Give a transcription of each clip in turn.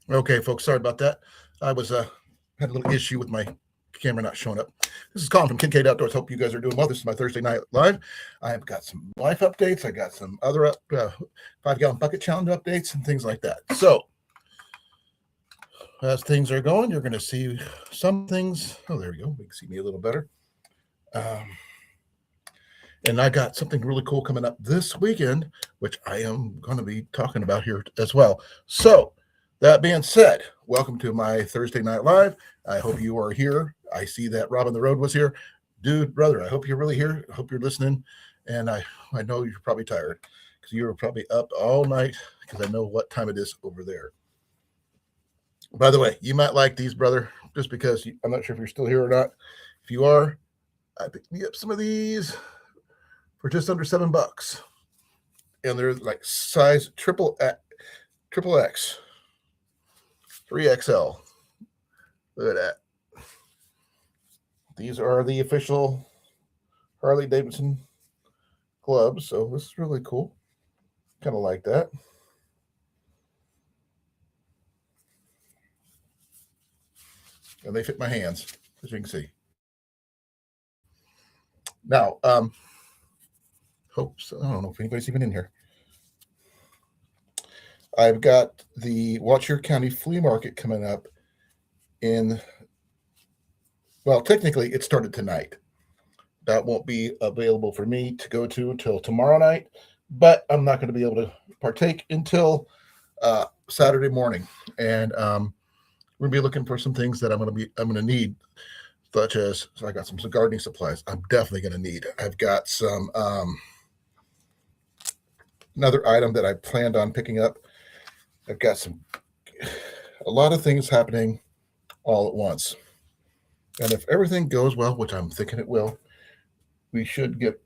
Okay, folks, sorry about that. I was had a little issue with my camera not showing up. This is Colin from Kincaid Outdoors. Hope you guys are doing well. This is my Thursday night live. I've got some life updates. I got some other 5-gallon bucket challenge updates and things like that. So as things are going, you're going to see some things. Oh, there we go. We can see me a little better. And I got something really cool coming up this weekend, which I am going to be talking about here as well. So, that being said, welcome to my Thursday Night Live. I hope you are here. I see that Robin the Road was here. Dude, brother, I hope you're really here. I hope you're listening. And I know you're probably tired because you were probably up all night because I know what time it is over there. By the way, you might like these, brother, just because I'm not sure if you're still here or not. If you are, I picked me up some of these for just under $7, and they're like size triple X, 3XL. Look at that. These are the official Harley Davidson gloves, so this is really cool. Kind of like that. And they fit my hands, as you can see. Now, hope so. I don't know if anybody's even in here. I've got the Watcher County Flea Market coming up in, well, technically it started tonight. That won't be available for me to go to until tomorrow night, but I'm not going to be able to partake until Saturday morning. And we're going to be looking for some things that I'm going to need, such as, so I got some gardening supplies I'm definitely going to need. I've got some another item that I planned on picking up. I've got a lot of things happening all at once. And if everything goes well, which I'm thinking it will, we should get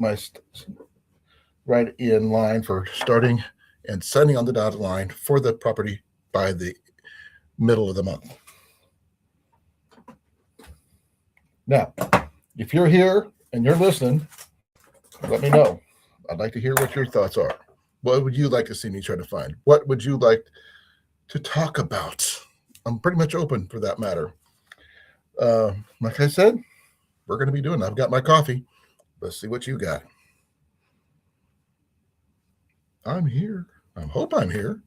right in line for starting and sending on the dotted line for the property by the middle of the month. Now, if you're here and you're listening, let me know. I'd like to hear what your thoughts are. What would you like to see me try to find? What would you like to talk about? I'm pretty much open for that matter. Like I said, we're going to be doing. I've got my coffee. Let's see what you got. I'm here. I hope I'm here.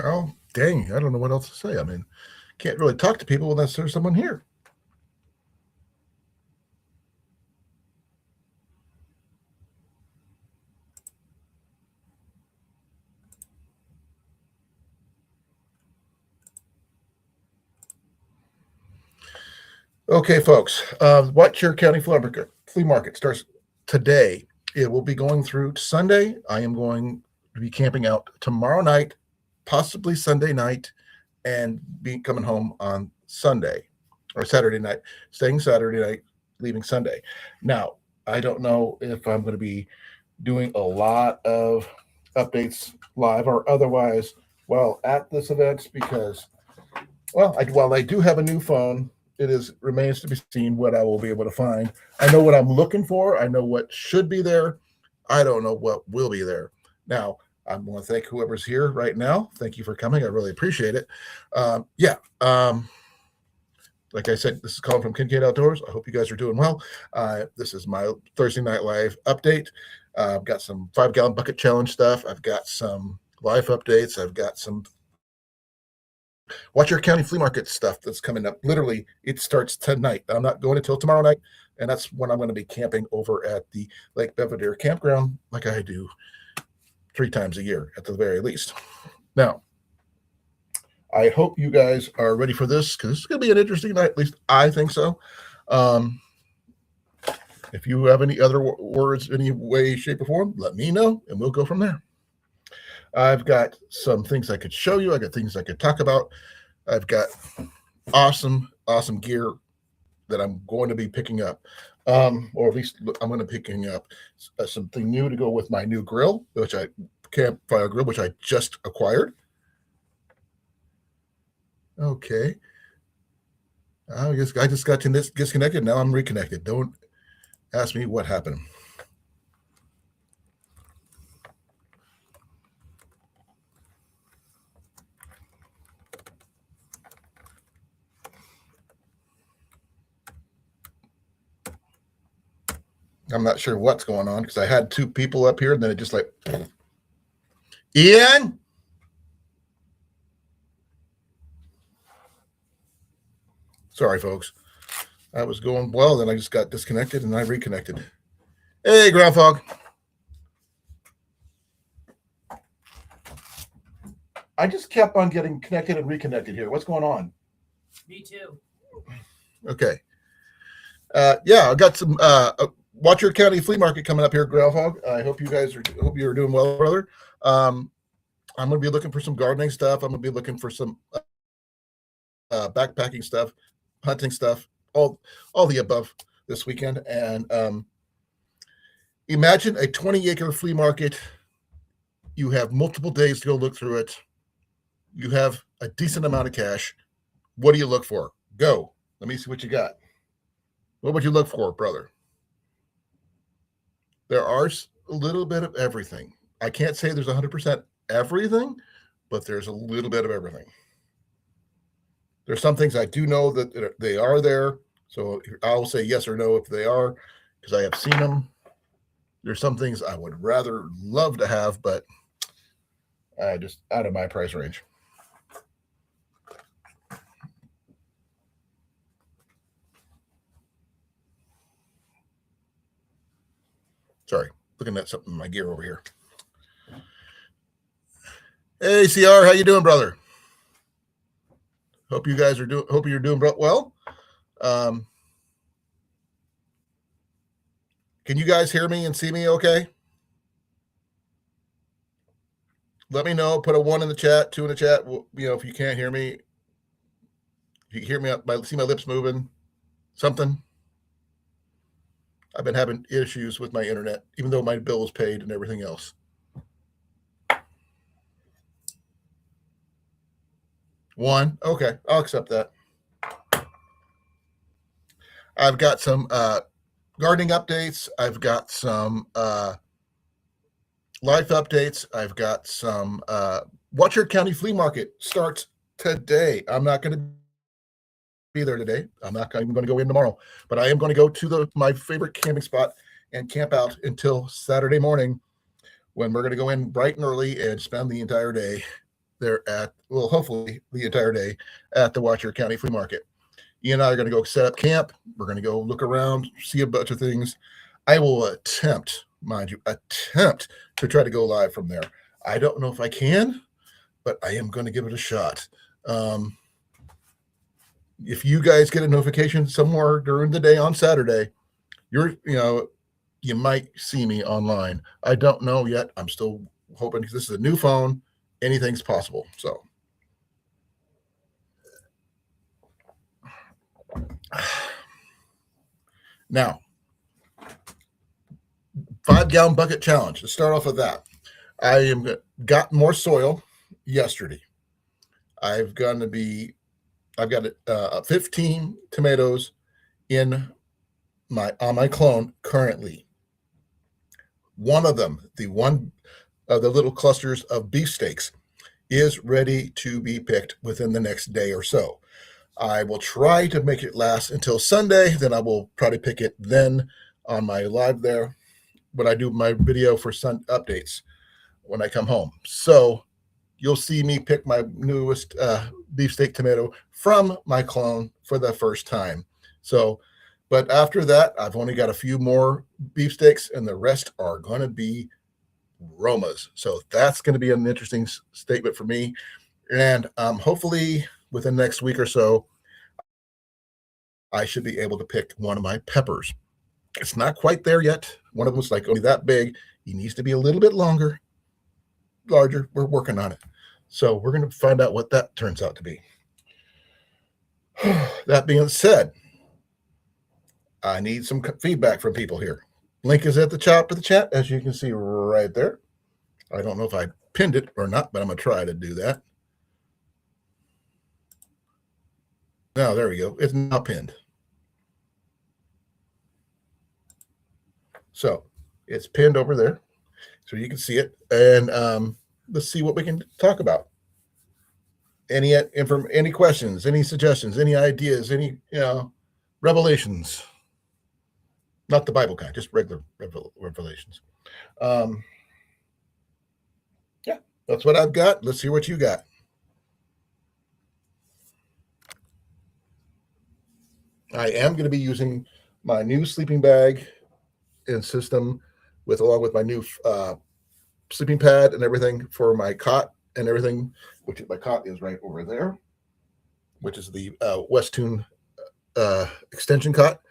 Oh, dang. I don't know what else to say. I mean, can't really talk to people unless there's someone here. Okay, folks. Watcher County Flea Market starts today. It will be going through Sunday. I am going to be camping out tomorrow night, possibly Sunday night, and be coming home on Sunday or Saturday night, staying Saturday night, leaving Sunday. Now, I don't know if I'm going to be doing a lot of updates live or otherwise while at this event because, well, while I do have a new phone, it is remains to be seen what I will be able to find. I know what I'm looking for. I know what should be there. I don't know what will be there. Now, I want to thank whoever's here right now. Thank you for coming. I really appreciate it. Yeah. Like I said, this is Colin from Kincaid Outdoors. I hope you guys are doing well. This is my Thursday Night Live update. I've got some 5-gallon bucket challenge stuff. I've got some life updates. I've got some Watch Your County Flea Market stuff that's coming up. Literally, it starts tonight. I'm not going until tomorrow night. And that's when I'm going to be camping over at the Lake Belvedere campground, like I do 3 times a year at the very least. Now, I hope you guys are ready for this because this is going to be an interesting night. At least I think so. If you have any other words, any way, shape, or form, let me know, and we'll go from there. I've got some things I could show you. I got things I could talk about. I've got awesome gear that I'm going to be picking up, or at least I'm going to be picking up something new to go with my new grill, campfire grill, which I just acquired. Okay. I just got disconnected. Now I'm reconnected. Don't ask me what happened. I'm not sure what's going on because I had 2 people up here and then it just like, Ian. Sorry, folks. I was going well, then I just got disconnected and I reconnected. Hey, Groundhog. I just kept on getting connected and reconnected here. What's going on? Me too. Okay. Yeah, I got some Watcher County Flea Market coming up here, Groundhog. I hope you're doing well, brother. I'm going to be looking for some gardening stuff. I'm going to be looking for some backpacking stuff, hunting stuff, all the above this weekend. And imagine a 20-acre flea market. You have multiple days to go look through it. You have a decent amount of cash. What do you look for? Go. Let me see what you got. What would you look for, brother? There are a little bit of everything. I can't say there's 100% everything, but there's a little bit of everything. There's some things I do know that they are there. So I'll say yes or no if they are, because I have seen them. There's some things I would rather love to have, but just out of my price range. Sorry, looking at something in my gear over here. Hey, CR, how you doing, brother? Hope you guys are doing. Hope you're doing well. Can you guys hear me and see me? Okay. Let me know. Put a 1 in the chat, 2 in the chat. If you can't hear me, if you can hear me, see my lips moving, something. I've been having issues with my internet, even though my bill is paid and everything else. 1. Okay, I'll accept that. I've got some gardening updates. I've got some life updates. I've got some Watcher County Flea Market starts today. I'm not going to be there today. I'm not even going to go in tomorrow, but I am going to go to my favorite camping spot and camp out until Saturday morning, when we're going to go in bright and early and spend the entire day there hopefully the entire day at the Watcher County Flea Market. Ian and I are going to go set up camp. We're going to go look around, see a bunch of things. I will attempt to try to go live from there. I don't know if I can, but I am going to give it a shot. If you guys get a notification somewhere during the day on Saturday, you might see me online. I don't know yet. I'm still hoping, because this is a new phone. Anything's possible. So now, 5-gallon bucket challenge. Let's start off with that. I got more soil yesterday. I've got 15 tomatoes on my clone currently. One of them, the little clusters of beefsteaks, is ready to be picked within the next day or so. I will try to make it last until Sunday. Then I will probably pick it then on my live there when I do my video for Sun updates when I come home. So you'll see me pick my newest beefsteak tomato from my clone for the first time. So, But after that, I've only got a few more beefsteaks, and the rest are going to be Romas. So that's going to be an interesting statement for me. And hopefully within the next week or so, I should be able to pick one of my peppers. It's not quite there yet. One of them's like only that big. He needs to be a little bit larger. We're working on it. So we're going to find out what that turns out to be. That being said, I need some feedback from people here. Link is at the top of the chat, as you can see right there. I don't know if I pinned it or not, but I'm going to try to do that. Now, there we go. It's now pinned. So it's pinned over there, so you can see it. And let's see what we can talk about. Any questions, any suggestions, any ideas, any revelations? Not the Bible kind, just regular revelations. Yeah, that's what I've got. Let's see what you got. I am going to be using my new sleeping bag and system along with my new sleeping pad and everything for my cot and everything, which my cot is right over there, which is the Westune extension cot.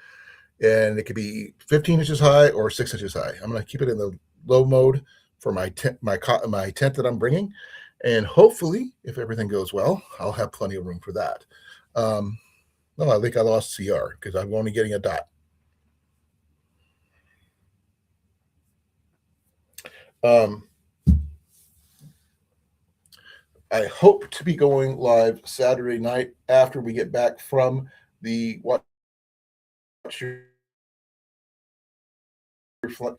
And it could be 15 inches high or 6 inches high. I'm going to keep it in the low mode for my tent that I'm bringing. And hopefully, if everything goes well, I'll have plenty of room for that. No, I think I lost CR because I'm only getting a dot. I hope to be going live Saturday night after we get back from the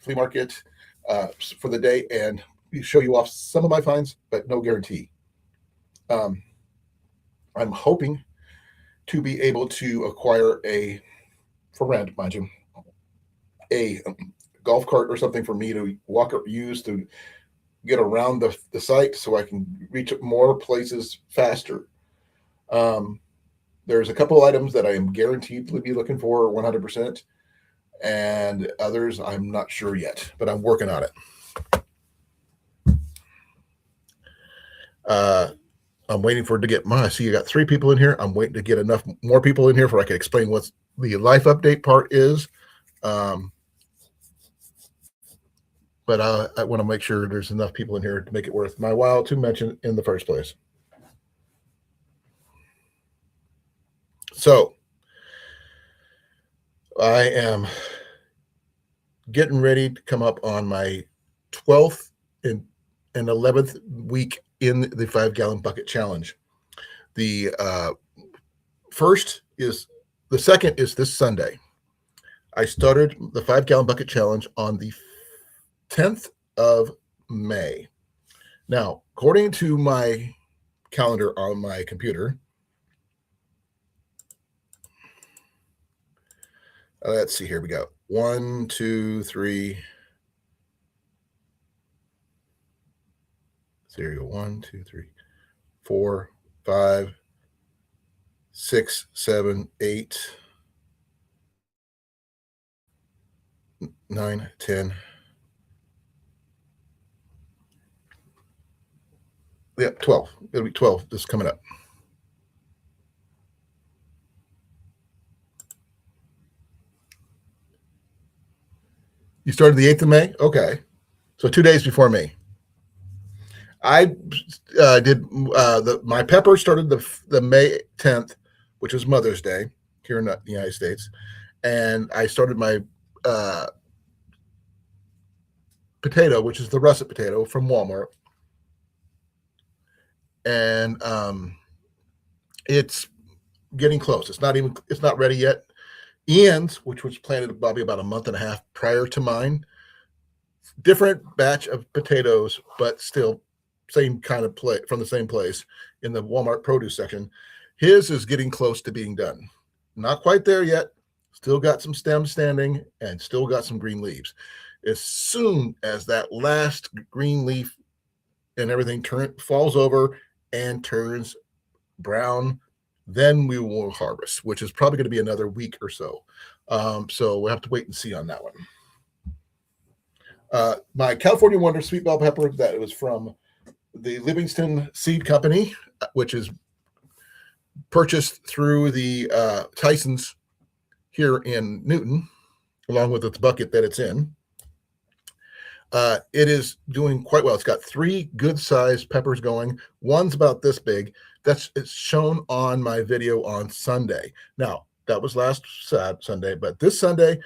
flea market for the day and show you off some of my finds, but no guarantee. I'm hoping to be able to acquire for rent, mind you, a golf cart or something for me to use to get around the site so I can reach more places faster. There's a couple items that I am guaranteed to be looking for 100%, and others I'm not sure yet, but I'm working on it. I'm waiting for it to get I see you got 3 people in here. I'm waiting to get enough more people in here for I can explain what the life update part is. But I want to make sure there's enough people in here to make it worth my while to mention in the first place. So I am getting ready to come up on my 12th and 11th week in the 5-gallon bucket challenge. The second is this Sunday. I started the 5-gallon bucket challenge on the 10th of May. Now, according to my calendar on my computer, let's see here. We got 1, 2, 3. So here you go. 1, 2, 3, 4, 5, 6, 7, 8, 9, 10. Yep, 12. It'll be 12 this coming up. You started the 8th of May? Okay. So 2 days before me. I did my pepper started the May 10th, which was Mother's Day here in the United States. And I started my potato, which is the russet potato from Walmart. And it's getting close. It's not ready yet. Ian's, which was planted probably about a month and a half prior to mine, different batch of potatoes, but still same kind of from the same place in the Walmart produce section. His is getting close to being done. Not quite there yet. Still got some stems standing and still got some green leaves. As soon as that last green leaf and everything falls over and turns brown Then we will harvest, which is probably going to be another week or so. So we'll have to wait and see on that one. My California Wonder sweet bell pepper that was from the Livingston Seed Company, which is purchased through the Tyson's here in Newton, along with its bucket that it's in. It is doing quite well. It's got 3 good-sized peppers going. One's about this big. It's shown on my video on Sunday. Now, that was last Sunday, but this Sunday,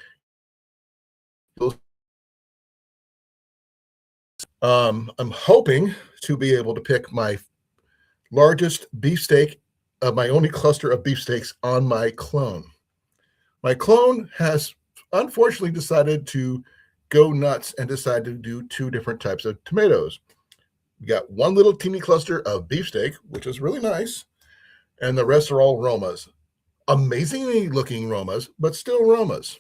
I'm hoping to be able to pick my largest beefsteak of my only cluster of beefsteaks on my clone. My clone has unfortunately decided to go nuts and decide to do 2 different types of tomatoes. We got one little teeny cluster of beefsteak, which is really nice, and the rest are all Romas. Amazingly looking Romas, but still Romas.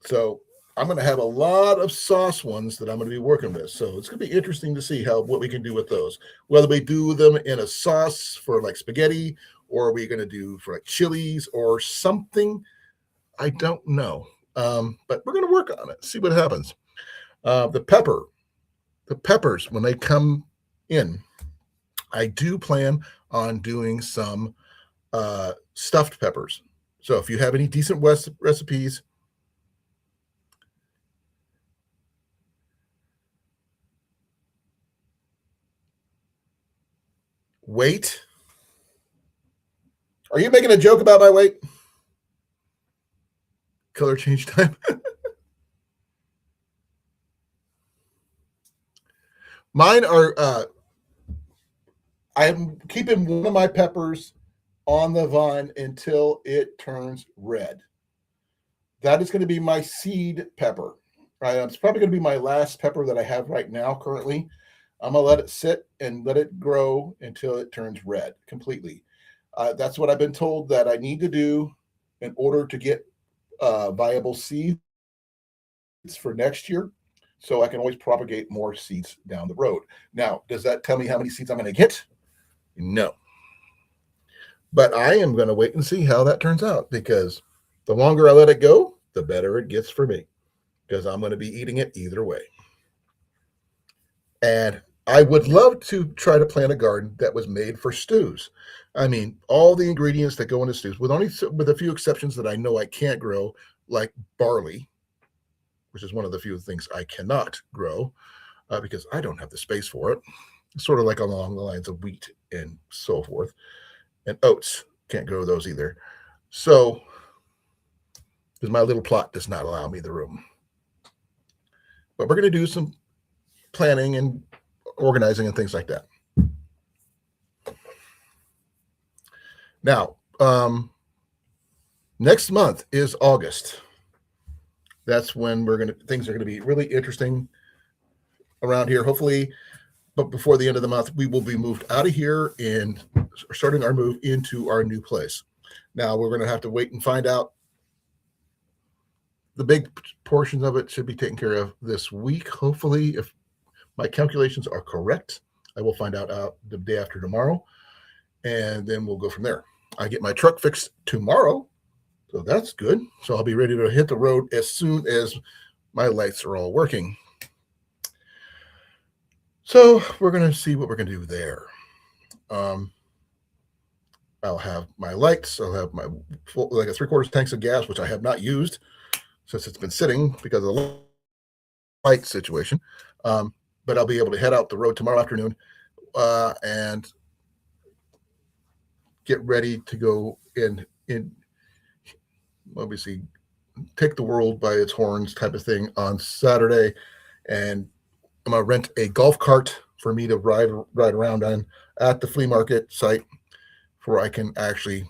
So I'm going to have a lot of sauce ones that I'm going to be working with. So it's going to be interesting to see what we can do with those. Whether we do them in a sauce for like spaghetti, or are we going to do for like chilies or something? I don't know. But we're going to work on it, see what happens. The peppers, when they come in, I do plan on doing some stuffed peppers. So if you have any decent recipes, weight. Are you making a joke about my weight? Color change time. Mine are, I'm keeping one of my peppers on the vine until it turns red. That is going to be my seed pepper. Right? It's probably going to be my last pepper that I have right now currently. I'm going to let it sit and let it grow until it turns red completely. That's what I've been told that I need to do in order to get viable seeds for next year, so I can always propagate more seeds down the road. Now, does that tell me how many seeds I'm going to get? No. But I am going to wait and see how that turns out, because the longer I let it go, the better it gets for me, because I'm going to be eating it either way. And I would love to try to plant a garden that was made for stews. I mean, all the ingredients that go into stews, with a few exceptions that I know I can't grow, like barley, which is one of the few things I cannot grow because I don't have the space for it. Sort of like along the lines of wheat and so forth. And oats, can't grow those either. So, because my little plot does not allow me the room. But we're going to do some planning and organizing and things like that. Now, next month is August. That's when things are going to be really interesting around here. Hopefully, but before the end of the month, we will be moved out of here and starting our move into our new place. Now, we're going to have to wait and find out. The big portions of it should be taken care of this week. Hopefully, if my calculations are correct, I will find out the day after tomorrow, and then we'll go from there. I get my truck fixed tomorrow, so that's good. So I'll be ready to hit the road as soon as my lights are all working. So we're going to see what we're going to do there. I'll have my lights. I'll have my like a 3/4 tanks of gas, which I have not used since it's been sitting because of the light situation. But I'll be able to head out the road tomorrow afternoon and get ready to go in obviously take the world by its horns type of thing on Saturday. And I'm going to rent a golf cart for me to ride around on at the flea market site, where I can actually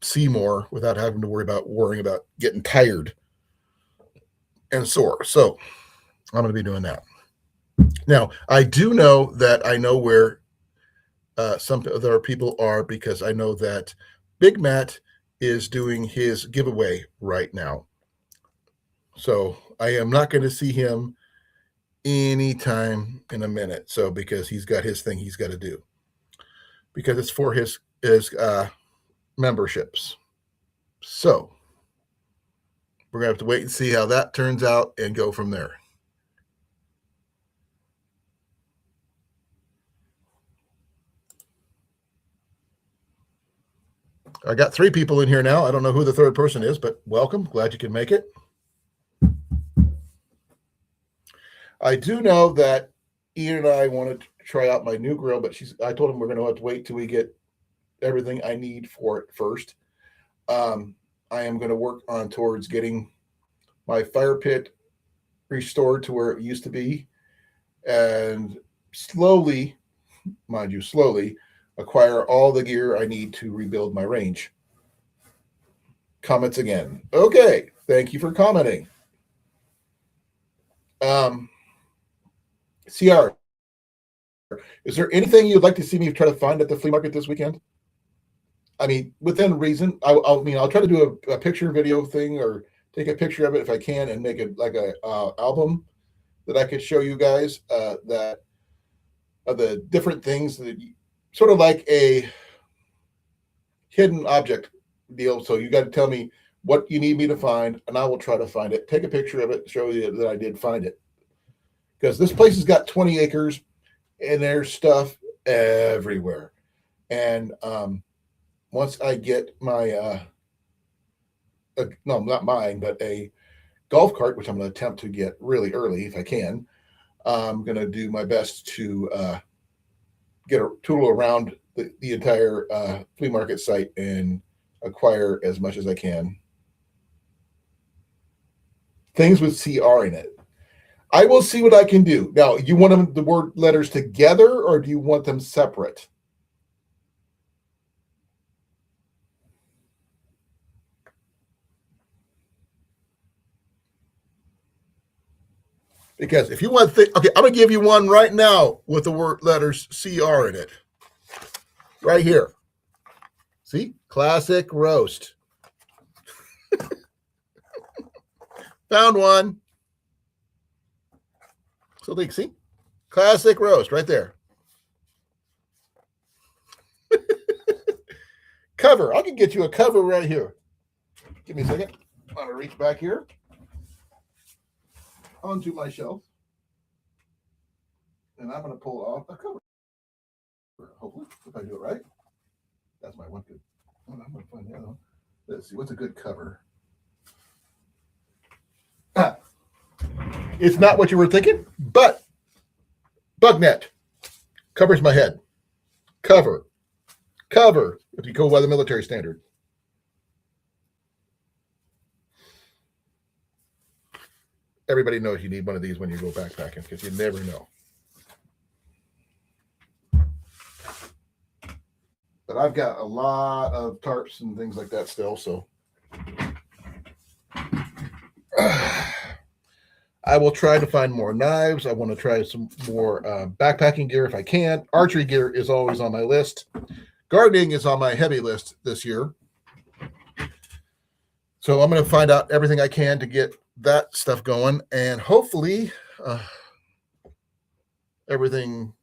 see more without having to worrying about getting tired and sore. So I'm going to be doing that. Now, I do know that I know where some other people are, because I know that Big Matt is doing his giveaway right now. So I am not going to see him anytime in a minute. So because he's got his thing he's got to do, because it's for his is memberships. So we're going to have to wait and see how that turns out and go from there. I got 3 people in here now. I don't know who the third person is, but welcome. Glad you can make it. I do know that Ian and I wanted to try out my new grill, but I told him we're going to have to wait till we get everything I need for it first. I am going to work on towards getting my fire pit restored to where it used to be, and slowly, mind you, slowly acquire all the gear I need to rebuild my range. Comments again. Okay, thank you for commenting. CR, is there anything you'd like to see me try to find at the flea market this weekend? I mean, within reason. I'll try to do a picture video thing, or take a picture of it if I can, and make it like a album that I could show you guys that of the different things that sort of like a hidden object deal. So you got to tell me what you need me to find, and I will try to find it. Take a picture of it, show you that I did find it. Because this place has got 20 acres, and there's stuff everywhere. And once I get my no, not mine, but a golf cart, which I'm going to attempt to get really early if I can. I'm going to do my best to get a tool around the entire flea market site and acquire as much as I can. Things with CR in it. I will see what I can do. Now, you want them, the word letters together, or do you want them separate? Because if you want, okay, I'm gonna give you one right now with the word letters CR in it. Right here. See? Classic roast. Found one. So like, see? Classic roast right there. Cover. I can get you a cover right here. Give me a second. I'm gonna reach back here onto my shelf, and I'm gonna pull off a cover. Hopefully, if I do it right. That's my one good. I'm gonna find the other one. Let's see. What's a good cover? It's not what you were thinking, but bug net covers my head. Cover. If you go by the military standard. Everybody knows you need one of these when you go backpacking, because you never know. But I've got a lot of tarps and things like that still, so I will try to find more knives. I want to try some more backpacking gear if I can. Archery gear is always on my list. Gardening is on my heavy list this year. So I'm going to find out everything I can to get that stuff going, and hopefully everything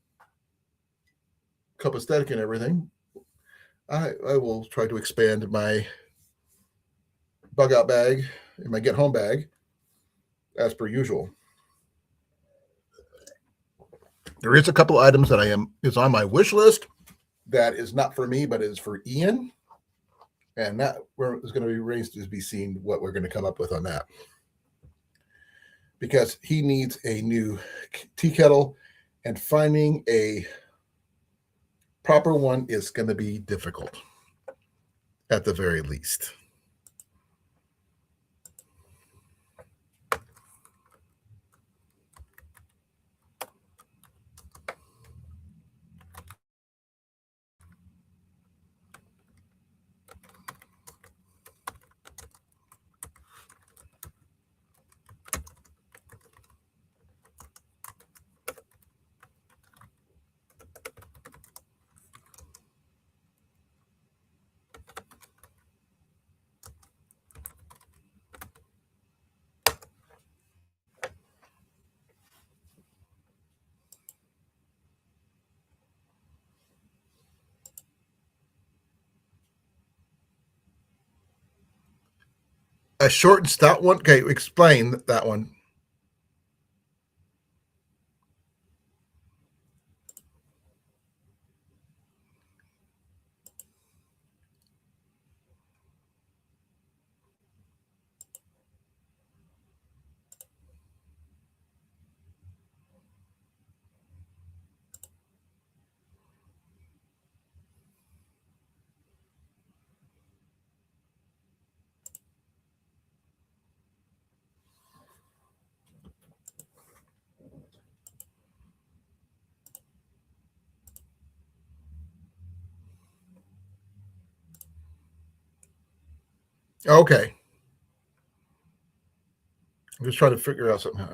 copacetic and everything. I will try to expand my bug out bag and my get home bag as per usual. There is a couple items that is on my wish list that is not for me, but is for Ian. And that is going to be remains to be seen what we're going to come up with on that. Because he needs a new tea kettle, and finding a proper one is going to be difficult at the very least. A short and stout one? Okay, explain that one. Okay. I'm just trying to figure out something.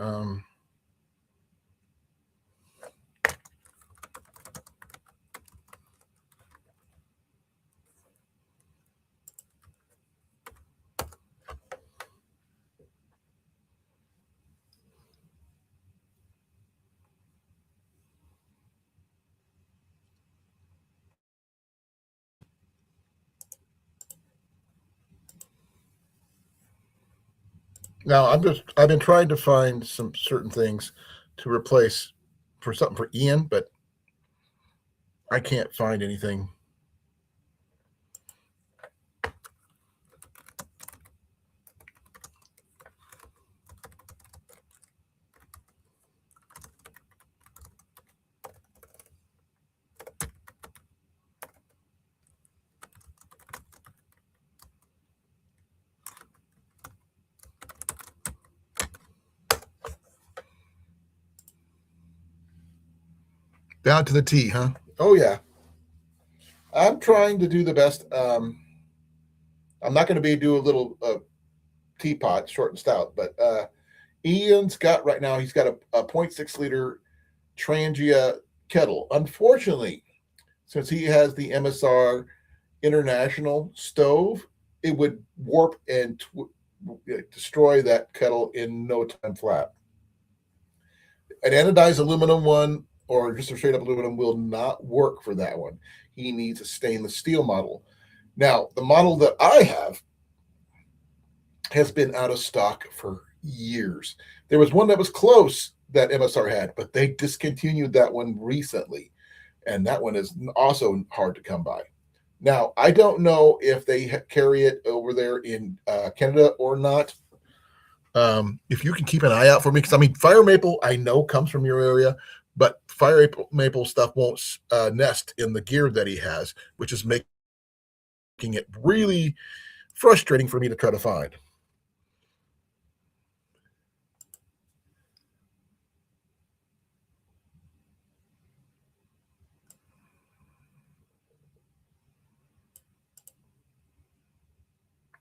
Now I've been trying to find some certain things to replace for something for Ian, but I can't find anything. Down to the T, huh? Oh yeah. I'm trying to do the best. I'm not going to be do a little teapot, short and stout, but Ian's got right now. He's got a 0.6 liter Trangia kettle. Unfortunately, since he has the MSR International stove, it would warp and destroy that kettle in no time flat. An anodized aluminum one or just a straight up aluminum will not work for that one. He needs a stainless steel model. Now, the model that I have has been out of stock for years. There was one that was close that MSR had, but they discontinued that one recently. And that one is also hard to come by. Now, I don't know if they carry it over there in Canada or not. If you can keep an eye out for me, because I mean, fire maple I know comes from your area, but fire maple stuff won't nest in the gear that he has, which is making it really frustrating for me to try to find.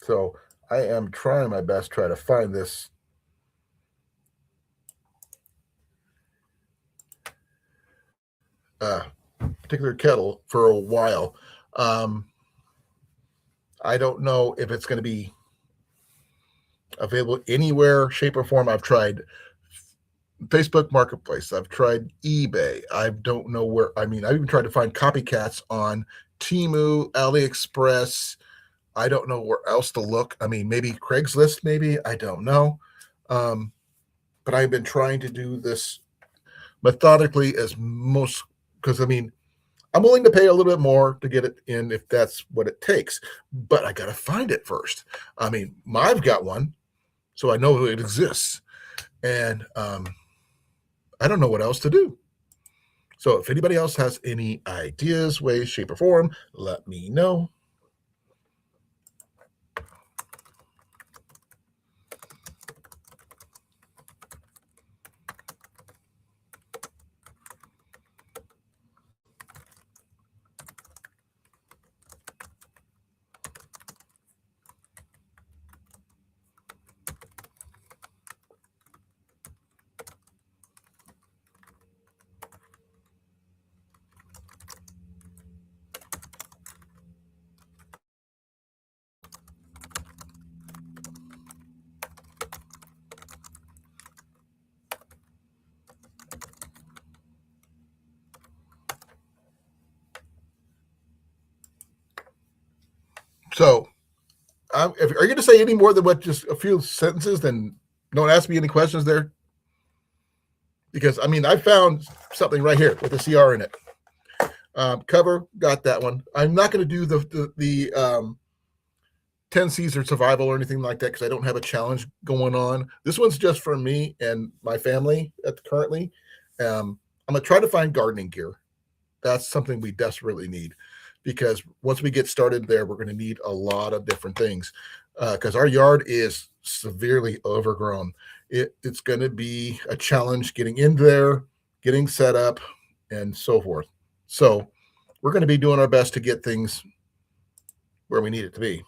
So I am trying my best to try to find this uh, particular kettle for a while. Um, I don't know if it's going to be available anywhere, shape, or form. I've tried Facebook Marketplace. I've tried eBay. I don't know where. I mean, I've even tried to find copycats on Temu, AliExpress. I don't know where else to look. I mean, maybe Craigslist, maybe. I don't know. Um, but I've been trying to do this methodically as most, because I mean, I'm willing to pay a little bit more to get it in if that's what it takes, but I got to find it first. I mean, I've got one, so I know it exists, and I don't know what else to do. So if anybody else has any ideas, ways, shape, or form, let me know. So Are you going to say any more than what just a few sentences? Then don't ask me any questions there, because I mean I found something right here with a CR in it. Cover, got that one. I'm not going to do the 10 Caesar survival or anything like that because I don't have a challenge going on. This one's just for me and my family currently. I'm going to try to find gardening gear. That's something we desperately need, because once we get started there, we're going to need a lot of different things, because our yard is severely overgrown. It's going to be a challenge getting in there, getting set up, and so forth. So we're going to be doing our best to get things where we need it to be.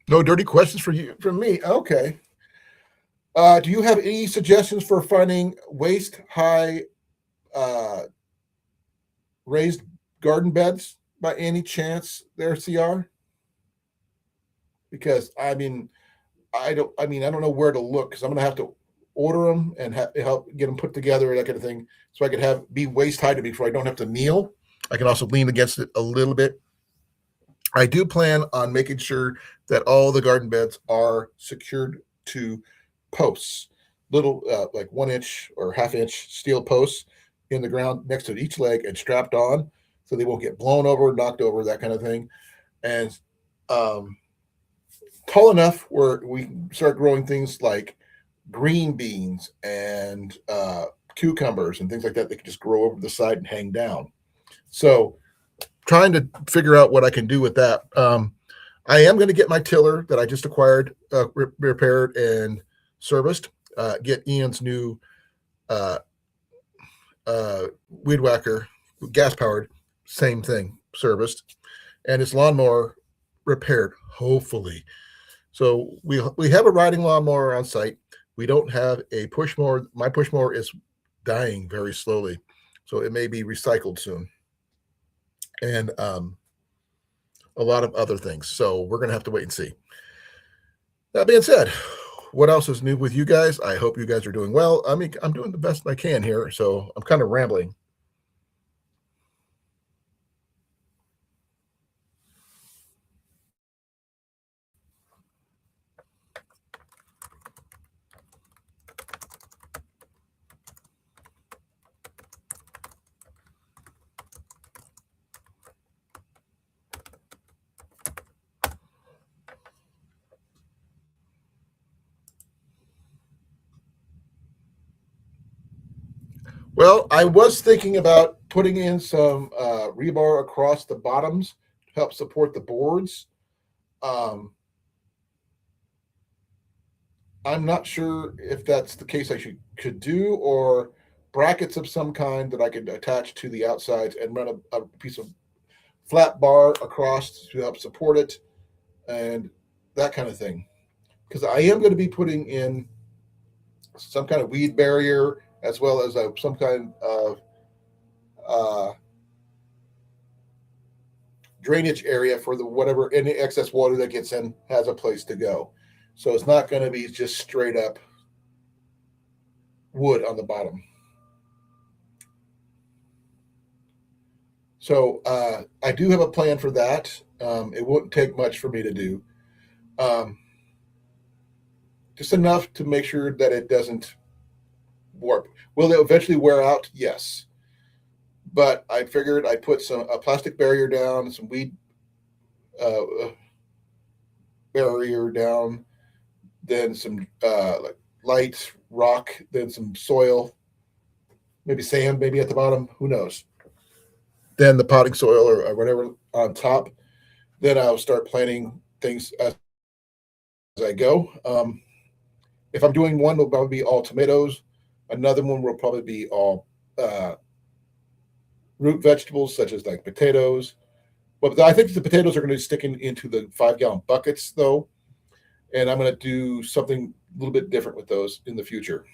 No dirty questions for you from me. Okay. Do you have any suggestions for finding waist high raised garden beds by any chance there, CR? Because I mean, I don't know where to look, because I'm gonna have to order them and help get them put together, that kind of thing, so I could be waist high to me, so I don't have to kneel. I can also lean against it a little bit. I do plan on making sure that all the garden beds are secured to posts, little like 1 inch or half-inch steel posts in the ground next to each leg and strapped on, so they won't get blown over, knocked over, that kind of thing, and um, tall enough where we can start growing things like green beans and cucumbers and things like that. They can just grow over the side and hang down. So trying to figure out what I can do with that. I am going to get my tiller that I just acquired, repaired and serviced. Get Ian's new uh, weed whacker, gas powered, same thing, serviced, and his lawnmower repaired, hopefully. So we have a riding lawnmower on site. We don't have a push mower. My push mower is dying very slowly, so it may be recycled soon, and a lot of other things. So we're gonna have to wait and see. That being said, what else is new with you guys? I hope you guys are doing well. I mean, I'm doing the best I can here, so I'm kind of rambling. Well, I was thinking about putting in some rebar across the bottoms to help support the boards. Um, I'm not sure if that's the case I could do, or brackets of some kind that I could attach to the outsides and run a piece of flat bar across to help support it, and that kind of thing. Because I am going to be putting in some kind of weed barrier, as well as some kind of uh, drainage area for the whatever any excess water that gets in has a place to go. So it's not going to be just straight up wood on the bottom. So I do have a plan for that. It wouldn't take much for me to do. Um, just enough to make sure that it doesn't warp. Will it eventually wear out? Yes. But I figured I'd put a plastic barrier down, some weed barrier down, then some like light rock, then some soil, maybe sand, maybe at the bottom. Who knows? Then the potting soil or whatever on top. Then I'll start planning things as I go. If I'm doing one, it'll probably be all tomatoes. Another one will probably be all uh, root vegetables, such as like potatoes. But I think the potatoes are going to be sticking into the 5 gallon buckets, though. And I'm going to do something a little bit different with those in the future.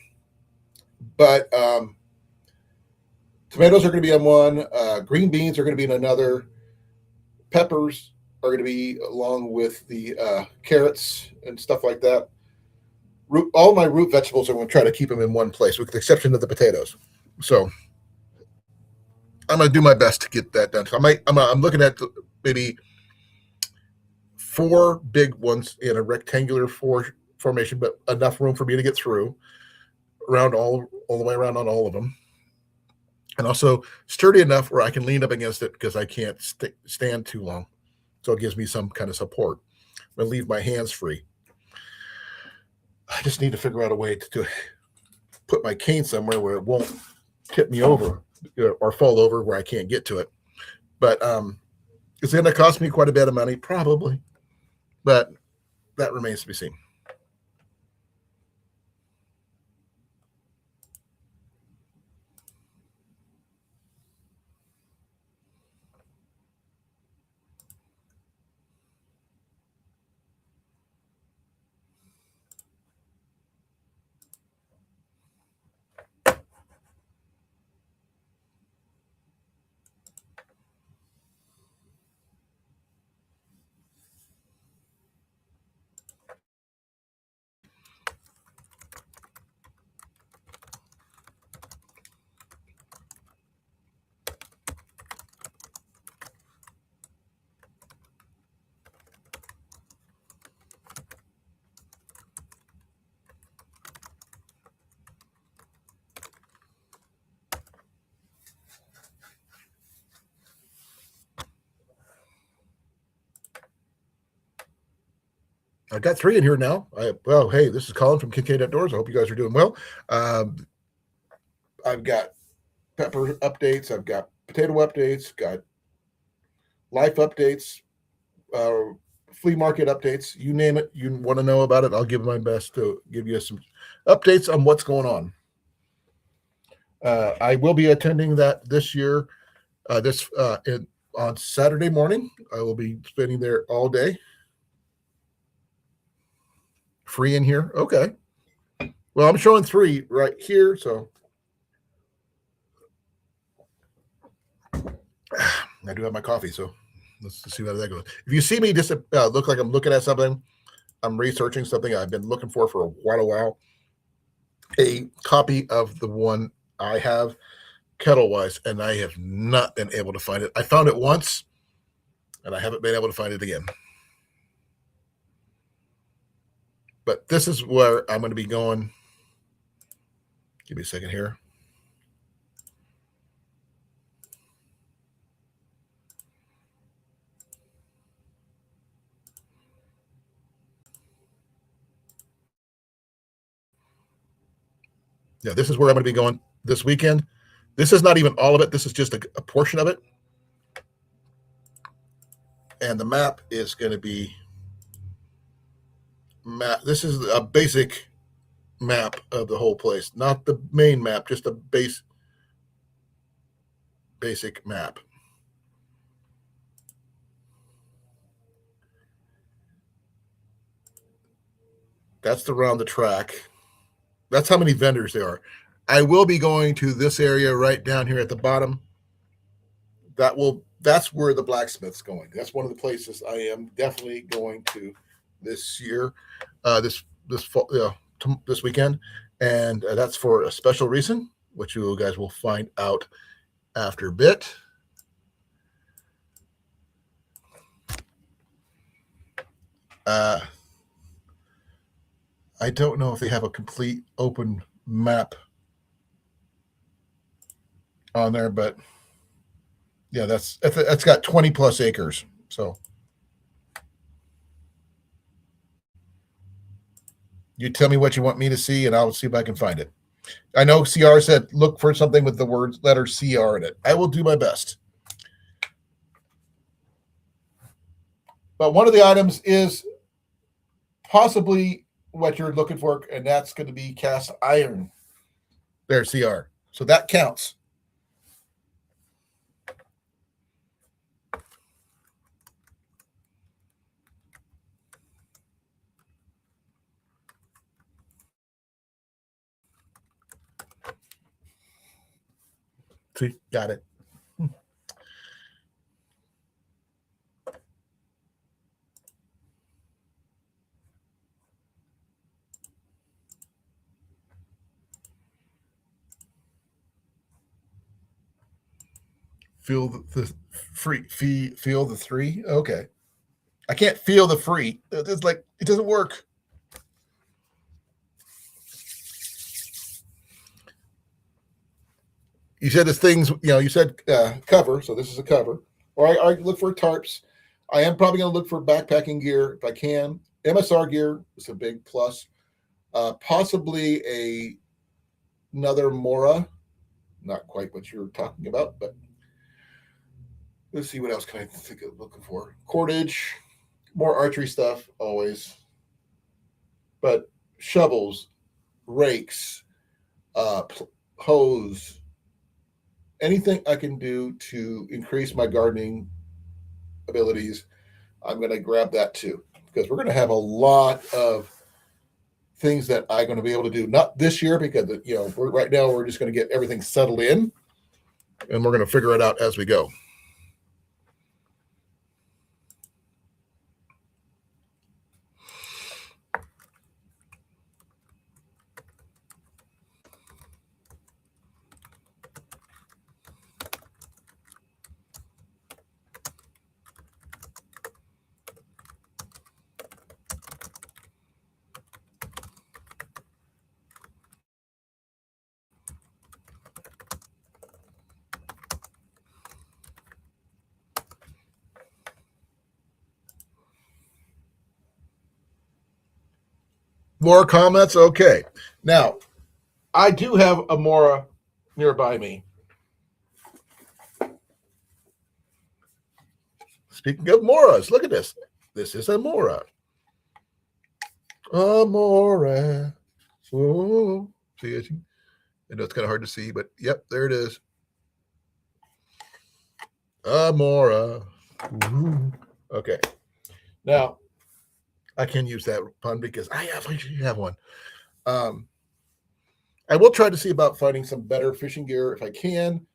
But tomatoes are going to be on one. Green beans are going to be in another. Peppers are going to be along with the carrots and stuff like that. All my root vegetables, I'm going to try to keep them in one place, with the exception of the potatoes. So I'm going to do my best to get that done. So I'm looking at maybe 4 big ones in a rectangular formation, but enough room for me to get through around all the way around on all of them, and also sturdy enough where I can lean up against it because I can't stand too long. So it gives me some kind of support. I'm going to leave my hands free. I just need to figure out a way to put my cane somewhere where it won't tip me over or fall over where I can't get to it. But it's going to cost me quite a bit of money, probably. But that remains to be seen. I've got 3 in here now. Hey, this is Colin from Kincaid Outdoors. I hope you guys are doing well. I've got pepper updates. I've got potato updates. Got life updates. Flea market updates. You name it. You want to know about it. I'll give my best to give you some updates on what's going on. I will be attending that this year. On Saturday morning. I will be spending there all day. Free in here. Okay. Well, I'm showing 3 right here. So I do have my coffee. So let's see how that goes. If you see me just look like I'm looking at something, I'm researching something I've been looking for quite a while. A copy of the one I have, Kettlewise, and I have not been able to find it. I found it once, and I haven't been able to find it again. But this is where I'm going to be going. Give me a second here. Yeah, this is where I'm going to be going this weekend. This is not even all of it. This is just a portion of it. And the map is going to be this is a basic map of the whole place, not the main map, just a basic map. That's around the track. That's how many vendors there are. I will be going to this area right down here at the bottom. That's where the blacksmith's going. That's one of the places I am definitely going to this year, this weekend, and that's for a special reason, which you guys will find out after a bit. I don't know if they have a complete open map on there, but yeah, that's got 20 plus acres. So you tell me what you want me to see, and I'll see if I can find it. I know CR said look for something with the letter CR in it. I will do my best. But one of the items is possibly what you're looking for, and that's going to be cast iron. There, CR. So that counts. See, got it. Feel the free feel the three. Okay, I can't feel the free. It's like it doesn't work. You said this thing's, you said cover, so this is a cover. Or I look for tarps. I am probably going to look for backpacking gear if I can. MSR gear is a big plus. Possibly another Mora, not quite what you're talking about, but let's see what else can I think of looking for. Cordage, more archery stuff always, but shovels, rakes, hose, anything I can do to increase my gardening abilities, I'm going to grab that too, because we're going to have a lot of things that I'm going to be able to do. Not this year, because right now we're just going to get everything settled in, and we're going to figure it out as we go. More comments? Okay. Now, I do have a Mora nearby me. Speaking of Moras, look at this. This is a Mora. A Mora. Ooh. See it? I know it's kind of hard to see, but yep, there it is. A Mora. Ooh. Okay. Now, I can use that pun because I actually have one. I will try to see about finding some better fishing gear if I can.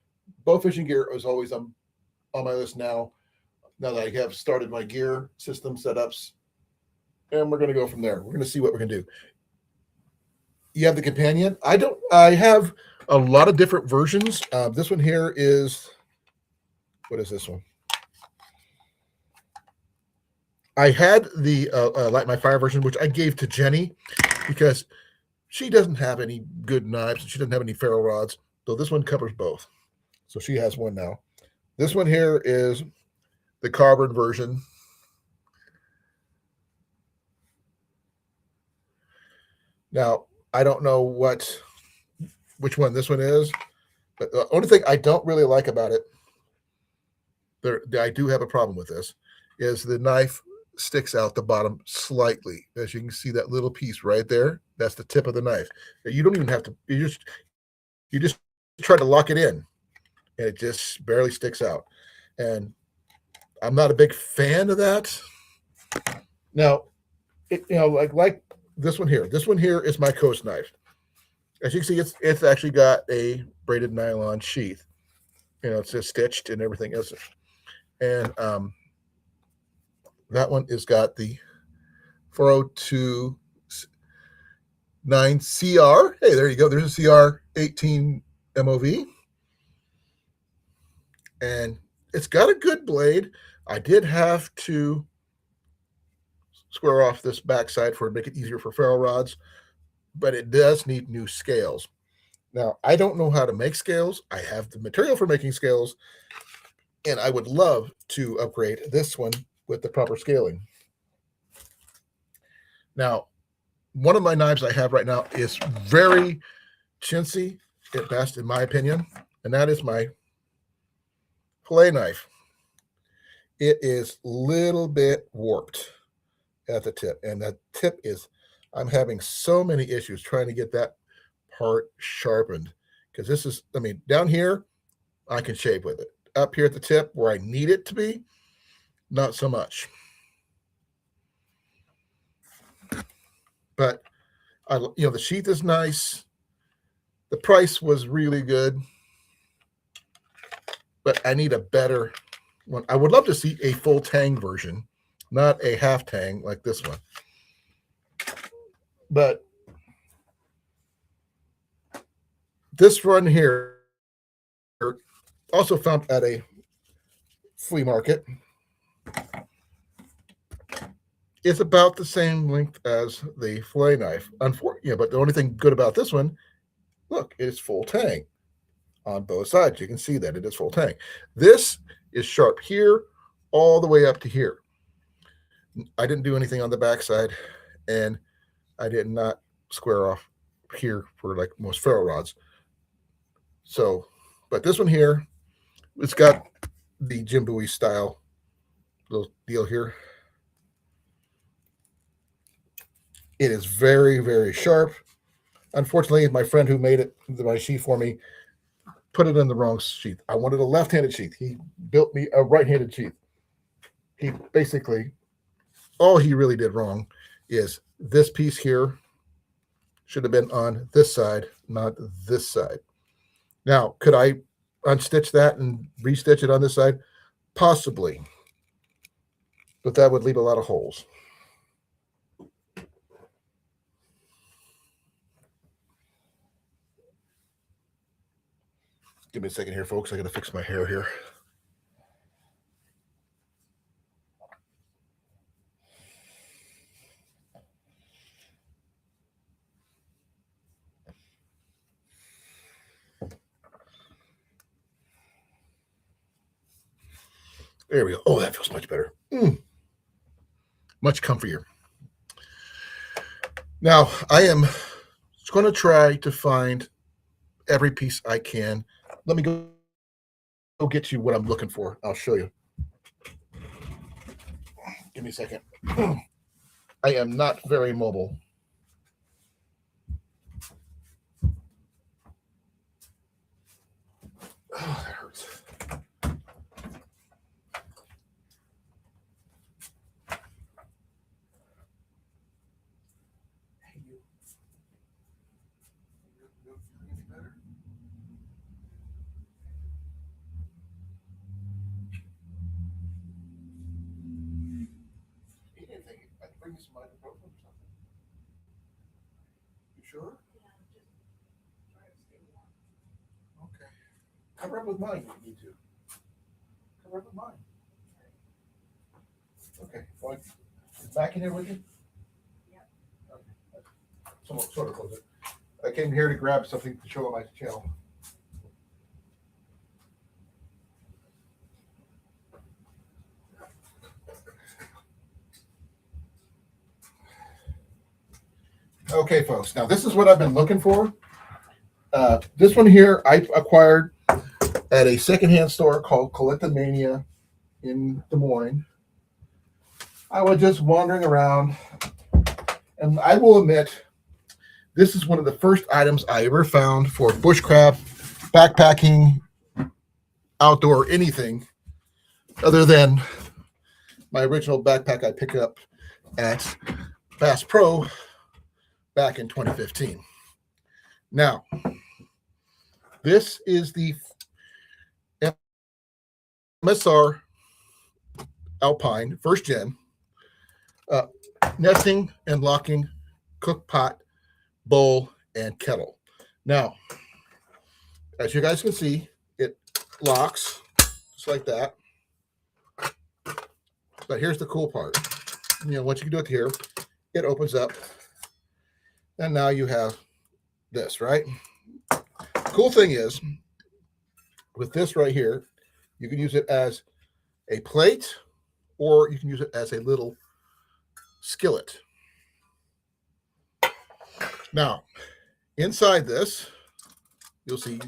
Bow fishing gear is always on my list now. Now that I have started my gear system setups, and we're going to go from there. We're going to see what we're going to do. You have the companion. I have a lot of different versions. This one here is, what is this one? I had the Light My Fire version, which I gave to Jenny because she doesn't have any good knives. She doesn't have any ferro rods. So this one covers both. So she has one now. This one here is the carbon version. Now, I don't know which one this one is, but the only thing I don't really like about it, I do have a problem with this, is the knife sticks out the bottom slightly. As you can see, that little piece right there, that's the tip of the knife. You don't even have to, you just try to lock it in, and it just barely sticks out. And I'm not a big fan of that. Now, like this one here. This one here is my coast knife. As you can see, it's actually got a braided nylon sheath. It's just stitched and everything else. And that one has got the 402 9CR. Hey, there you go. There's a CR 18 MOV. And it's got a good blade. I did have to square off this backside to make it easier for ferro rods, but it does need new scales. Now, I don't know how to make scales. I have the material for making scales, and I would love to upgrade this one with the proper scaling. Now, one of my knives I have right now is very chintzy at best, in my opinion, and that is my fillet knife. it is a little bit warped at the tip. And that tip is, I'm having so many issues trying to get that part sharpened. Because this is, I mean, down here, I can shave with it. Up here at the tip where I need it to be, not so much. But the sheath is nice. The price was really good, but I need a better one. I would love to see a full tang version, not a half tang like this one. But this one here, also found at a flea market, is about the same length as the fillet knife. Unfortunately, but the only thing good about this one, look, it is full tang on both sides. You can see that it is full tang. This is sharp here all the way up to here. I didn't do anything on the backside, and I did not square off here for like most ferro rods. So, but this one here, it's got the Jim Bowie style little deal here. It is very, very sharp. Unfortunately, my friend who made it, my sheath for me, put it in the wrong sheath. I wanted a left-handed sheath. He built me a right-handed sheath. He basically, all he really did wrong is this piece here should have been on this side, not this side. Now, could I unstitch that and restitch it on this side? Possibly. But that would leave a lot of holes. Give me a second here, folks. I got to fix my hair here. There we go. Oh, that feels much better. Much comfier. Now, I am going to try to find every piece I can. Let me go get you what I'm looking for. I'll show you. Give me a second. I am not very mobile. Oh, that hurts. Bring some ibuprofen or something. You sure? Okay. Cover up with mine if you need to. Cover up with mine. Okay. Well, back in here with you? Yep. Okay. Somewhat sort of close it. I came here to grab something to show on my channel. Okay, folks. Now this is what I've been looking for. This one here I acquired at a secondhand store called Colan in Des Moines. I was just wandering around, and I will admit, this is one of the first items I ever found for bushcraft, backpacking, outdoor anything, other than my original backpack I picked up at Bass Pro back in 2015. Now, this is the MSR Alpine first gen nesting and locking cook pot, bowl, and kettle. Now, as you guys can see, it locks just like that. But here's the cool part. Once you do it here, it opens up. And now you have this, right? Cool thing is, with this right here, you can use it as a plate, or you can use it as a little skillet. Now, inside this, you'll see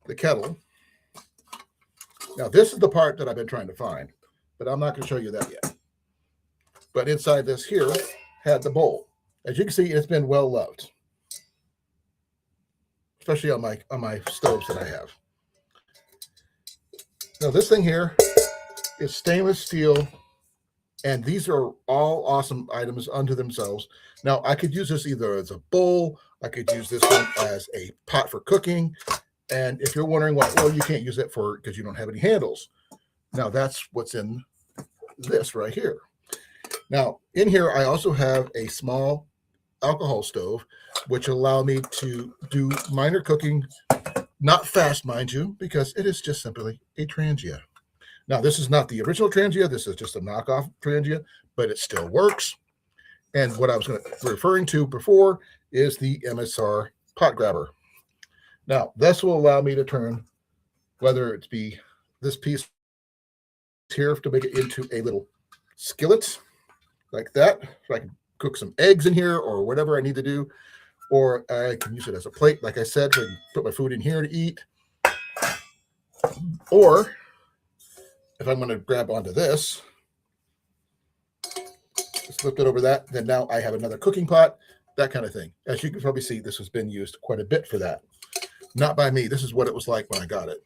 the kettle. Now, this is the part that I've been trying to find. but I'm not going to show you that yet. But inside this here had the bowl. As you can see, it's been well loved, especially on my stoves that I have. Now this thing here is stainless steel, and these are all awesome items unto themselves. Now I could use this either as a bowl, I could use this one as a pot for cooking. And if you're wondering why, well, you can't use it for because you don't have any handles. Now that's what's in this right here. Now in here I also have a small alcohol stove, which allow me to do minor cooking, not fast, mind you, because it is just simply a Trangia. Now this is not the original Trangia. This is just a knockoff Trangia, but it still works. And what I was referring to before is the MSR pot grabber. Now, this will allow me to turn, whether it be this piece here to make it into a little skillet like that, so I can cook some eggs in here or whatever I need to do, or I can use it as a plate, like I said, so I can put my food in here to eat. Or if I'm going to grab onto this, just flip it over that, then now I have another cooking pot, that kind of thing. As you can probably see, this has been used quite a bit for that. Not by me. This is what it was like when I got it.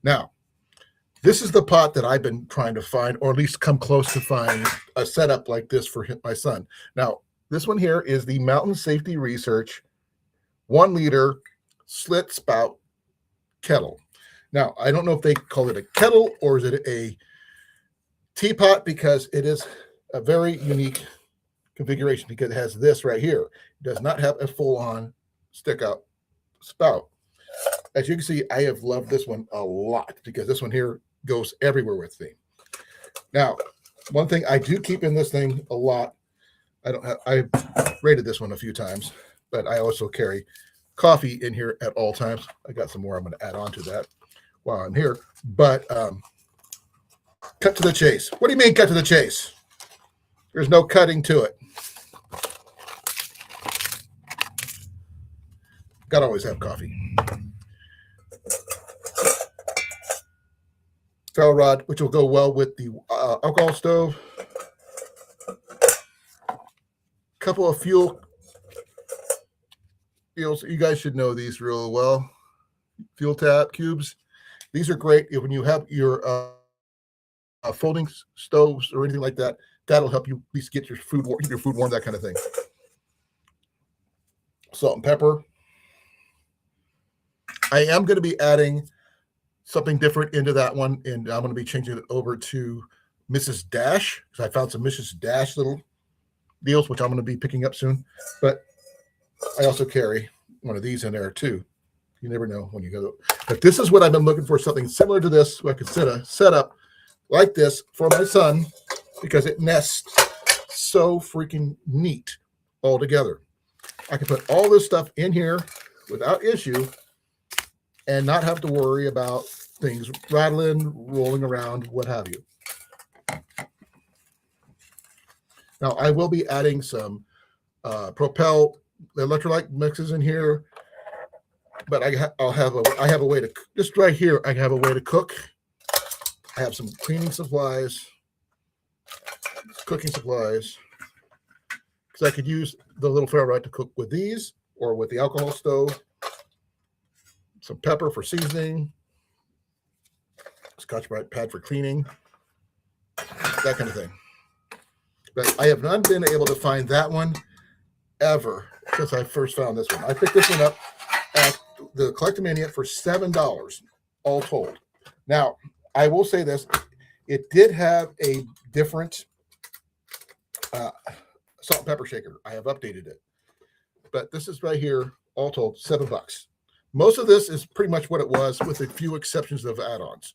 Now, this is the pot that I've been trying to find, or at least come close to finding a setup like this for my son. Now, this one here is the Mountain Safety Research 1 liter slit spout kettle. Now, I don't know if they call it a kettle or is it a teapot, because it is a very unique configuration because it has this right here. It does not have a full-on stick-out spout. As you can see, I have loved this one a lot because this one here goes everywhere with me. Now, one thing I do keep in this thing a lot, I rated this one a few times, but I also carry coffee in here at all times. I got some more I'm going to add on to that while I'm here. But cut to the chase. What do you mean cut to the chase? There's no cutting to it. Gotta always have coffee. Ferro rod, which will go well with the alcohol stove. Couple of fuels. You guys should know these real well. Fuel tab cubes. These are great when you have your folding stoves or anything like that. That'll help you at least get your food warm, that kind of thing. Salt and pepper. I am going to be adding something different into that one, and I'm going to be changing it over to Mrs. Dash, because I found some Mrs. Dash little deals, which I'm going to be picking up soon. But I also carry one of these in there too. You never know when you go. But this is what I've been looking for, something similar to this, so I could set up like this for my son, because it nests so freaking neat all together. I can put all this stuff in here without issue and not have to worry about things rattling, rolling around, what have you. Now, I will be adding some Propel electrolyte mixes in here, but I have a way to, just right here, I have a way to cook. I have some cleaning supplies, cooking supplies, because I could use the little ferro rod to cook with these or with the alcohol stove. Some pepper for seasoning, Scotch-Brite pad for cleaning, that kind of thing. But I have not been able to find that one ever since I first found this one. I picked this one up at the Collectomania for $7, all told. Now, I will say this. It did have a different salt and pepper shaker. I have updated it. But this is right here, all told, $7. Most of this is pretty much what it was, with a few exceptions of add-ons.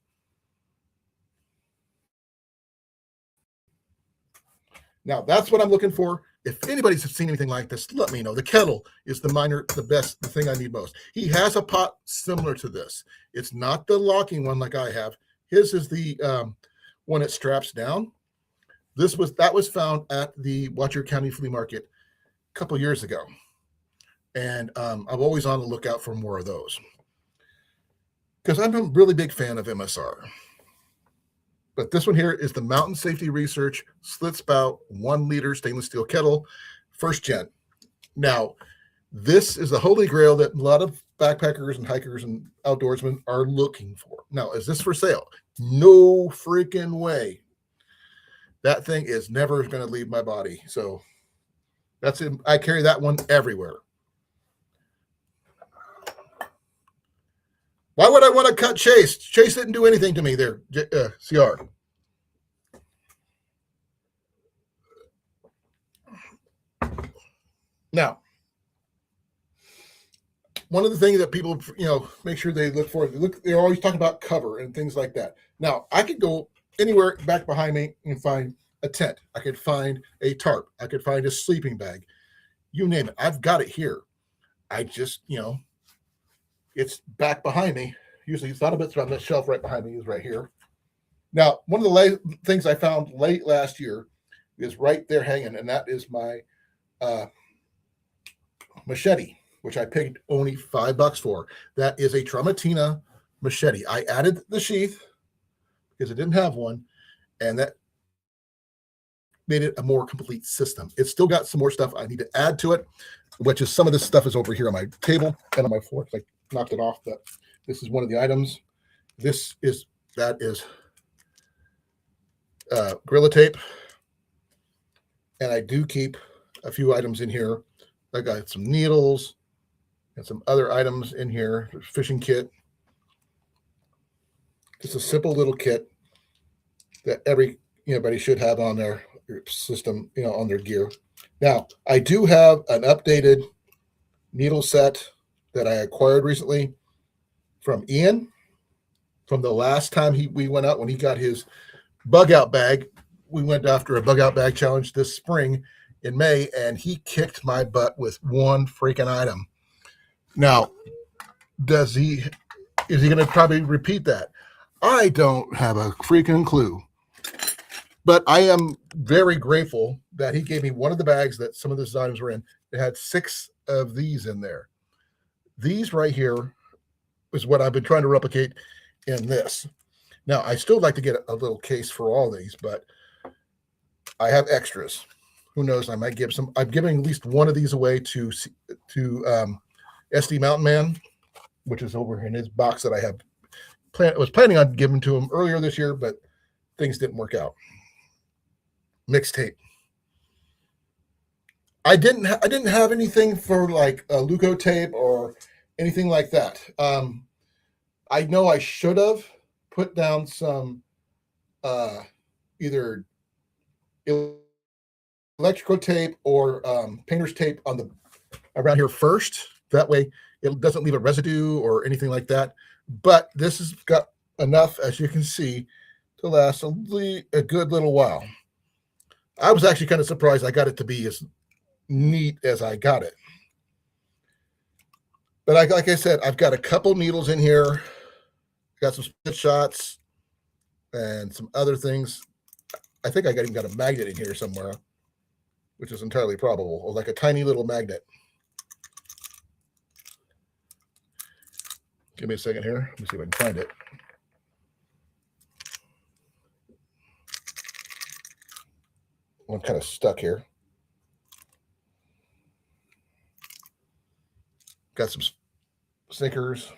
Now, that's what I'm looking for. If anybody's seen anything like this, let me know. The kettle is the thing I need most. He has a pot similar to this. It's not the locking one like I have. His is the one that straps down. That was found at the Watcher County Flea Market a couple years ago. And I'm always on the lookout for more of those, because I'm a really big fan of MSR. But this one here is the Mountain Safety Research Slit Spout 1 liter stainless steel kettle, first gen. Now, this is the holy grail that a lot of backpackers and hikers and outdoorsmen are looking for. Now, is this for sale? No freaking way. That thing is never going to leave my body. So that's it. I carry that one everywhere. Why would I want to cut Chase? Chase didn't do anything to me there, CR. Now, one of the things that people, make sure they look for, they're always talking about cover and things like that. Now, I could go anywhere back behind me and find a tent. I could find a tarp. I could find a sleeping bag. You name it. I've got it here. I just, it's back behind me. Usually it's not a bit on that shelf right behind me is right here. Now, one of the things I found late last year is right there hanging, and that is my machete, which I paid only $5 for. That is a Tramontina machete. I added the sheath because it didn't have one, and that made it a more complete system. It's still got some more stuff I need to add to it, which is some of this stuff is over here on my table and on my floor because I knocked it off, but this is one of the items. That is Gorilla Tape, and I do keep a few items in here. I got some needles and some other items in here. Fishing kit. Just a simple little kit that everybody should have on their system, on their gear. Now, I do have an updated needle set that I acquired recently from Ian from the last time we went out when he got his bug out bag. We went after a bug out bag challenge this spring in May, and he kicked my butt with one freaking item. Now, is he going to probably repeat that? I don't have a freaking clue. But I am very grateful that he gave me one of the bags that some of these items were in. It had 6 of these in there. These right here is what I've been trying to replicate in this. Now, I still like to get a little case for all these, but I have extras. Who knows? I might give some. I'm giving at least one of these away to SD Mountain Man, which is over in his box that I have. Was planning on giving to him earlier this year, but things didn't work out. Mixtape. I didn't have anything for like a Luco tape or anything like that. I know I should have put down some either electrical tape or painter's tape on around here first. That way it doesn't leave a residue or anything like that. But this has got enough, as you can see, to last a good little while. I was actually kind of surprised I got it to be as neat as I got it. But like I said, I've got a couple needles in here. Got some split shots and some other things. I think I even got a magnet in here somewhere, which is entirely probable, or like a tiny little magnet. Give me a second here. Let me see if I can find it. I'm kind of stuck here. Got some sinkers,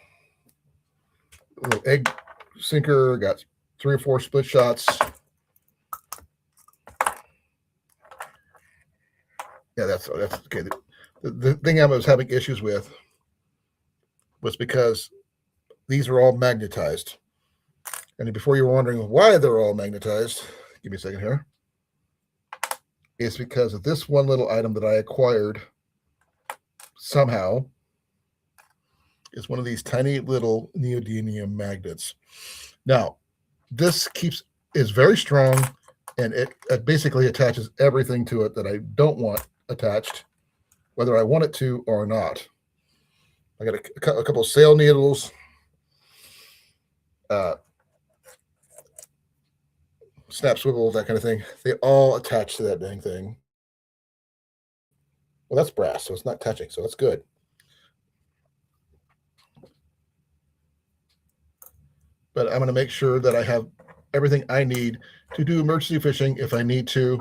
a little egg sinker, got 3 or 4 split shots. Yeah, that's okay. The thing I was having issues with was because these are all magnetized. And before you're wondering why they're all magnetized, give me a second here. It's because of this one little item that I acquired somehow. Is one of these tiny little neodymium magnets. Now, this is very strong, and it basically attaches everything to it that I don't want attached, whether I want it to or not. I got a couple of sail needles, snap swivels, that kind of thing. They all attach to that dang thing. Well, that's brass, so it's not touching, so that's good. But I'm going to make sure that I have everything I need to do emergency fishing if I need to,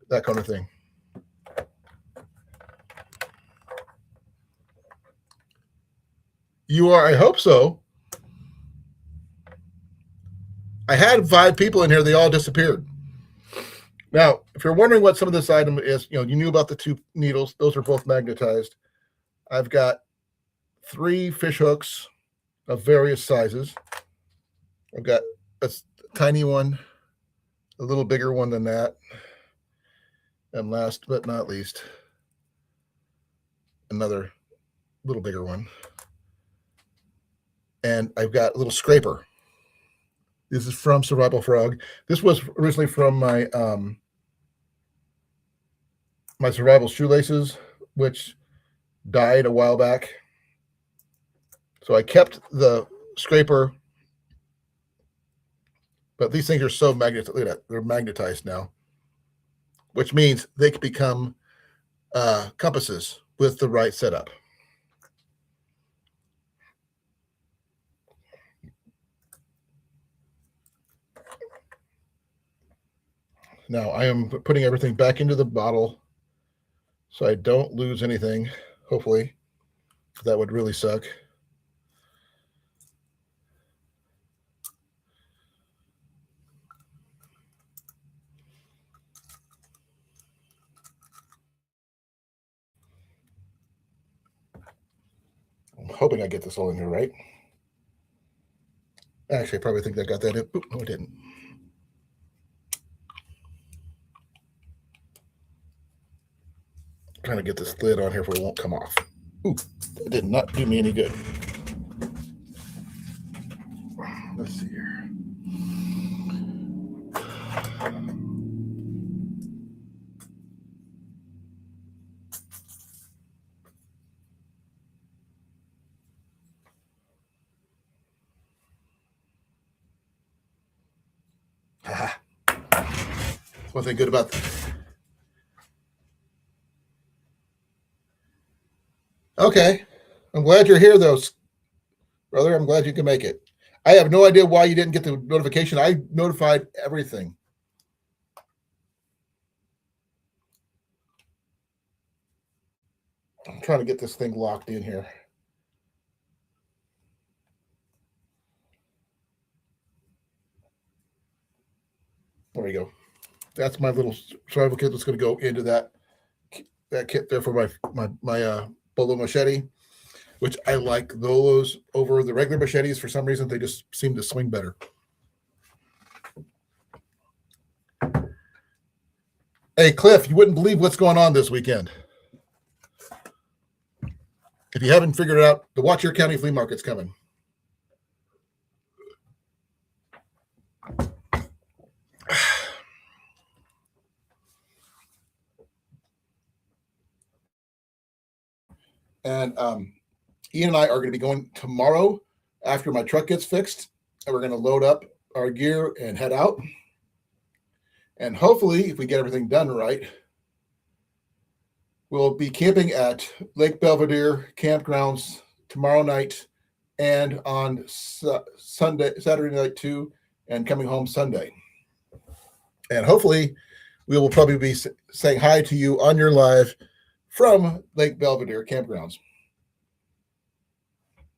that kind of thing. You are, I hope so. I had 5 people in here, they all disappeared. Now, if you're wondering what some of this item is, you knew about the 2 needles. Those are both magnetized. I've got 3 fish hooks of various sizes. I've got a tiny one, a little bigger one than that, and last but not least, another little bigger one. And I've got a little scraper. This is from Survival Frog. This was originally from my my survival shoelaces, which died a while back. So I kept the scraper, but these things are so magnetized. Look at that. They're magnetized now, which means they can become compasses with the right setup. Now I am putting everything back into the bottle so I don't lose anything, hopefully. That would really suck. I'm hoping I get this all in here right. Actually, I probably think I got that in. Oop, no, I didn't. I'm trying to get this lid on here so it won't come off. Ooh, that did not do me any good. Let's see here. One thing good about this. Okay. I'm glad you're here, though, brother. I'm glad you can make it. I have no idea why you didn't get the notification. I notified everything. I'm trying to get this thing locked in here. There we go. That's my little survival kit that's going to go into that kit there for my bolo machete, which I like those over the regular machetes. For some reason, they just seem to swing better. Hey, Cliff, you wouldn't believe what's going on this weekend. If you haven't figured it out, the Watch Your County Flea Market's coming. And Ian and I are going to be going tomorrow after my truck gets fixed, and we're going to load up our gear and head out. And hopefully, if we get everything done right, we'll be camping at Lake Belvedere campgrounds tomorrow night and on Saturday night too, and coming home Sunday. And hopefully, we will probably be saying hi to you on your live from Lake Belvedere campgrounds.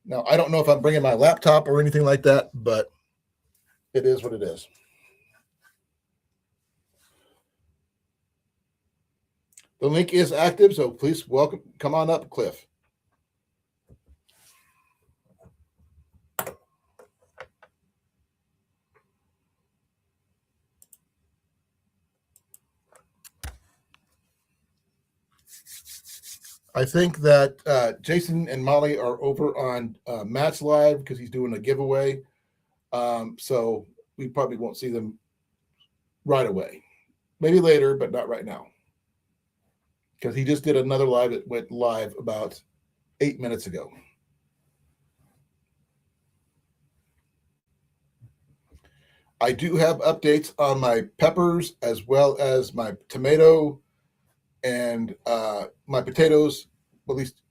Now, I don't know if I'm bringing my laptop or anything like that, but it is what it is. The link is active, so please come on up, Cliff. I think that Jason and Molly are over on Matt's live because he's doing a giveaway. So we probably won't see them right away. Maybe later, but not right now. Because he just did another live that went live about 8 minutes ago. I do have updates on my peppers as well as my tomato and my potatoes, at least.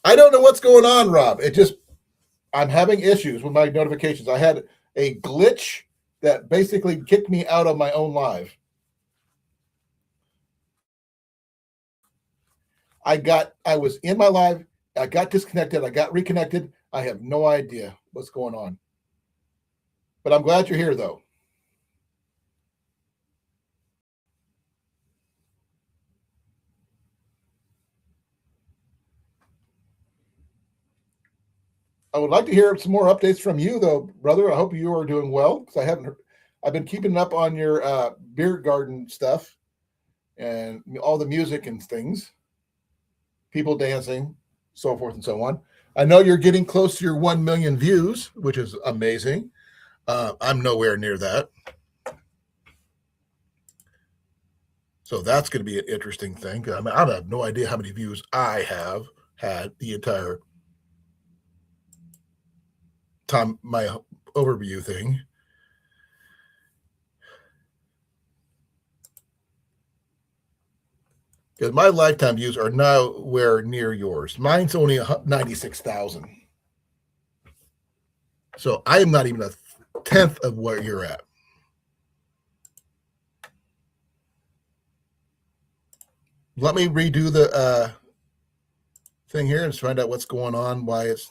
I don't know what's going on, Rob. It just I'm having issues with my notifications. I had a glitch that basically kicked me out of my own live. I was in my live, I got disconnected, I got reconnected. I have no idea what's going on. But I'm glad you're here though. I would like to hear some more updates from you though, brother. I hope you are doing well because I've been keeping up on your beer garden stuff and all the music and things, people dancing, so forth and so on. I know you're getting close to your 1 million views, which is amazing. I'm nowhere near that. So that's going to be an interesting thing. I mean, I have no idea how many views I have had the entire time, my overview thing. Because my lifetime views are nowhere near yours. Mine's only 96,000. So I am not even a tenth of where you're at. Let me redo the thing here and find out what's going on, why it's.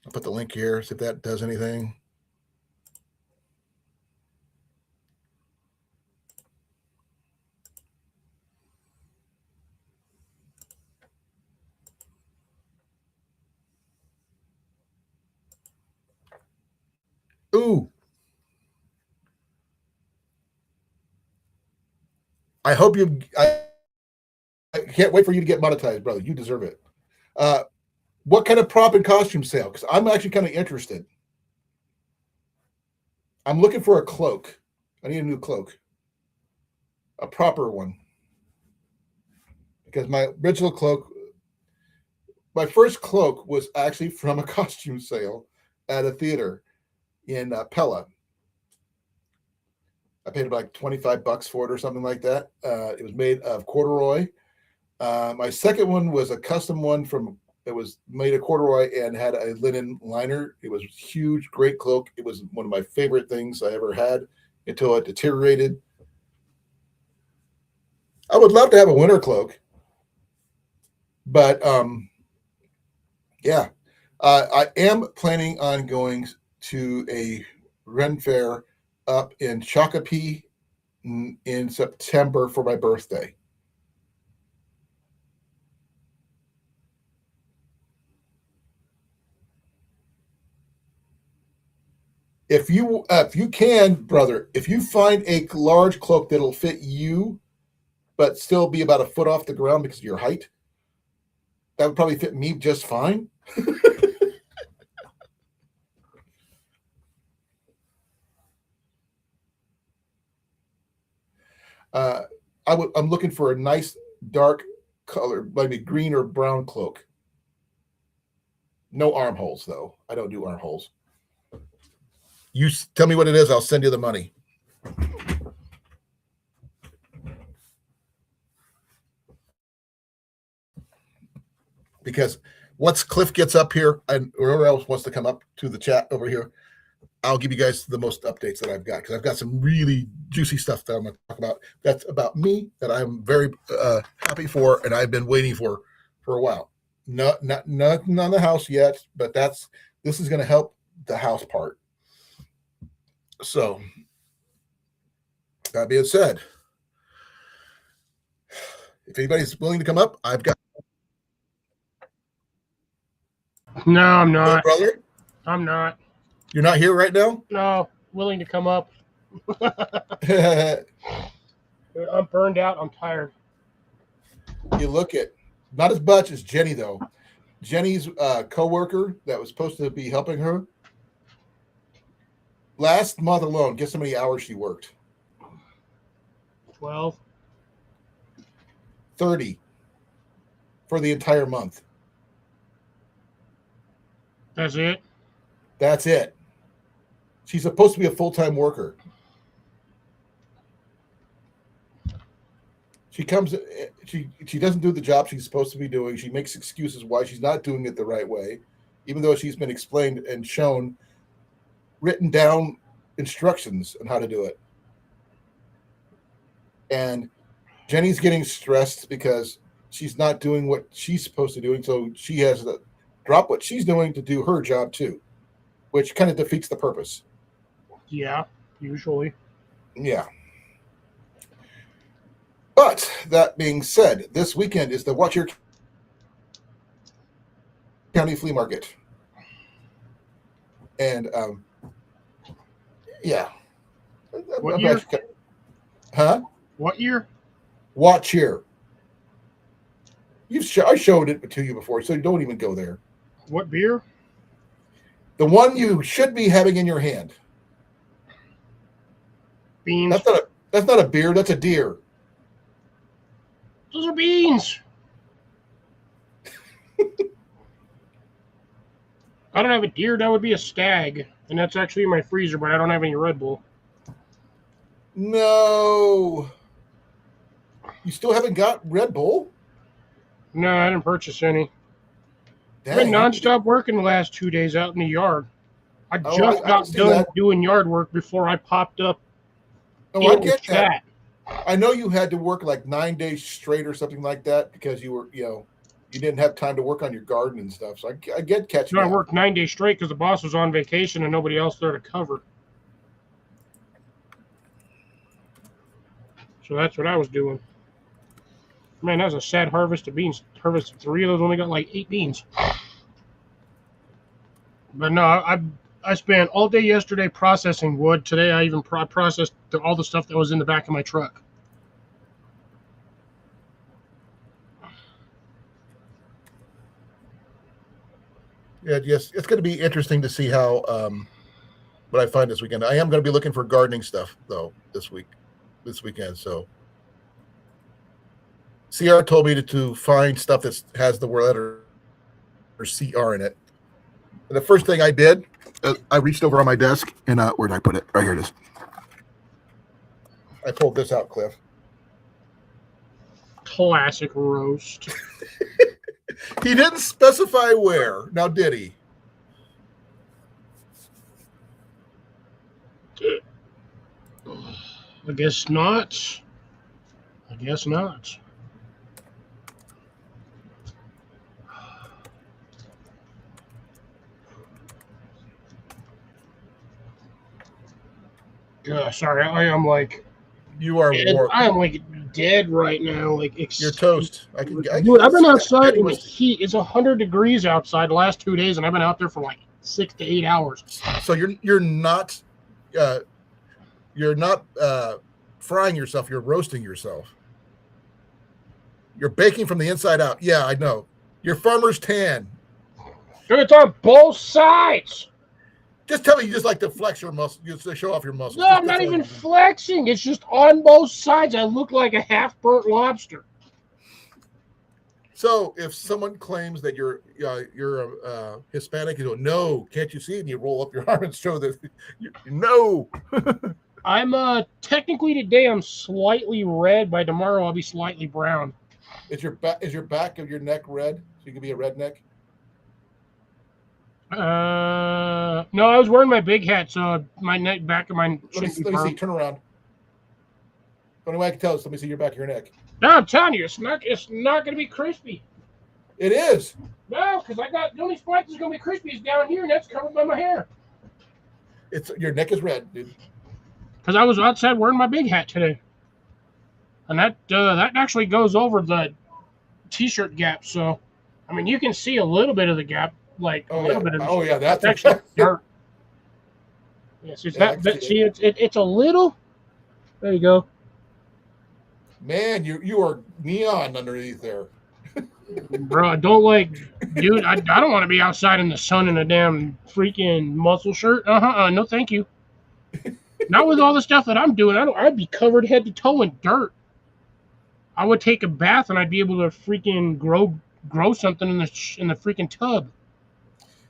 I'll put the link here, see if that does anything. Ooh. I hope you. I can't wait for you to get monetized, brother. You deserve it. What kind of prop and costume sale? Because I'm actually kind of interested. I'm looking for a cloak. I need a new cloak, a proper one. Because my original cloak, my first cloak was actually from a costume sale at a theater in Pella. I paid like $25 for it or something like that. It was made of corduroy. My second one was a custom one from it was made of corduroy and had a linen liner. It was huge, great cloak. It was one of my favorite things I ever had until it deteriorated. I would love to have a winter cloak, but yeah, I am planning on going to a Ren Fair up in Shakopee in September for my birthday. If you can, brother, if you find a large cloak that'll fit you, but still be about a foot off the ground because of your height, that would probably fit me just fine. I'm looking for a nice dark color, maybe green or brown cloak. No armholes though. I don't do armholes. You tell me what it is. I'll send you the money. Because once Cliff gets up here and whoever else wants to come up to the chat over here, I'll give you guys the most updates that I've got because I've got some really juicy stuff that I'm going to talk about. That's about me that I'm very happy for, and I've been waiting for a while. Nothing on the house yet, but this is going to help the house part. So that being said, if anybody's willing to come up, I've got. No, I'm not. Brother, I'm not. You're not here right now? No, willing to come up. I'm burned out. I'm tired. You look at not as much as Jenny though. Jenny's co-worker that was supposed to be helping her last month alone. Guess how many hours she worked? 12. 30 for the entire month. That's it? That's it. She's supposed to be a full-time worker. She comes, she doesn't do the job she's supposed to be doing. She makes excuses why she's not doing it the right way. even though she's been explained and shown written down instructions on how to do it. And Jenny's getting stressed because she's not doing what she's supposed to do, and so she has to drop what she's doing to do her job too, which kind of defeats the purpose. Yeah, usually. Yeah. But that being said, this weekend is the Watch Your County Flea Market. And yeah. What year? Huh? What year? Watch here. I showed it to you before, so don't even go there. What beer? The one you should be having in your hand. Beans. That's not a beer. That's a deer. Those are beans. I don't have a deer. That would be a stag, and that's actually in my freezer. But I don't have any Red Bull. No. You still haven't got Red Bull? No, I didn't purchase any. Dang. I've been nonstop working the last 2 days out in the yard. I just got done that. doing yard work before I popped up. Oh, I get that. I know you had to work like 9 days straight or something like that because you were, you didn't have time to work on your garden and stuff. So I get catching. No, I worked 9 days straight because the boss was on vacation and nobody else there to cover. So that's what I was doing. Man, that was a sad harvest of beans. Harvested 3 of those, only got like 8 beans. But no, I spent all day yesterday processing wood. Today I even processed all the stuff that was in the back of my truck. Yeah, yes, it's going to be interesting to see how what I find this weekend. I am going to be looking for gardening stuff though this weekend. So CR told me to find stuff that has the letter or CR in it. And the first thing I did, I reached over on my desk and where did I put it? Right here it is. I pulled this out, Cliff. Classic roast. He didn't specify where. Now, did he? I guess not. I guess not. Sorry, I am like. You are dead. I am like dead right now. Like you're toast. Dude, I've been outside in the heat. It's 100 degrees outside the last 2 days, and I've been out there for like 6 to 8 hours. So you're not frying yourself. You're roasting yourself. You're baking from the inside out. Yeah, I know. You're farmer's tan. Dude, it's on both sides. Just tell me you just like to flex your muscles, just to show off your muscles. No, I'm not even flexing. It's just on both sides. I look like a half-burnt lobster. So if someone claims that you're Hispanic, you go, no, can't you see? And you roll up your arm and show that no. I'm technically today I'm slightly red. By tomorrow I'll be slightly brown. Is your back of your neck red? So you can be a redneck? No, I was wearing my big hat, so my neck, back of my. Let me see. Turn around. The only way I can tell is let me see your back of your neck. No, I'm telling you, it's not going to be crispy. It is. No, because the only spot that's going to be crispy is down here, and that's covered by my hair. Your neck is red, dude. Because I was outside wearing my big hat today, and that actually goes over the t-shirt gap. So, I mean, you can see a little bit of the gap. Like a little bit of that's actually dirt. Yes, it's a little. There you go. Man, you are neon underneath there. Bro, I don't dude. I don't want to be outside in the sun in a damn freaking muscle shirt. No, thank you. Not with all the stuff that I'm doing. I'd be covered head to toe in dirt. I would take a bath and I'd be able to freaking grow something in the freaking tub.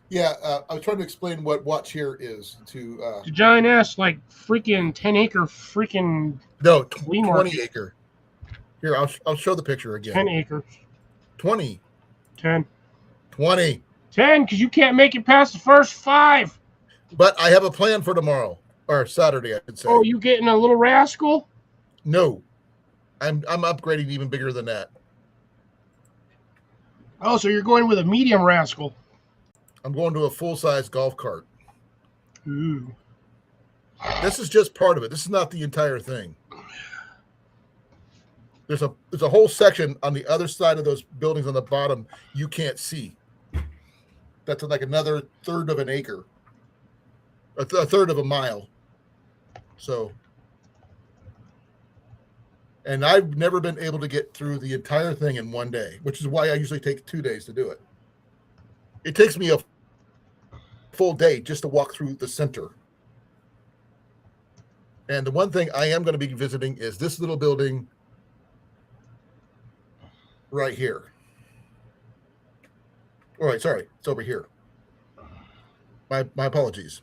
Yeah, I was trying to explain what Watch Here is to it's a giant ass like freaking 10-acre freaking 20 acre. Here, I'll show the picture again. 10 acres. 20. 10. 20. 10, because you can't make it past the first 5. But I have a plan for tomorrow or Saturday, I should say. Oh, you getting a little rascal? No, I'm upgrading even bigger than that. Oh, so you're going with a medium rascal. I'm going to a full-size golf cart. Ooh. This is just part of it. This is not the entire thing. There's a whole section on the other side of those buildings on the bottom you can't see. That's like another third of an acre, a third of a mile. So, and I've never been able to get through the entire thing in one day, which is why I usually take 2 days to do it. It takes me a full day just to walk through the center. And the one thing I am going to be visiting is this little building right here. All right, sorry, it's over here. My apologies.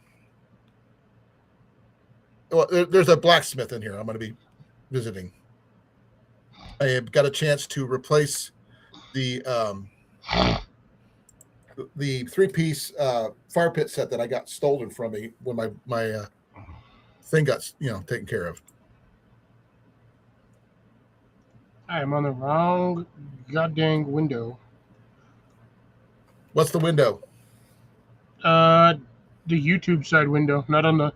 Well, there's a blacksmith in here I'm going to be visiting. I have got a chance to replace the 3-piece fire pit set that I got stolen from me when my thing got taken care of. I am on the wrong goddamn window. What's the window? The YouTube side window, not on the.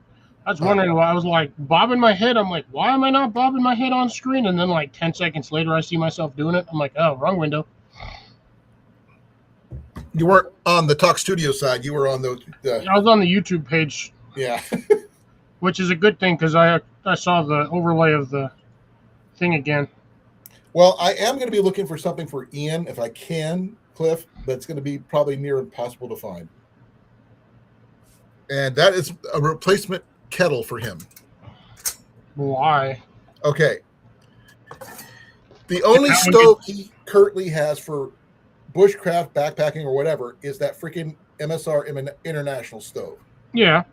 I was wondering why. I was like bobbing my head. I'm like, why am I not bobbing my head on screen? And then like 10 seconds later, I see myself doing it. I'm like, oh, wrong window. You weren't on the Talk Studio side. You were on the I was on the YouTube page. Yeah. Which is a good thing because I saw the overlay of the thing again. Well, I am going to be looking for something for Ian if I can, Cliff, but it's going to be probably near impossible to find. And that is a replacement kettle for him. Why? Okay. The only stove he currently has for bushcraft, backpacking, or whatever is that freaking MSR International stove. Yeah.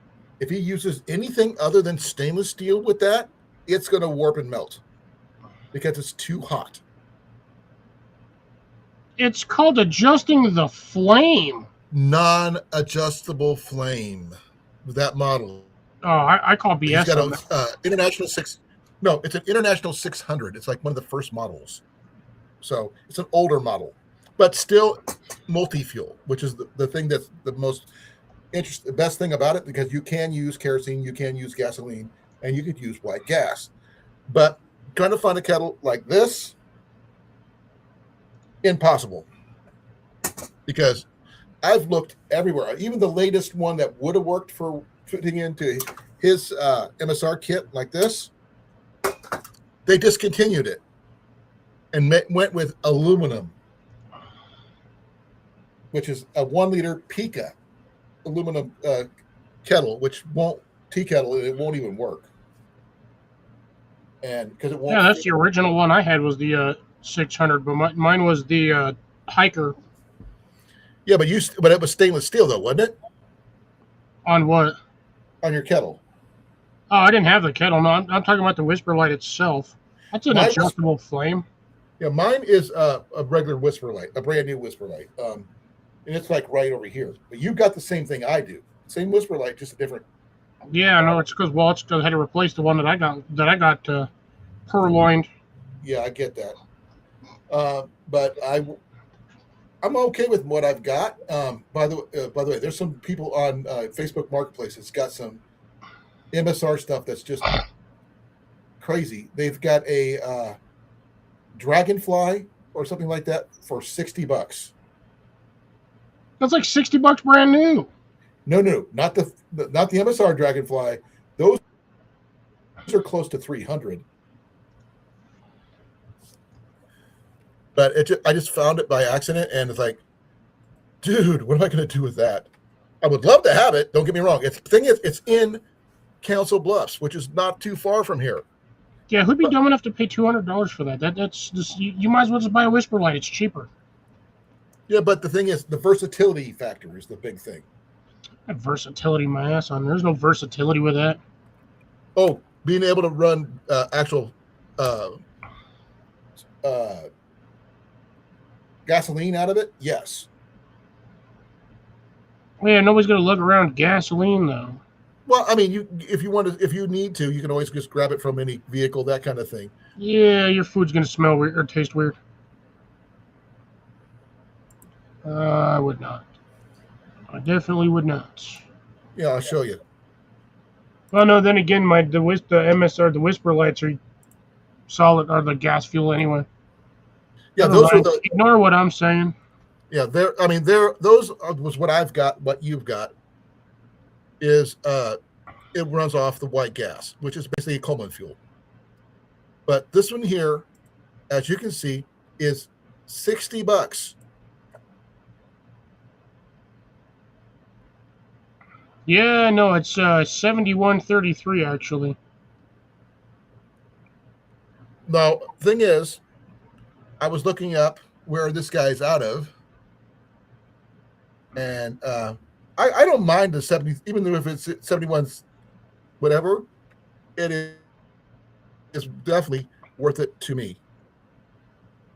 If he uses anything other than stainless steel with that, it's going to warp and melt because it's too hot. It's called adjusting the flame. Non-adjustable flame. That model. Oh, I call BS. He's got an International 6. No, it's an International 600. It's like one of the first models. So it's an older model, but still multi-fuel, which is the thing that's the most the best thing about it, because you can use kerosene, you can use gasoline, and you could use white gas. But trying to find a kettle like this, impossible. Because I've looked everywhere. Even the latest one that would have worked for fitting into his MSR kit like this, they discontinued it and went with aluminum, which is a 1 liter Pica aluminum kettle, which won't tea kettle. It won't even work. And because it won't. Yeah, that's the original one I had was the 600, but mine was the hiker. Yeah, but it was stainless steel though, wasn't it? On what? On your kettle. Oh, I didn't have the kettle. No, I'm talking about the Whisper Light itself. That's an adjustable flame. Yeah, mine is a regular Whisper Light, a brand new Whisper Light. And it's like right over here. But you've got the same thing I do. Same Whisper Light, just a different. Yeah, no, it's because I had to replace the one that I got purloined. Yeah, I get that. But I'm okay with what I've got. By the way, there's some people on Facebook Marketplace that's got some MSR stuff that's just crazy. They've got a Dragonfly or something like that for $60. That's like $60 brand new. No, not the MSR Dragonfly. Those are close to $300. But I just found it by accident, and it's like, dude, what am I going to do with that? I would love to have it. Don't get me wrong. The thing is, it's in Council Bluffs, which is not too far from here. Yeah, who'd be dumb enough to pay $200 for that? That's just you might as well just buy a Whisper Light. It's cheaper. Yeah, but the thing is, the versatility factor is the big thing. Versatility, my ass on. There's no versatility with that. Oh, being able to run actual gasoline out of it, yes. Yeah, nobody's gonna look around gasoline though. Well, I mean, if you need to, you can always just grab it from any vehicle, that kind of thing. Yeah, your food's gonna smell weird or taste weird. I would not. I definitely would not. Yeah, I'll show you. Well, no. Then again, the MSR, the Whisper lights are solid, or the gas fuel anyway. Yeah, Never those are mind. the. Ignore what I'm saying. Yeah, they're. I mean, those was what I've got. What you've got is it runs off the white gas, which is basically Colan fuel. But this one here, as you can see, is $60. Yeah, no, it's 71.33 actually. Now, thing is, I was looking up where this guy's out of, and I don't mind the 70, even though if it's 71, whatever, it is definitely worth it to me.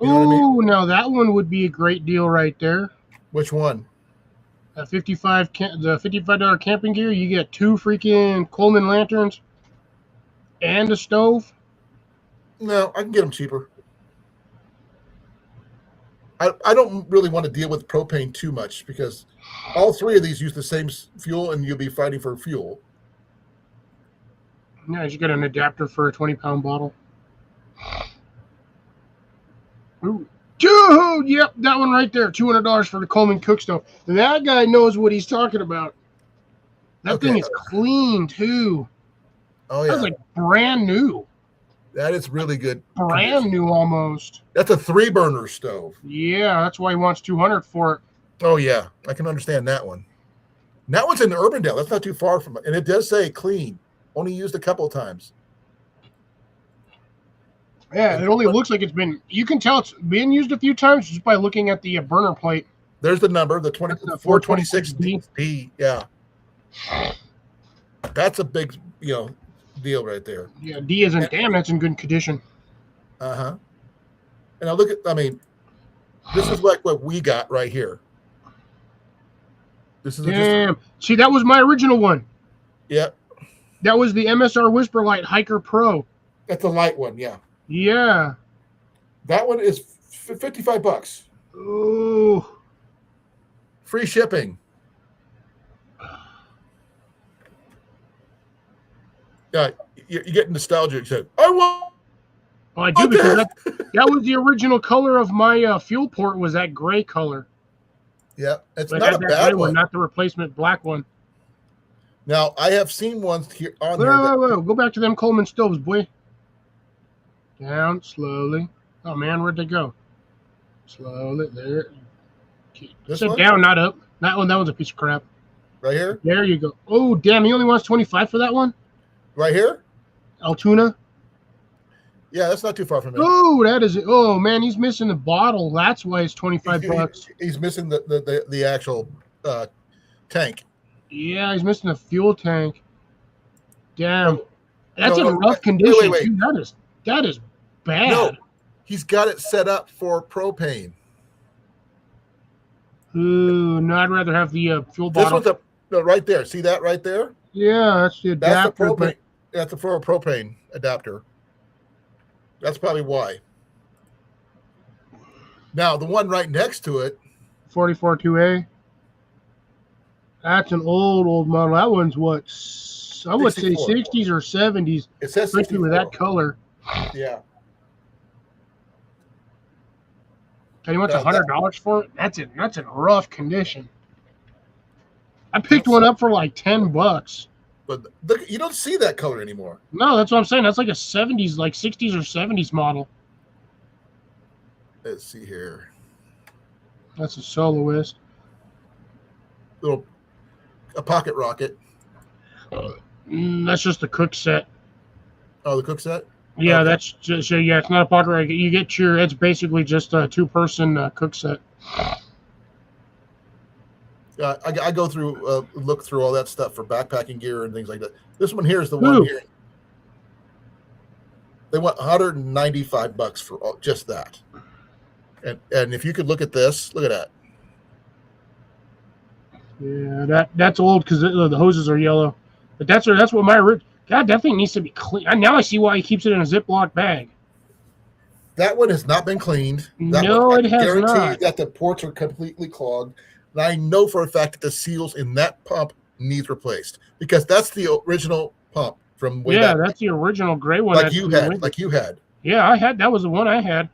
You know what I mean? Now that one would be a great deal right there. Which one? The $55 camping gear, you get 2 freaking Coleman lanterns and a stove. No, I can get them cheaper. I don't really want to deal with propane too much because all three of these use the same fuel, and you'll be fighting for fuel. Yeah, you get an adapter for a 20-pound bottle. Ooh. Dude, yep, that one right there, $200 for the Coleman cook stove. That guy knows what he's talking about. That thing is clean too. Oh yeah, that's like brand new. That is really good. Brand new almost. That's a 3-burner stove. Yeah, that's why he wants $200 for it. Oh yeah, I can understand that one. And that one's in Urbandale. That's not too far from it, and it does say clean. Only used a couple of times. Yeah, it only looks like it's been. You can tell it's been used a few times just by looking at the burner plate. There's the number, the 426D. Yeah, that's a big, deal right there. Yeah, D as in damn. That's in good condition. And I look at. I mean, this is like what we got right here. This is damn. See, that was my original one. Yeah. That was the MSR Whisper Light Hiker Pro. That's a light one, yeah. Yeah. That one is $55. Ooh. Free shipping. Yeah, you get nostalgic. So, I want. Oh, I do because that was the original color of my fuel port. Was that gray color? Yeah, it's not a bad one. Not the replacement black one. Now I have seen ones here on there. Whoa. Go back to them Coleman stoves, boy. Down slowly. Oh man, where'd they go? Slowly there. Sit down, not up. That one's a piece of crap. Right here? There you go. Oh damn, he only wants 25 for that one? Right here? Altoona? Yeah, that's not too far from me. Oh, that is it. Oh man, he's missing the bottle. That's why it's $25. He's missing the actual tank. Yeah, he's missing the fuel tank. Damn. That's in rough condition. Wait. Dude, that is bad. No, he's got it set up for propane. Ooh, no, I'd rather have the fuel bottle. This one's right there. See that right there? Yeah, that's the adapter. That's the propane. That's for a propane adapter. That's probably why. Now, the one right next to it. 442A. That's an old model. That one's what? I would say 60s or 70s. It says 64. Especially with that color. Yeah. And he wants $100 for it? That's in rough condition. I picked one up for like $10. But you don't see that color anymore. No, that's what I'm saying. That's like a 70s, like 60s or 70s model. Let's see here. That's a soloist. A pocket rocket. That's just the cook set. Oh, the cook set? Yeah, okay. That's just it's not a pocket rocket. You get it's basically just a 2-person cook set. I go through, look through all that stuff for backpacking gear and things like that. This one here is the one here. They want $195 for just that. And if you could look at this, look at that. Yeah, that's old because the hoses are yellow. But that's what my God, that thing needs to be clean. Now I see why he keeps it in a Ziploc bag. That one has not been cleaned. That one, No, I it can has guarantee you not. that the ports are completely clogged. And I know for a fact that the seals in that pump needs replaced because that's the original pump from way Yeah, back, that's the original gray one. like That's you in the had, window. like you had. Yeah, I had that was the one I had.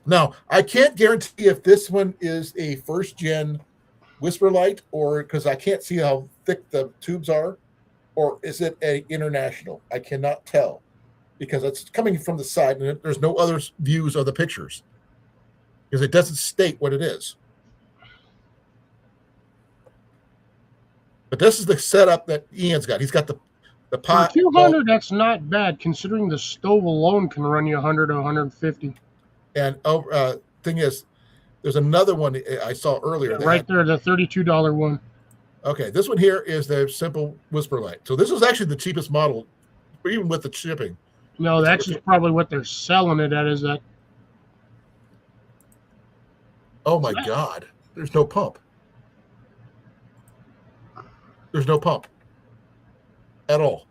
Now, I can't guarantee if this one is a first gen Whisper Light or because I can't see how thick the tubes are, or is it a international? I cannot tell because it's coming from the side and there's no other views of the pictures because it doesn't state what it is. But this is the setup that Ian's got. He's got the For pot. 200, that's not bad considering the stove alone can run you 100 to 150. And thing is, there's another one I saw earlier. Yeah, That right had, there, the $32 one. okay, this one here is the simple Whisper Light. So this is actually the cheapest model, even with the shipping. No, that's just probably what they're selling it at. Is that? Oh my God, there's no pump. There's no pump at all.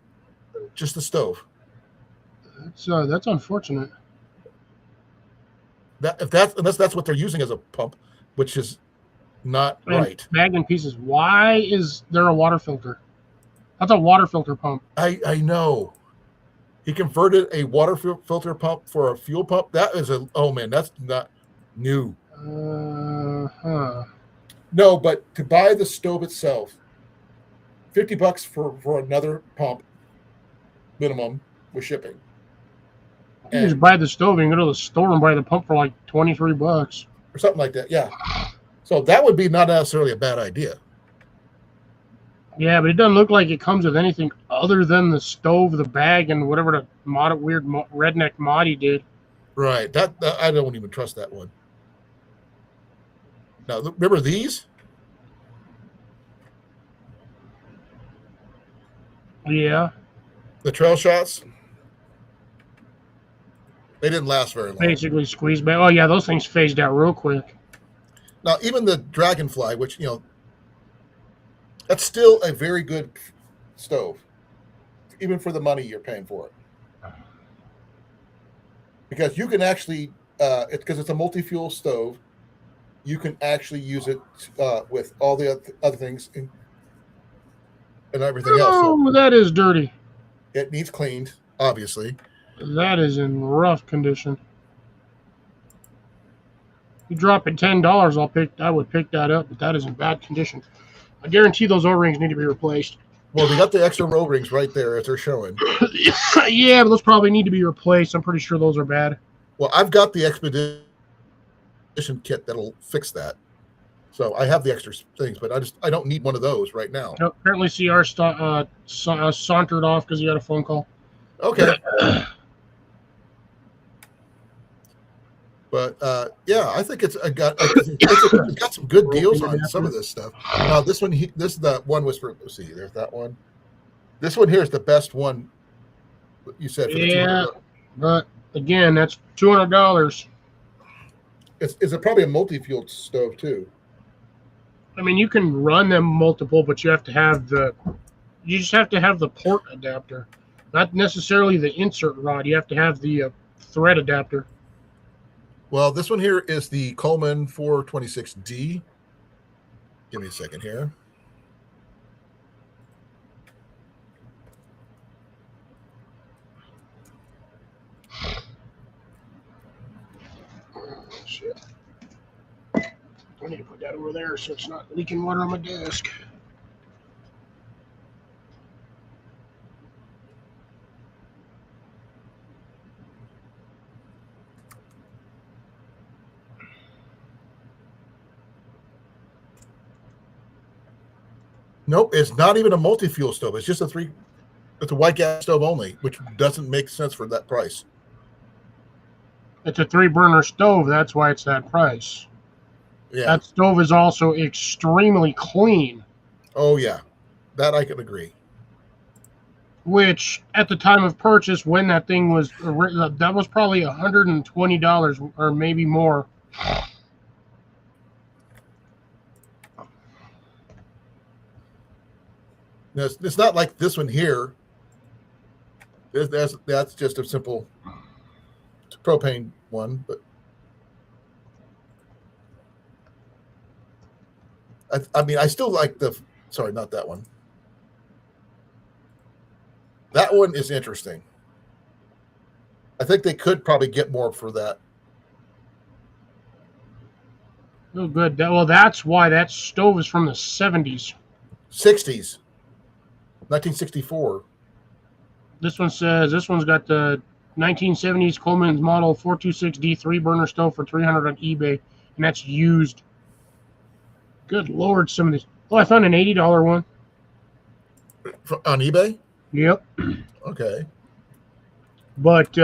Just the stove. That's unfortunate. Unless that's what they're using as a pump, which is not And right. bagged in pieces. Why is there a water filter? That's a water filter pump. I know. He converted a water filter pump for a fuel pump. That is oh man, that's not new. Huh. No, but to buy the stove itself, $50 for another pump minimum with shipping. You just buy the stove and go to the store and buy the pump for like $23 or something like that. Yeah. So that would be not necessarily a bad idea. Yeah, but it doesn't look like it comes with anything other than the stove, the bag, and whatever the weird redneck mod he did. Right. That I don't even trust that one. Now, remember these? Yeah. The trail shots? They didn't last very long. Basically squeeze back. Oh, yeah, those things phased out real quick. Now, even the Dragonfly, which, that's still a very good stove, even for the money you're paying for it. Because you can actually, because it's a multi-fuel stove, you can actually use it with all the other things and everything else. Oh, that is dirty. It needs cleaned, obviously. That is in rough condition. You drop it $10, I would pick that up, but that is in bad condition. I guarantee those O-rings need to be replaced. Well, they got the extra O-rings right there as they're showing. Yeah, but those probably need to be replaced. I'm pretty sure those are bad. Well, I've got the expedition kit that'll fix that. So I have the extra things, but I don't need one of those right now. No, apparently CR sauntered off because he had a phone call. Okay. But yeah, I think it's got some good deals on some of this stuff. Now this one, this is the one Whisper. Let's see, there's that one. This one here is the best one. You said for the yeah, but again, that's $200. Is it probably a multi-fuel stove too? I mean, you can run them multiple, but you just have to have the port adapter, not necessarily the insert rod. You have to have the thread adapter. Well, this one here is the Colan 426D. Give me a second here. Shit. I need to put that over there so it's not leaking water on my desk. Nope, it's not even a multi-fuel stove. It's just it's a white gas stove only, which doesn't make sense for that price. It's a 3-burner stove. That's why it's that price. Yeah. That stove is also extremely clean. Oh, yeah. That I can agree. Which, at the time of purchase, when that thing was, that was probably $120 or maybe more. It's not like this one here. That's just a simple propane one, but I mean, I still like sorry, not that one. That one is interesting. I think they could probably get more for that. Oh, good. That's why that stove is from the 70s. 60s, 1964. This one says this one's got the 1970s Coleman's model 426D3 burner stove for $300 on eBay, and that's used. Good Lord, some of these. Oh, I found an $80 one. On eBay? Yep. Okay. But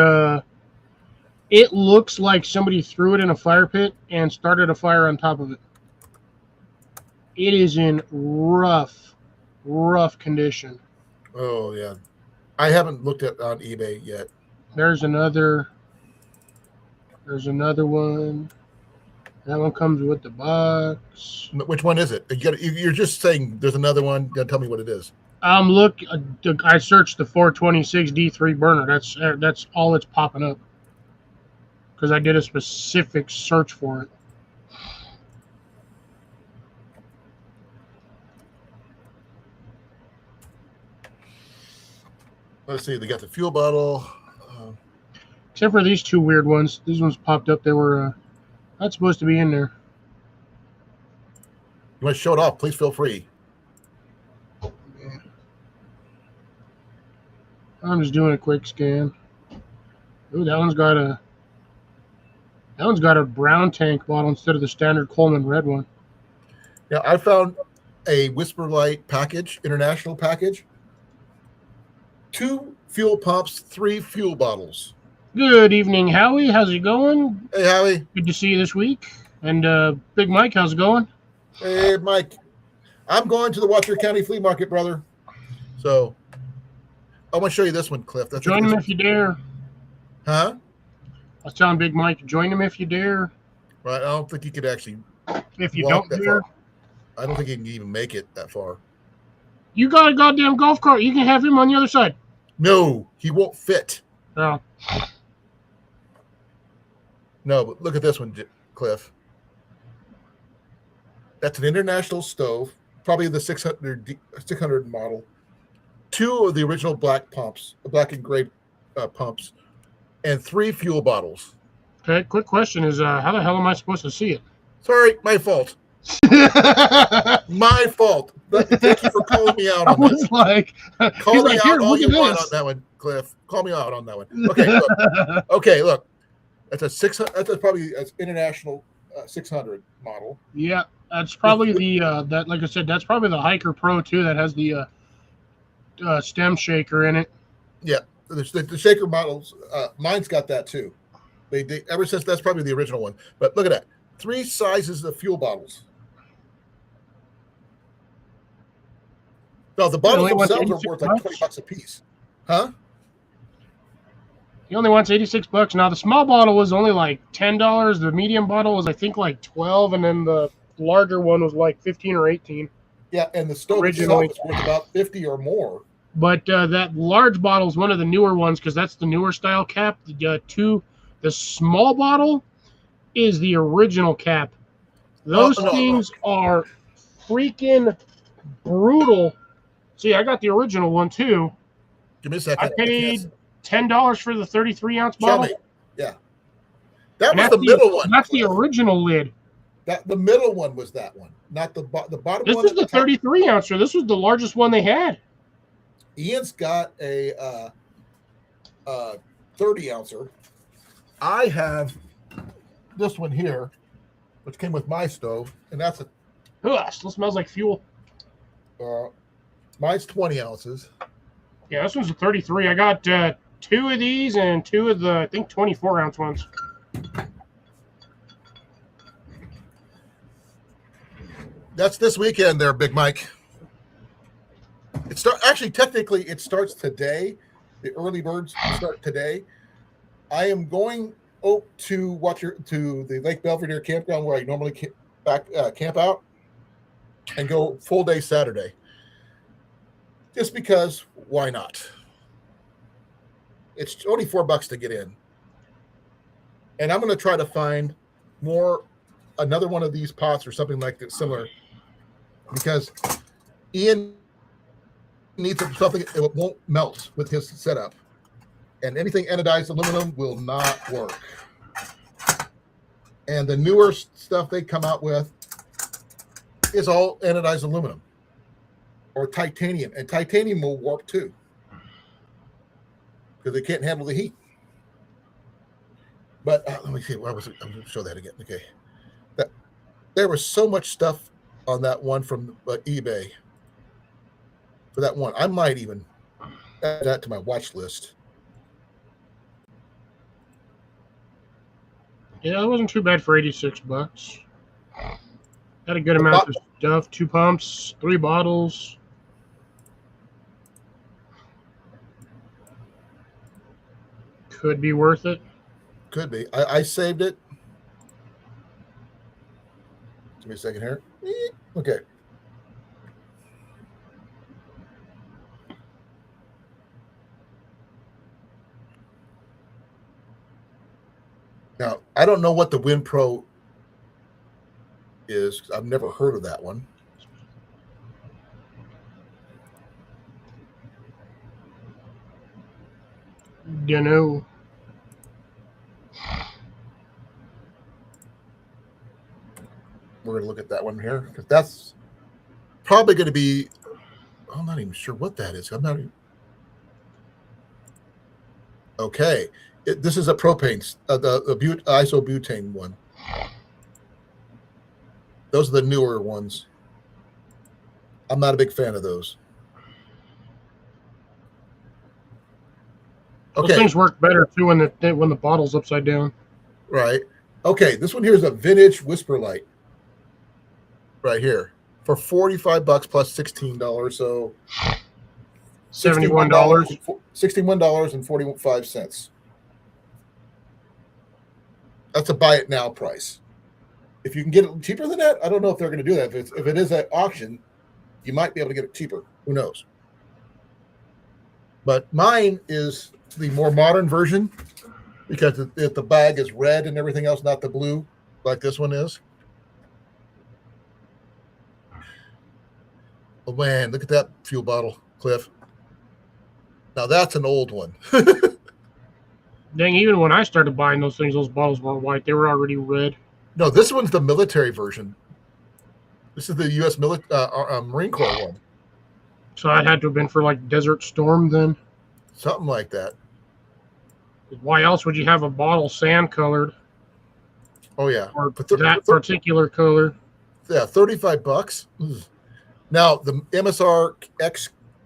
it looks like somebody threw it in a fire pit and started a fire on top of it. It is in rough condition. Oh, yeah. I haven't looked at on eBay yet. There's another one. That one comes with the box. Which one is it? You're just saying there's another one. You gotta tell me what it is. Look, I searched the 426 D3 burner. That's all it's popping up because I did a specific search for it. Let's see. They got the fuel bottle. Except for these two weird ones. These ones popped up. They were not supposed to be in there. You want to show it off? Please feel free. I'm just doing a quick scan. Ooh, that one's got a brown tank bottle instead of the standard Coleman red one. Yeah, I found a Whisper Light package, international package. 2 fuel pumps, 3 fuel bottles. Good evening, Howie. How's it going? Hey, Howie. Good to see you this week. And Big Mike, how's it going? Hey, Mike. I'm going to the Watcher County Flea Market, brother. So I want to show you this one, Cliff. Join him if you dare. Huh? I was telling Big Mike, join him if you dare. Right. I don't think you could actually. If you don't dare. I don't think you can even make it that far. You got a goddamn golf cart. You can have him on the other side. No, he won't fit. Oh. No, but look at this one, Cliff. That's an international stove, probably the 600 model. 2 of the original black and gray pumps, and 3 fuel bottles. Okay, quick question is, how the hell am I supposed to see it? Sorry, my fault. My fault. Thank you for calling me out on that. I was like, call me out all you want on that one, Cliff. Call me out on that one. Okay, look. Okay, look. That's a 600. That's probably an international 600 model. Yeah, that's probably the that. Like I said, that's probably the Hiker Pro too. That has the stem shaker in it. Yeah, the shaker models. Mine's got that too. They ever since that's probably the original one. But look at that. 3 sizes of fuel bottles. No, the bottles themselves are worth like $20 a piece. Huh? He only wants $86. Now the small bottle was only like $10. The medium bottle was I think like $12, and then the larger one was like $15 or $18. Yeah, and the stove itself is worth about $50 or more. But that large bottle is one of the newer ones because that's the newer style cap. The small bottle is the original cap. Those things are freaking brutal. See, I got the original one too. Give me a second. I paid $10 for the 33-ounce bottle. Show me. Yeah. That was the middle one. That's the original lid. The middle one was that one, not the bottom one. This is the 33-ouncer. This was the largest one they had. Ian's got a 30-ouncer. I have this one here, which came with my stove, and that's a. Ugh, still smells like fuel. Mine's 20 ounces. Yeah, this one's a 33. I got 2 of these and 2 of the, I think, 24-ounce ones. That's this weekend there, Big Mike. Technically, it starts today. The early birds start today. I am going to the Lake Belvedere campground where I normally camp out and go full day Saturday. just because why not? It's only $4 to get in. And I'm going to try to find another one of these pots or something like that similar, because Ian needs something that won't melt with his setup. And anything anodized aluminum will not work. And the newer stuff they come out with is all anodized aluminum or titanium. And titanium will warp too, because they can't handle the heat. But let me see. Why was it? I'm going to show that again. Okay. There was so much stuff on that one from eBay for that one. I might even add that to my watch list. Yeah, it wasn't too bad for $86. Had a good amount of stuff. 2 pumps, 3 bottles. Could be worth it. Could be. I saved it. Give me a second here. Okay. Now, I don't know what the Win Pro is. I've never heard of that one. You know. We're going to look at that one here, because that's probably going to be, I'm not even sure what that is. I'm not even. Okay. This is a propane, the isobutane one. Those are the newer ones. I'm not a big fan of those. Okay. Those things work better too when the bottle's upside down. Right. Okay. This one here is a vintage Whisper Light. Right here for $45 plus $16, so $71. $61.45. That's a buy it now price. If you can get it cheaper than that, I don't know if they're going to do that. If it is at auction, you might be able to get it cheaper. Who knows? But mine is the more modern version, because if the bag is red and everything else, not the blue like this one is. Oh man, look at that fuel bottle, Cliff. Now that's an old one. Dang, even when I started buying those things, those bottles weren't white. They were already red. No, this one's the military version. This is the U.S. Marine Corps one. So that had to have been for like Desert Storm then. Something like that. Why else would you have a bottle sand colored? Oh yeah, Or that particular color. Yeah, $35. Now the MSR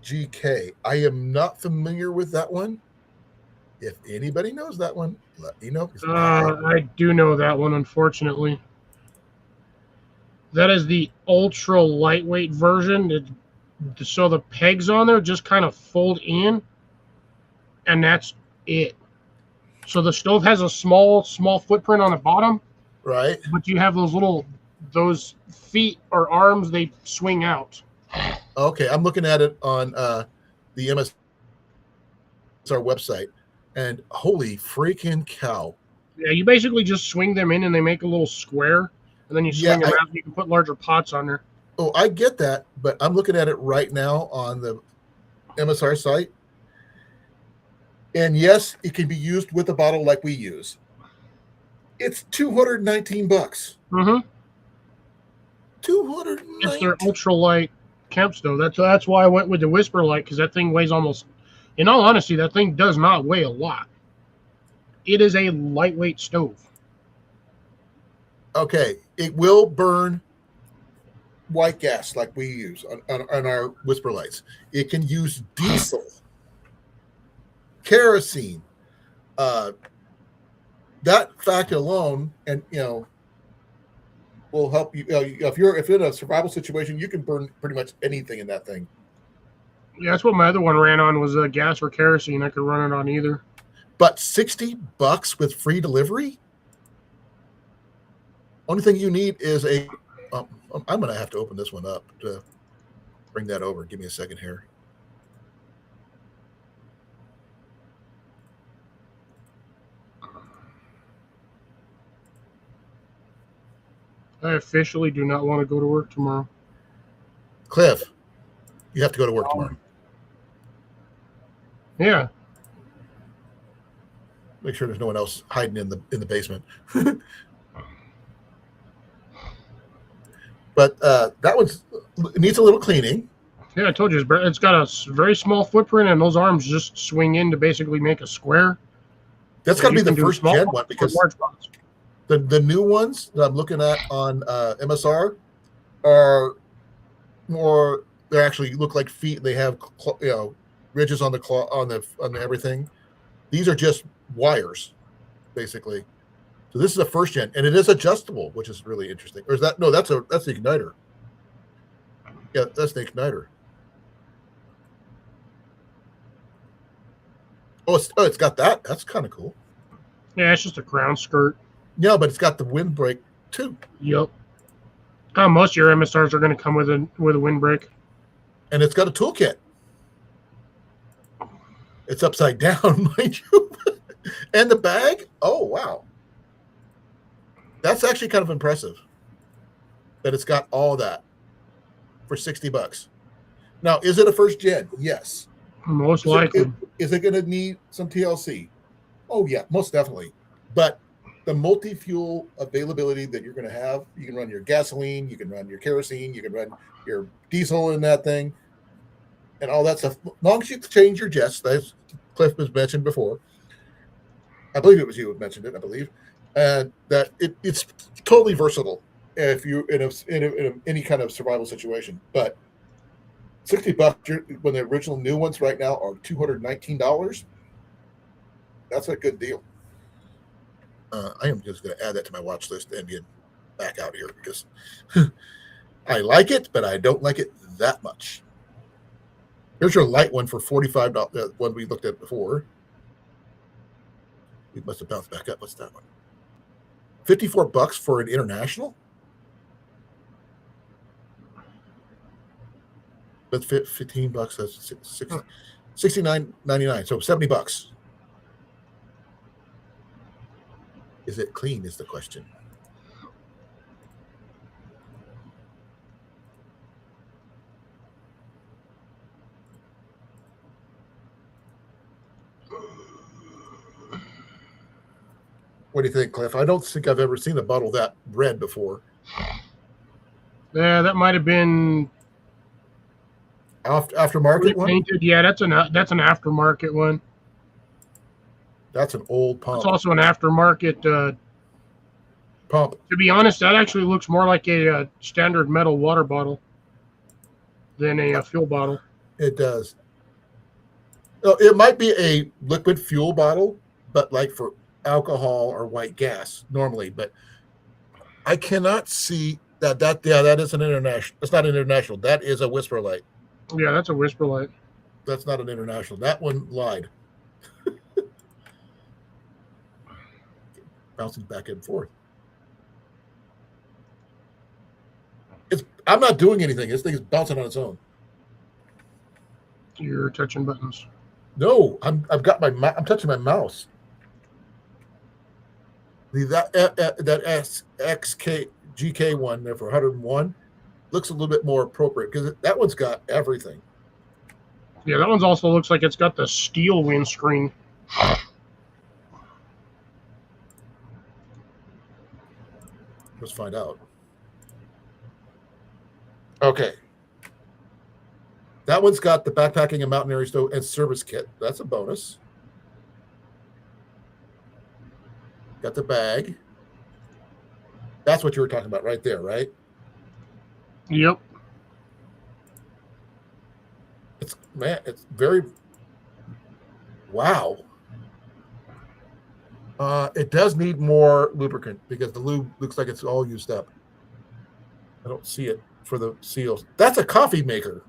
XGK. I am not familiar with that one. If anybody knows that one, let me know. I do know that one, unfortunately. That is the ultra lightweight version. So the pegs on there just kind of fold in, and that's it. So the stove has a small footprint on the bottom, right? But you have those feet or arms, they swing out. Okay, I'm looking at it on the MSR website, and holy freaking cow! Yeah, you basically just swing them in, and they make a little square, and then you swing them out. And you can put larger pots on there. Oh, I get that, but I'm looking at it right now on the MSR site. And yes, it can be used with a bottle like we use. It's $219. Mm-hmm. $219. It's their ultralight camp stove. That's why I went with the Whisper Light, because that thing weighs almost. In all honesty, that thing does not weigh a lot. It is a lightweight stove. Okay, it will burn white gas like we use on our Whisper Lights. It can use diesel, kerosene. That fact alone, and will help you. If you're in a survival situation, you can burn pretty much anything in that thing. Yeah, that's what my other one ran on, was gas or kerosene. I could run it on either. But $60 with free delivery. Only thing you need is I'm going to have to open this one up to bring that over. Give me a second here. I officially do not want to go to work tomorrow. Cliff, you have to go to work tomorrow. Yeah. Make sure there's no one else hiding in the basement. But that one's needs a little cleaning. Yeah, I told you it's got a very small footprint, and those arms just swing in to basically make a square. That's got to be the first gen one because the new ones that I'm looking at on MSR are more. They actually look like feet. They have ridges on the claw on the everything. These are just wires, basically. So this is a first gen, and it is adjustable, which is really interesting. Or is that no? That's the igniter. Yeah, that's the igniter. Oh, it's got that. That's kind of cool. Yeah, it's just a crown skirt. Yeah, but it's got the windbreak too. Yep. Most of your MSRs are going to come with a windbreak. And it's got a toolkit. It's upside down, mind you. And the bag. Oh wow, that's actually kind of impressive. That it's got all that for $60. Now, is it a first gen? Yes. Most likely. Is it going to need some TLC? Oh, yeah, most definitely. But the multi-fuel availability that you're going to have, you can run your gasoline, you can run your kerosene, you can run your diesel in that thing, and all that stuff. As long as you change your jets, as Cliff has mentioned before, I believe it was you who mentioned it, I believe, that it's totally versatile if you're in any kind of survival situation. But $60 when the original new ones right now are $219. That's a good deal. I am just going to add that to my watch list and get back out here because I like it, but I don't like it that much. Here's your light one for $45. One we looked at before. We must have bounced back up. What's that one? $54 for an international. That's $15. That's $69.99. So $70. Is it clean? Is the question. What do you think, Cliff? I don't think I've ever seen a bottle that red before. Yeah, that might have been aftermarket one. Yeah, that's an aftermarket one. That's an old pump. It's also an aftermarket pump. To be honest, that actually looks more like a standard metal water bottle than a fuel bottle. It does. It might be a liquid fuel bottle, but like for alcohol or white gas normally. But I cannot see that. That is an international. It's not international. That is a Whisper Light. Yeah, that's a Whisper Light. That's not an international. That one lied. Bouncing back and forth. I'm not doing anything. This thing is bouncing on its own. You're touching buttons. No, I'm touching my mouse. That GK one there for 101 looks a little bit more appropriate because that one's got everything. Yeah, that one's also looks like it's got the steel windscreen. Let's find out. Okay. That one's got the backpacking and mountaineering stove and service kit. That's a bonus. Got the bag. That's what you were talking about right there, right? Yep. It's very wow. It does need more lubricant because the lube looks like it's all used up. I don't see it for the seals. That's a coffee maker.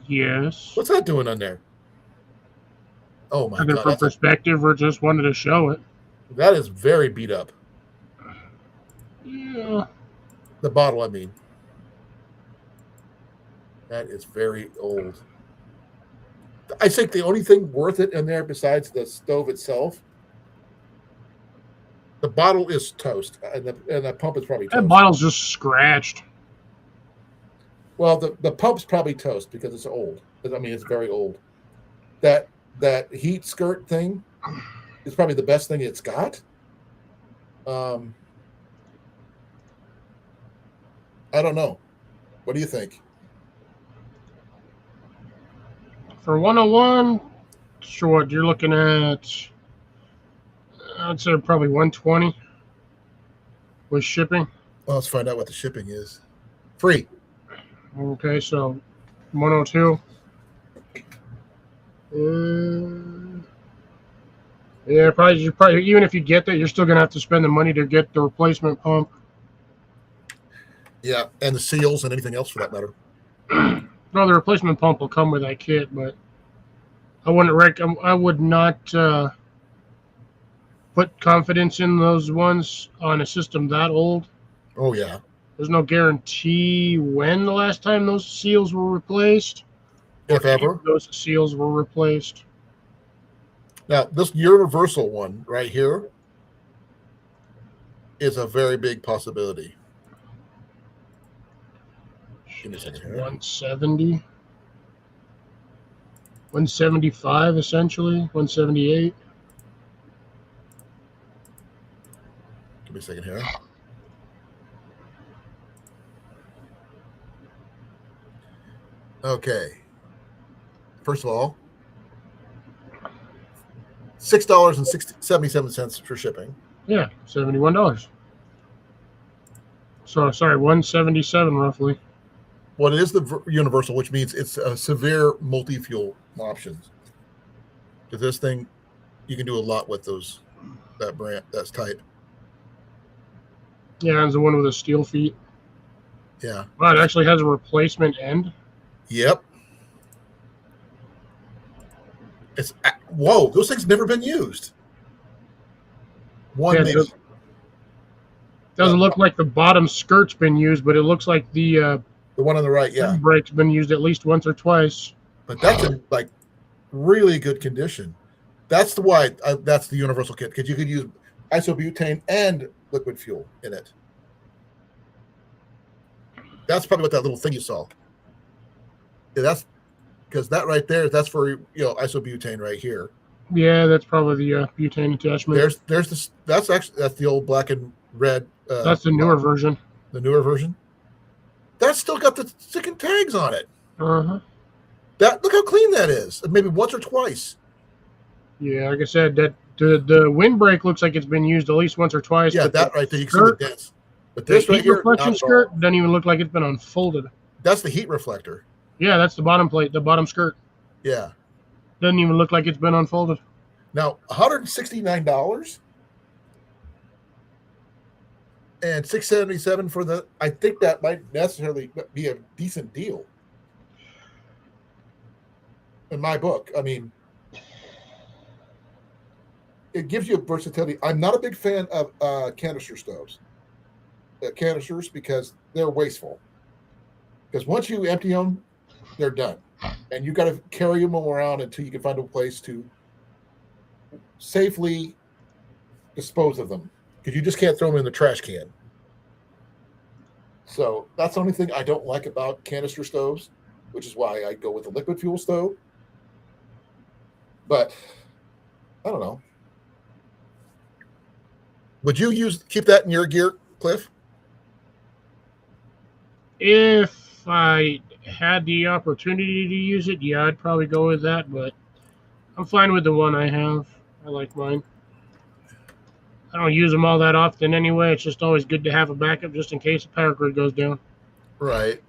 Yes. What's that doing on there? Oh my God. For perspective, or just wanted to show it. That is very beat up. Yeah. The bottle, I mean. That is very old. I think the only thing worth it in there besides the stove itself, The bottle is toast, and the pump is probably That toast. bottle's just scratched. Well, the pump's probably toast because it's old. I mean, it's very old. That heat skirt thing is probably the best thing it's got. I don't know. What do you think? For 101, sure, you're looking at, I'd say probably 120 with shipping. Well, let's find out what the shipping is. Free. Okay, so 102. Yeah, probably even if you get that, you're still gonna have to spend the money to get the replacement pump. Yeah, and the seals and anything else for that matter. No, the replacement pump will come with that kit, but I would not put confidence in those ones on a system that old. Oh yeah. There's no guarantee when the last time those seals were replaced, If ever. those seals were replaced. Now, this universal one right here is a very big possibility. Give me a second here. 170. 175 essentially. 178. Give me a second here. Okay. First of all, $6.77 for shipping. Yeah, $71. So sorry, 177 roughly. Well, it is the universal, which means it's a severe multi-fuel options. Because this thing, you can do a lot with that brand, that's type. Yeah, it's the one with the steel feet. Yeah. Wow, it actually has a replacement end. Yep. Whoa, those things never been used. Yeah, Maybe. Doesn't look like the bottom skirt's been used, but it looks like the one on the right, yeah, brake's been used at least once or twice. But that's in like really good condition. That's that's the universal kit, because you could use isobutane and liquid fuel in it. That's probably what that little thing you saw. Yeah, that's because that right there, that's for isobutane right here. Yeah, that's probably the butane attachment. There's this. That's the old black and red. That's the newer version. The newer version. That's still got the sticking tags on it. Uh-huh. Look how clean that is. Maybe once or twice. Yeah, like I said, that the windbreak looks like it's been used at least once or twice. Yeah, that right there, you can see the dents. But this right here, reflection skirt doesn't even look like it's been unfolded. That's the heat reflector. Yeah, that's the bottom plate, the bottom skirt. Yeah. Doesn't even look like it's been unfolded. Now, $169 and $677 for the. I think that might necessarily be a decent deal in my book. I mean, it gives you versatility. I'm not a big fan of canister stoves, canisters, because they're wasteful. Because once you empty them, they're done, and you got to carry them around until you can find a place to safely dispose of them, because you just can't throw them in the trash can. So that's the only thing I don't like about canister stoves, which is why I go with a liquid fuel stove. But I don't know. Would you keep that in your gear, Cliff? If I had the opportunity to use it, yeah, I'd probably go with that, but I'm fine with the one I have. I like mine. I don't use them all that often anyway. It's just always good to have a backup just in case the power grid goes down. Right.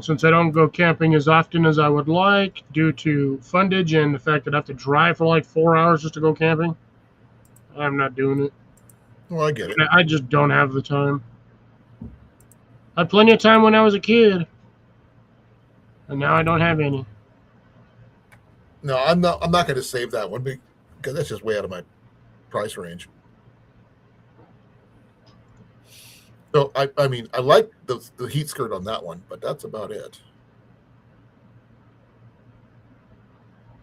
Since I don't go camping as often as I would like due to fundage and the fact that I have to drive for like 4 hours just to go camping, I'm not doing it. Well, I get it. I just don't have the time. I had plenty of time when I was a kid, and now I don't have any. No, I'm not going to save that one because that's just way out of my price range. So I mean, I like the heat skirt on that one, but that's about it.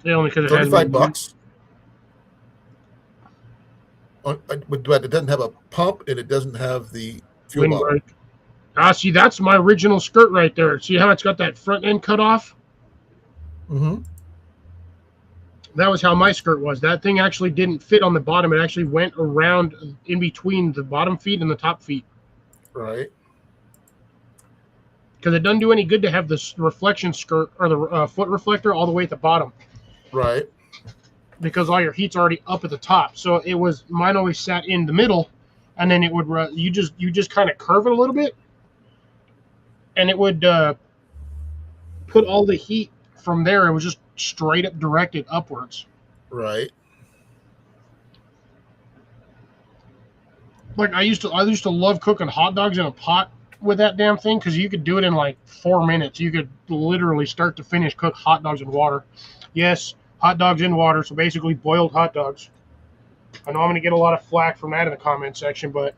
Yeah, only because it has $35. But it doesn't have a pump and it doesn't have the fuel bottle. Windbreak. See, that's my original skirt right there. See how it's got that front end cut off? Mm-hmm. That was how my skirt was. That thing actually didn't fit on the bottom. It actually went around in between the bottom feet and the top feet. Right. Because it doesn't do any good to have this reflection skirt or the foot reflector all the way at the bottom. Right. Because all your heat's already up at the top. So it was, mine always sat in the middle, and then it would you just kind of curve it a little bit, and it would put all the heat from there. It was just straight up directed upwards. Right. Like I used to love cooking hot dogs in a pot with that damn thing because you could do it in like 4 minutes. You could literally start to finish cook hot dogs in water. Yes, hot dogs in water, so basically boiled hot dogs. I know I'm going to get a lot of flack from that in the comment section, but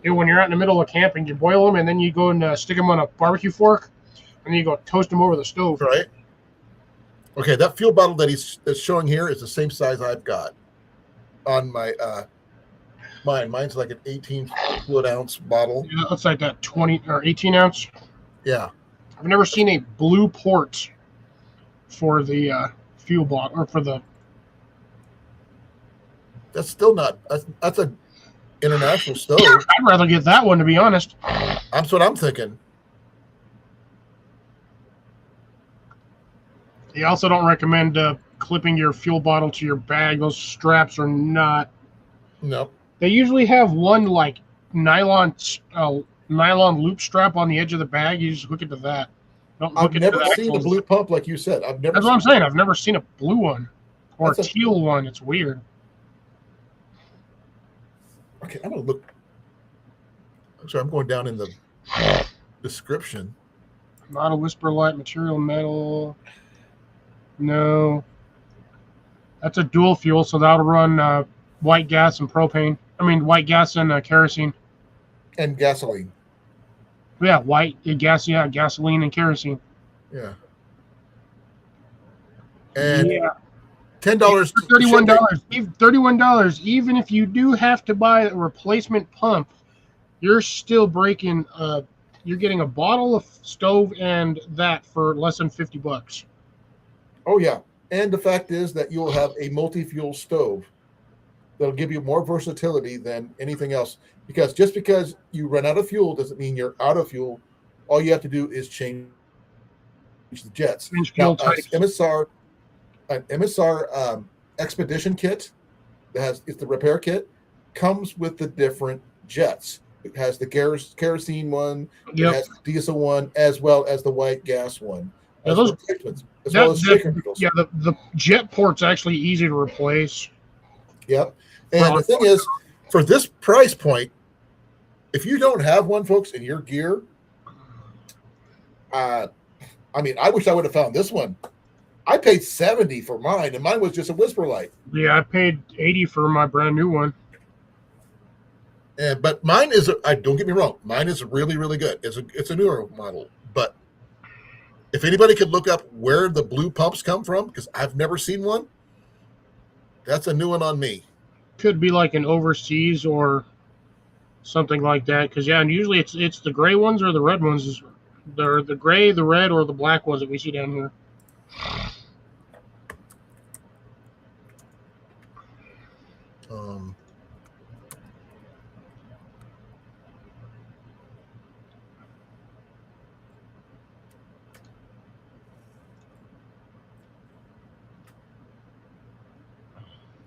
when you're out in the middle of camping, you boil them and then you go and stick them on a barbecue fork, and then you go toast them over the stove. Right. Okay, that fuel bottle that's showing here is the same size I've got on my mine. Mine's like an 18 fluid ounce bottle. Yeah, that's like that 20 or 18 ounce. Yeah. I've never seen a blue port for the fuel bottle or for the. That's still not. That's a international stove. I'd rather get that one, to be honest. That's what I'm thinking. They also don't recommend clipping your fuel bottle to your bag. Those straps are not. No. They usually have one like nylon loop strap on the edge of the bag. You just hook it to that. Don't hook I've it never to the seen a axles. blue pump like you said. I've never. That's what I'm saying. I've never seen a blue one or a That's teal one. It's weird. Okay, I'm gonna look. Sorry, I'm going down in the description. Not a whisper light material metal. No. That's a dual fuel, so that'll run white gas and propane. I mean, white gas and kerosene. And gasoline. Yeah, white gas. Yeah, gasoline and kerosene. Yeah. And yeah. $10. $31. $31. Even if you do have to buy a replacement pump, you're still breaking. You're getting a bottle of stove and that for less than $50. Oh yeah, and the fact is that you'll have a multi-fuel stove that'll give you more versatility than anything else. Because just because you run out of fuel doesn't mean you're out of fuel. All you have to do is change the jets. Change fuel types. An MSR expedition kit it's the repair kit, comes with the different jets. It has the kerosene one, Yep. it has the diesel one, as well as the white gas one. Yeah, As well as shaker needles. Yeah, the jet port's actually easy to replace. Yep. And the thing is, for this price point, if you don't have one, folks, in your gear, I mean, I wish I would have found this one. I paid $70 for mine, and mine was just a whisper light. Yeah, I paid $80 for my brand new one. But mine is, don't get me wrong, mine is really, really good. It's a newer model. But if anybody could look up where the blue pumps come from, because I've never seen one, that's a new one on me. Could be like an overseas or something like that. Because yeah, and usually it's the gray ones or the red ones. They're the gray, the red, or the black ones that we see down here.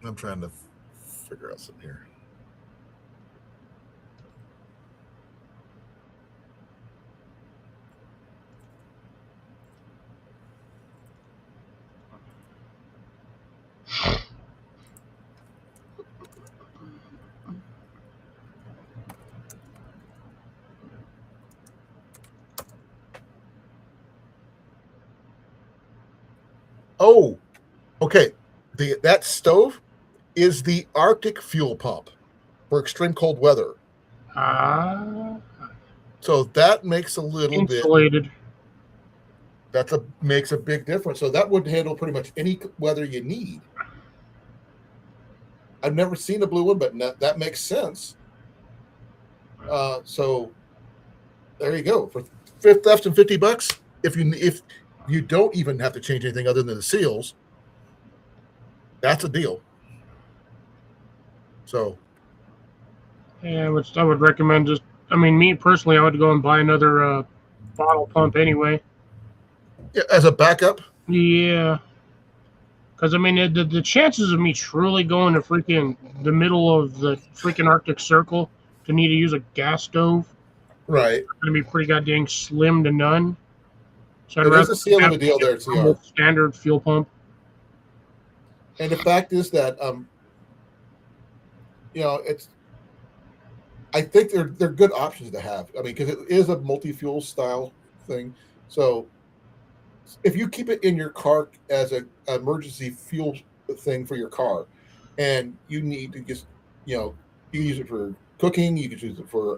I'm trying to figure out something here. Oh, okay. That stove is the Arctic fuel pump for extreme cold weather. So that makes a little insulated. Makes a big difference. So that would handle pretty much any weather you need. I've never seen a blue one, but that makes sense. So there you go for less than $50. If you don't even have to change anything other than the seals, that's a deal. So Yeah, which I would recommend. Just, I mean, me personally, I would go and buy another bottle pump anyway. yeah, as a backup. Yeah, because I mean, the chances of me truly going to freaking the middle of the freaking Arctic Circle to need to use a gas stove Right. going to be pretty goddamn slim to none. So I'd It is rather a seal of have a deal there, a normal CR. standard fuel pump. And the fact is that it's. I think they're good options to have. I mean, because it is a multi-fuel style thing. So if you keep it in your car as an emergency fuel thing for your car, and you need to just, you use it for cooking, you could use it for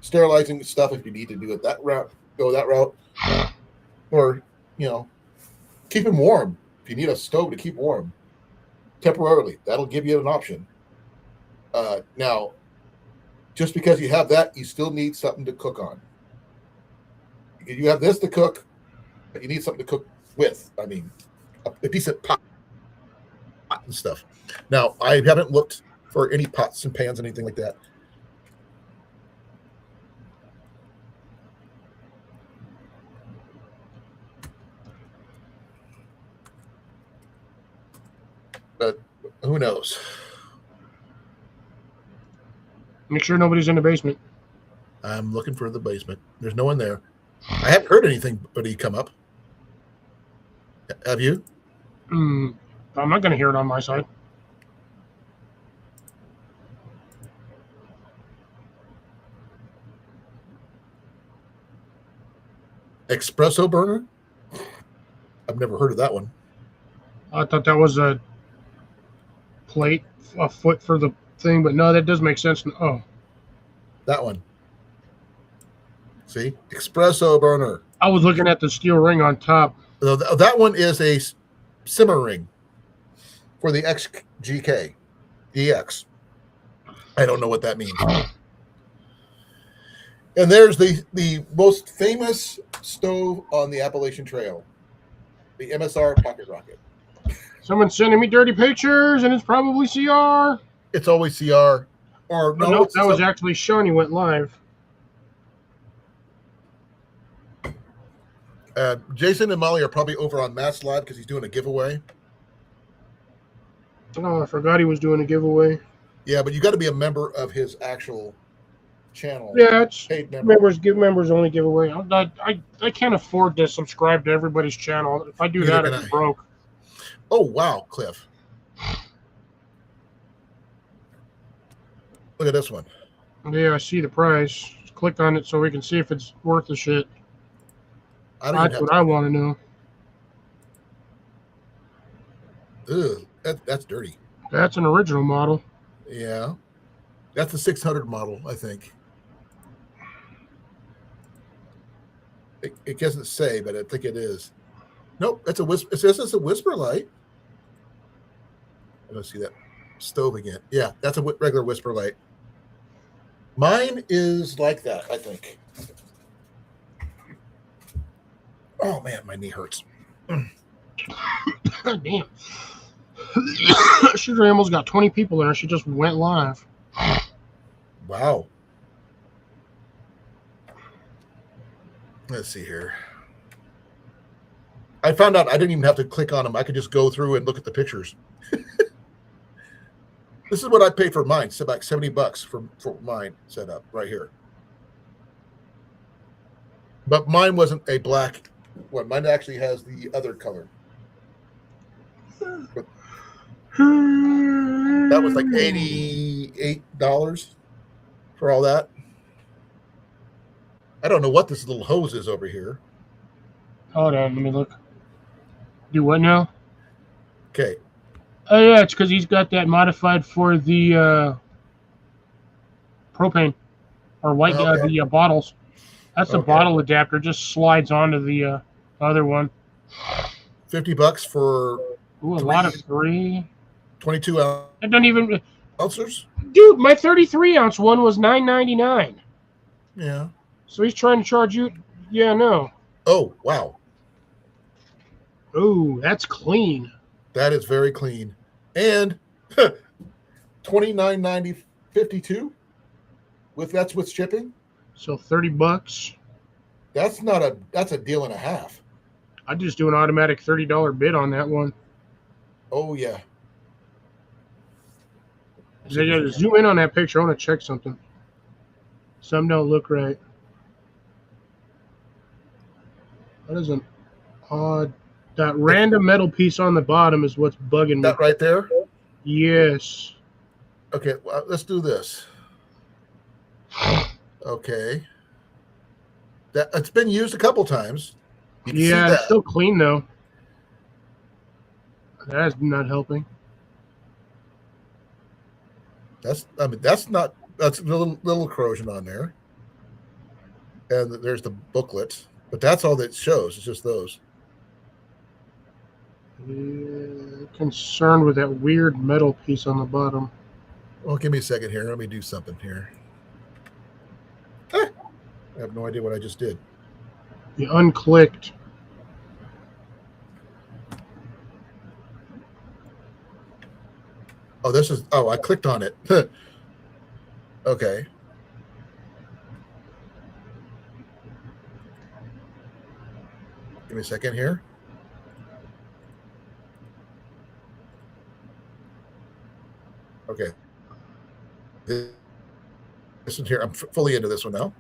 sterilizing stuff if you need to do it that route, go that route, or keep them warm. If you need a stove to keep warm temporarily, that'll give you an option. Now, just because you have that, you still need something to cook on. You have this to cook, but you need something to cook with. I mean, a decent pot and stuff. Now, I haven't looked for any pots and pans, anything like that. But who knows? Make sure nobody's in the basement. I'm looking for the basement. There's no one there. I haven't heard anything but he come up. Have you? I'm not going to hear it on my side. Espresso burner? I've never heard of that one. I thought that was a plate, a foot for the thing, but no, that does make sense. Oh, That one. See? Espresso burner. I was looking at the steel ring on top. That one is a simmer ring for the XGK DX. I don't know what that means. And there's the most famous stove on the Appalachian Trail, the MSR Pocket Rocket. Someone's sending me dirty pictures, and it's probably CR. It's always CR. Or no, no, that was actually Shawnee went live. Jason and Molly are probably over on Matt's live because he's doing a giveaway. Oh, I forgot he was doing a giveaway. Yeah, but you got to be a member of his actual channel. Yeah, it's paid member. members only giveaway. I can't afford to subscribe to everybody's channel. If I do that, I'm broke. Oh wow, Cliff! Look at this one. Yeah, I see the price. Just click on it so we can see if it's worth the shit. That's what I want to know. Ugh, that's dirty. That's an original model. Yeah, that's a 600 model, I think. It doesn't say, but I think it is. Nope, that's a whisper. It says it's a whisper light. I don't see that stove again. Yeah, that's a regular whisper light. Mine is like that, I think. Oh man, my knee hurts. God damn. Sugar almost got 20 people there. She just went live. Wow. Let's see here. I found out I didn't even have to click on them. I could just go through and look at the pictures. This is what I paid for mine. So about $70 for mine set up right here. But mine wasn't a black one. Mine actually has the other color. But that was like $88 for all that. I don't know what this little hose is over here. Hold on, let me look. Do what now? Okay. Oh yeah, it's because he's got that modified for the propane or white the bottles. That's the bottle adapter. Just slides onto the other one. $50 for a lot of 3. 22 That doesn't even. ounces. Dude, my 33-ounce one was $9.99. Yeah. So he's trying to charge you. Yeah, no. Oh, wow. Oh, that's clean. That is very clean. And $29.90 52 that's with shipping. So $30. That's a deal and a half. I'd just do an automatic $30 bid on that one. Oh yeah. I gotta zoom in on that picture. I want to check something. Some don't look right. That is an odd. That random metal piece on the bottom is what's bugging me. That right there? Yes. Okay, well, let's do this. Okay. That it's been used a couple times. You can see Yeah, that. it's still clean though. That's not helping. That's a little corrosion on there. And there's the booklet, but that's all that shows. It's just those. Yeah, concerned with that weird metal piece on the bottom. Well, give me a second here. Let me do something here. I have no idea what I just did. You unclicked. Oh, I clicked on it. Okay. Give me a second here. Okay. This is here. I'm fully into this one now.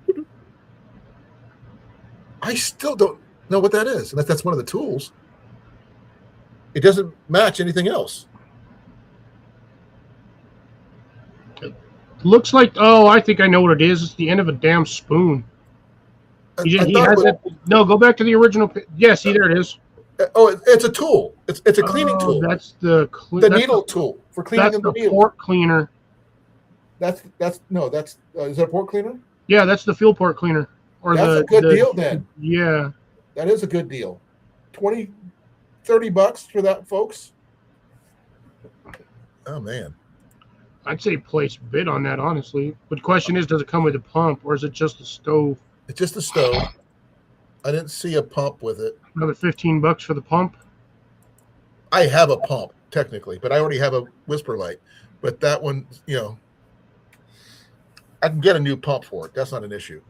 I still don't know what that is. And that's one of the tools. It doesn't match anything else. Looks like, I think I know what it is. It's the end of a damn spoon. No, go back to the original. Yeah, see, there it is. Oh, it's a tool. It's a cleaning tool. That's the needle tool for cleaning the needle. port cleaner. Is that a port cleaner? Yeah, that's the fuel port cleaner. That's a good deal then. Yeah. That is a good deal. $30 for that, folks. Oh man. I'd say place bid on that, honestly. But the question is, does it come with a pump or is it just a stove? It's just a stove. I didn't see a pump with it. Another $15 for the pump? I have a pump, technically, but I already have a whisper light. But that one, I can get a new pump for it. That's not an issue.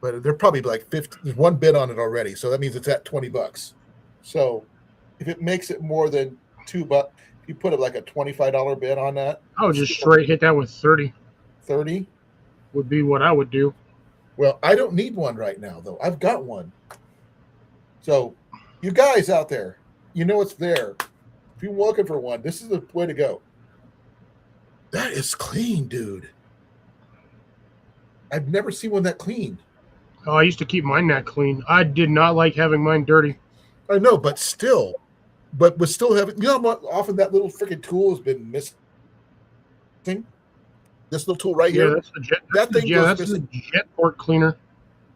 But they're probably like 50. There's one bid on it already, so that means it's at $20. So if it makes it more than $2, you put it like a $25 bid on that. I would just straight hit that with 30. 30 would be what I would do. Well, I don't need one right now, though. I've got one. So you guys out there, it's there. If you're looking for one, this is the way to go. That is clean, dude. I've never seen one that clean. Oh, I used to keep mine that clean. I did not like having mine dirty. I know, but still. But with still having, how often that little freaking tool has been missing? This little tool right here. That's the jet. That's the jet port cleaner.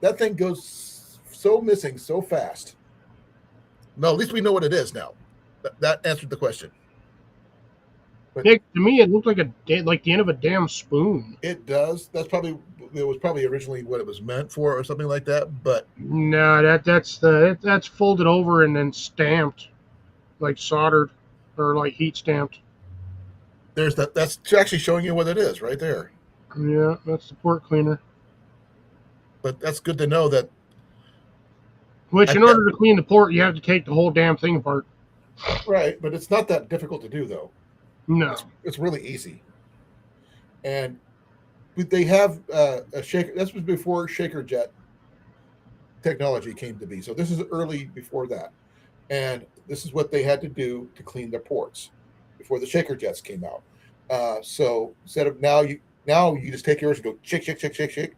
That thing goes so missing so fast. No, at least we know what it is now. That answered the question. But Nick, to me, it looked like the end of a damn spoon. It does. It was probably originally what it was meant for, or something like that. But no, that's folded over and then stamped, like soldered or like heat stamped. There's that. That's actually showing you what it is right there. Yeah, that's the port cleaner. But that's good to know that. Which, in order to clean the port, you have to take the whole damn thing apart. Right, but it's not that difficult to do, though. No, it's really easy. And they have a shaker. This was before shaker jet technology came to be. So this is early before that. And this is what they had to do to clean their ports before the shaker jets came out. So instead of now you just take yours and go shake, shake, shake, shake, shake.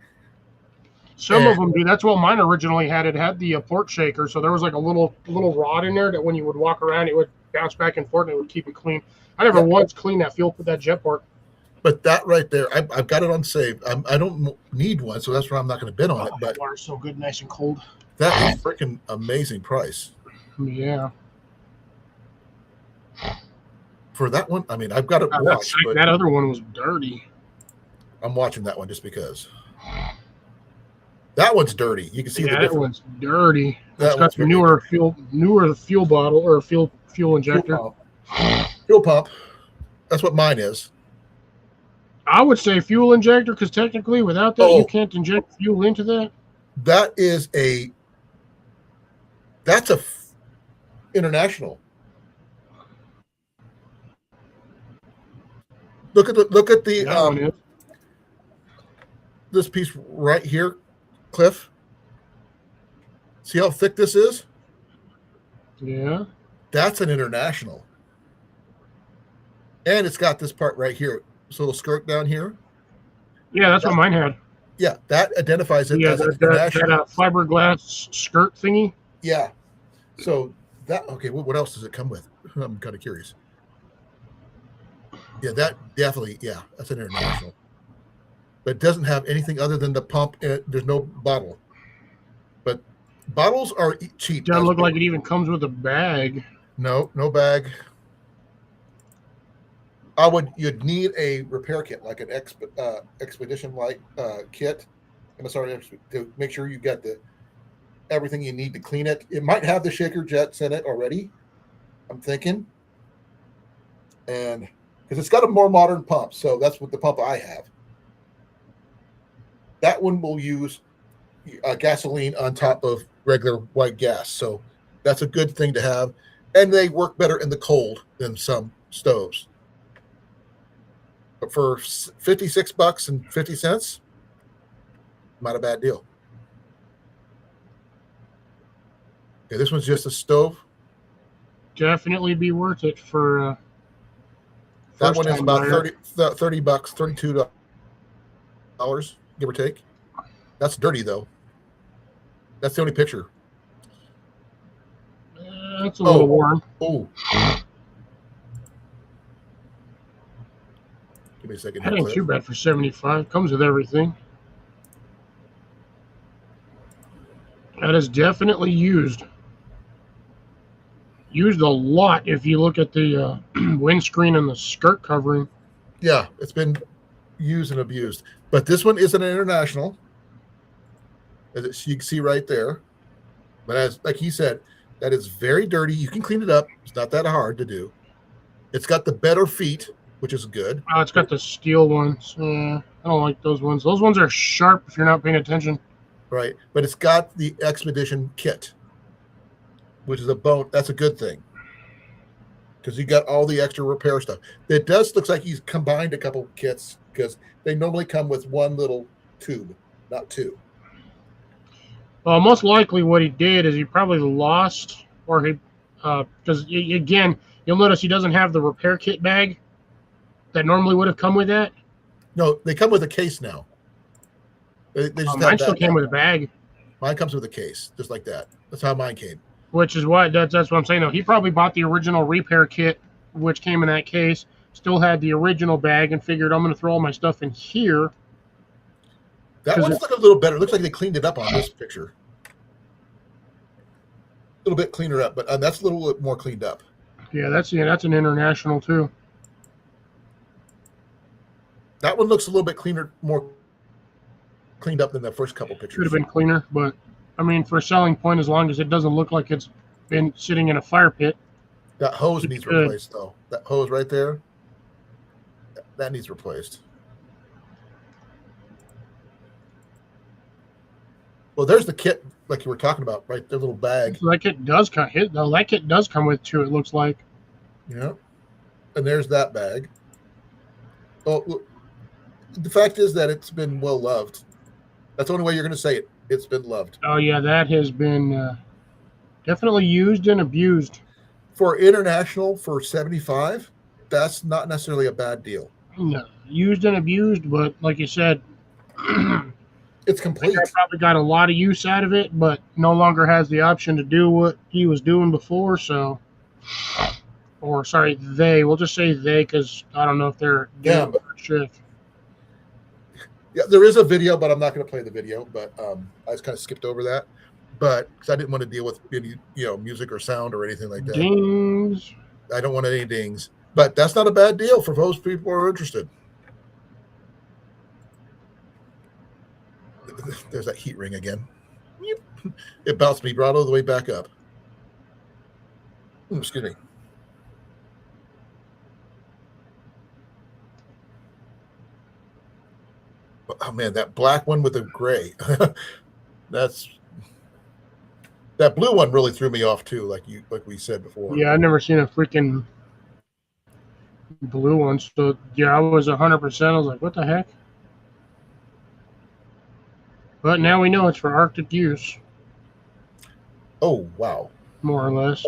Some of them do. That's what mine originally had. It had the port shaker, so there was like a little rod in there that when you would walk around, it would bounce back and forth, and it would keep it clean. I never once cleaned that jet port. But that right there, I've got it on save. I don't need one, so that's why I'm not going to bid on it. But water's so good, nice and cold. That is freaking amazing price. Yeah. For that one, I mean, I've got it watched, but that other one was dirty. I'm watching that one just because. That one's dirty. You can see the That difference. one's dirty. That It's got one's the very newer fuel bottle or fuel Fuel injector. pump. Fuel pump. That's what mine is. I would say fuel injector because technically, without that, you can't inject fuel into that. That's international. Look at the this piece right here, Cliff. See how thick this is? Yeah. That's an international. And it's got this part right here. This little skirt down here. Yeah, that's what mine had. Yeah, that identifies it as an international. That fiberglass skirt thingy. Yeah. So that, okay, what else does it come with? I'm kind of curious. Yeah, that definitely, that's an international. But it doesn't have anything other than the pump. There's no bottle. But bottles are cheap. Doesn't look like it even comes with a bag. No bag. You'd need a repair kit, like an expedition light kit. I'm sorry, to make sure you got everything you need to clean it. It might have the shaker jets in it already, I'm thinking. And because it's got a more modern pump, so that's what the pump I have. That one will use gasoline on top of regular white gas, so that's a good thing to have. And they work better in the cold than some stoves. But for $56.50, not a bad deal. Okay, this one's just a stove. Definitely be worth it for. That one is about $30, $32, give or take. That's dirty though. That's the only picture. It's a little warm. Oh. Give me a second. That ain't too bad for $75. Comes with everything. That is definitely used. Used a lot if you look at the windscreen and the skirt covering. Yeah, it's been used and abused. But this one is an international, as you can see right there. But as like he said, that is very dirty. You can clean it up. It's not that hard to do. It's got the better feet, which is good. Oh, it's got the steel ones. I don't like those ones. Those ones are sharp if you're not paying attention. Right. But it's got the expedition kit, which is a bone. That's a good thing. Because you got all the extra repair stuff. It does looks like he's combined a couple kits because they normally come with one little tube, not two. Well, most likely what he did is he probably lost, or he, because again, you'll notice he doesn't have the repair kit bag that normally would have come with that. No, they come with a case now. They just mine still came with a bag. Mine comes with a case, just like that. That's how mine came. Which is what that's what I'm saying. Though he probably bought the original repair kit, which came in that case. Still had the original bag, and figured I'm going to throw all my stuff in here. That one's looking a little better. It looks like they cleaned it up on this picture. A little bit cleaner up, but that's a little bit more cleaned up. Yeah, that's an international too. That one looks a little bit cleaner, more cleaned up than the first couple pictures. Should have been cleaner, but I mean, for a selling point, as long as it doesn't look like it's been sitting in a fire pit. That hose needs replaced, though. That hose right there, that needs replaced. Well, there's the kit, like you were talking about, right? The little bag. So that kit does come. That kit does come with two. It looks like. Yeah, and there's that bag. Oh, look, the fact is that it's been well loved. That's the only way you're going to say it. It's been loved. Oh yeah, that has been definitely used and abused. For international, for $75, that's not necessarily a bad deal. No, used and abused, but like you said, it's complete. I probably got a lot of use out of it, but no longer has the option to do what he was doing before. So, or sorry, we'll just say they, because I don't know if they're shift. Yeah, there is a video, but I'm not going to play the video. But I just kind of skipped over that, but because I didn't want to deal with any, music or sound or anything like that. Dings. I don't want any dings. But that's not a bad deal for those people who are interested. There's that heat ring again. It bounced me right all the way back up. Excuse me. Oh man, that black one with the gray. That blue one really threw me off too, like we said before. Yeah, I've never seen a freaking blue one. So yeah, I was 100%. I was like, what the heck? But now we know it's for Arctic use, Oh wow. more or less.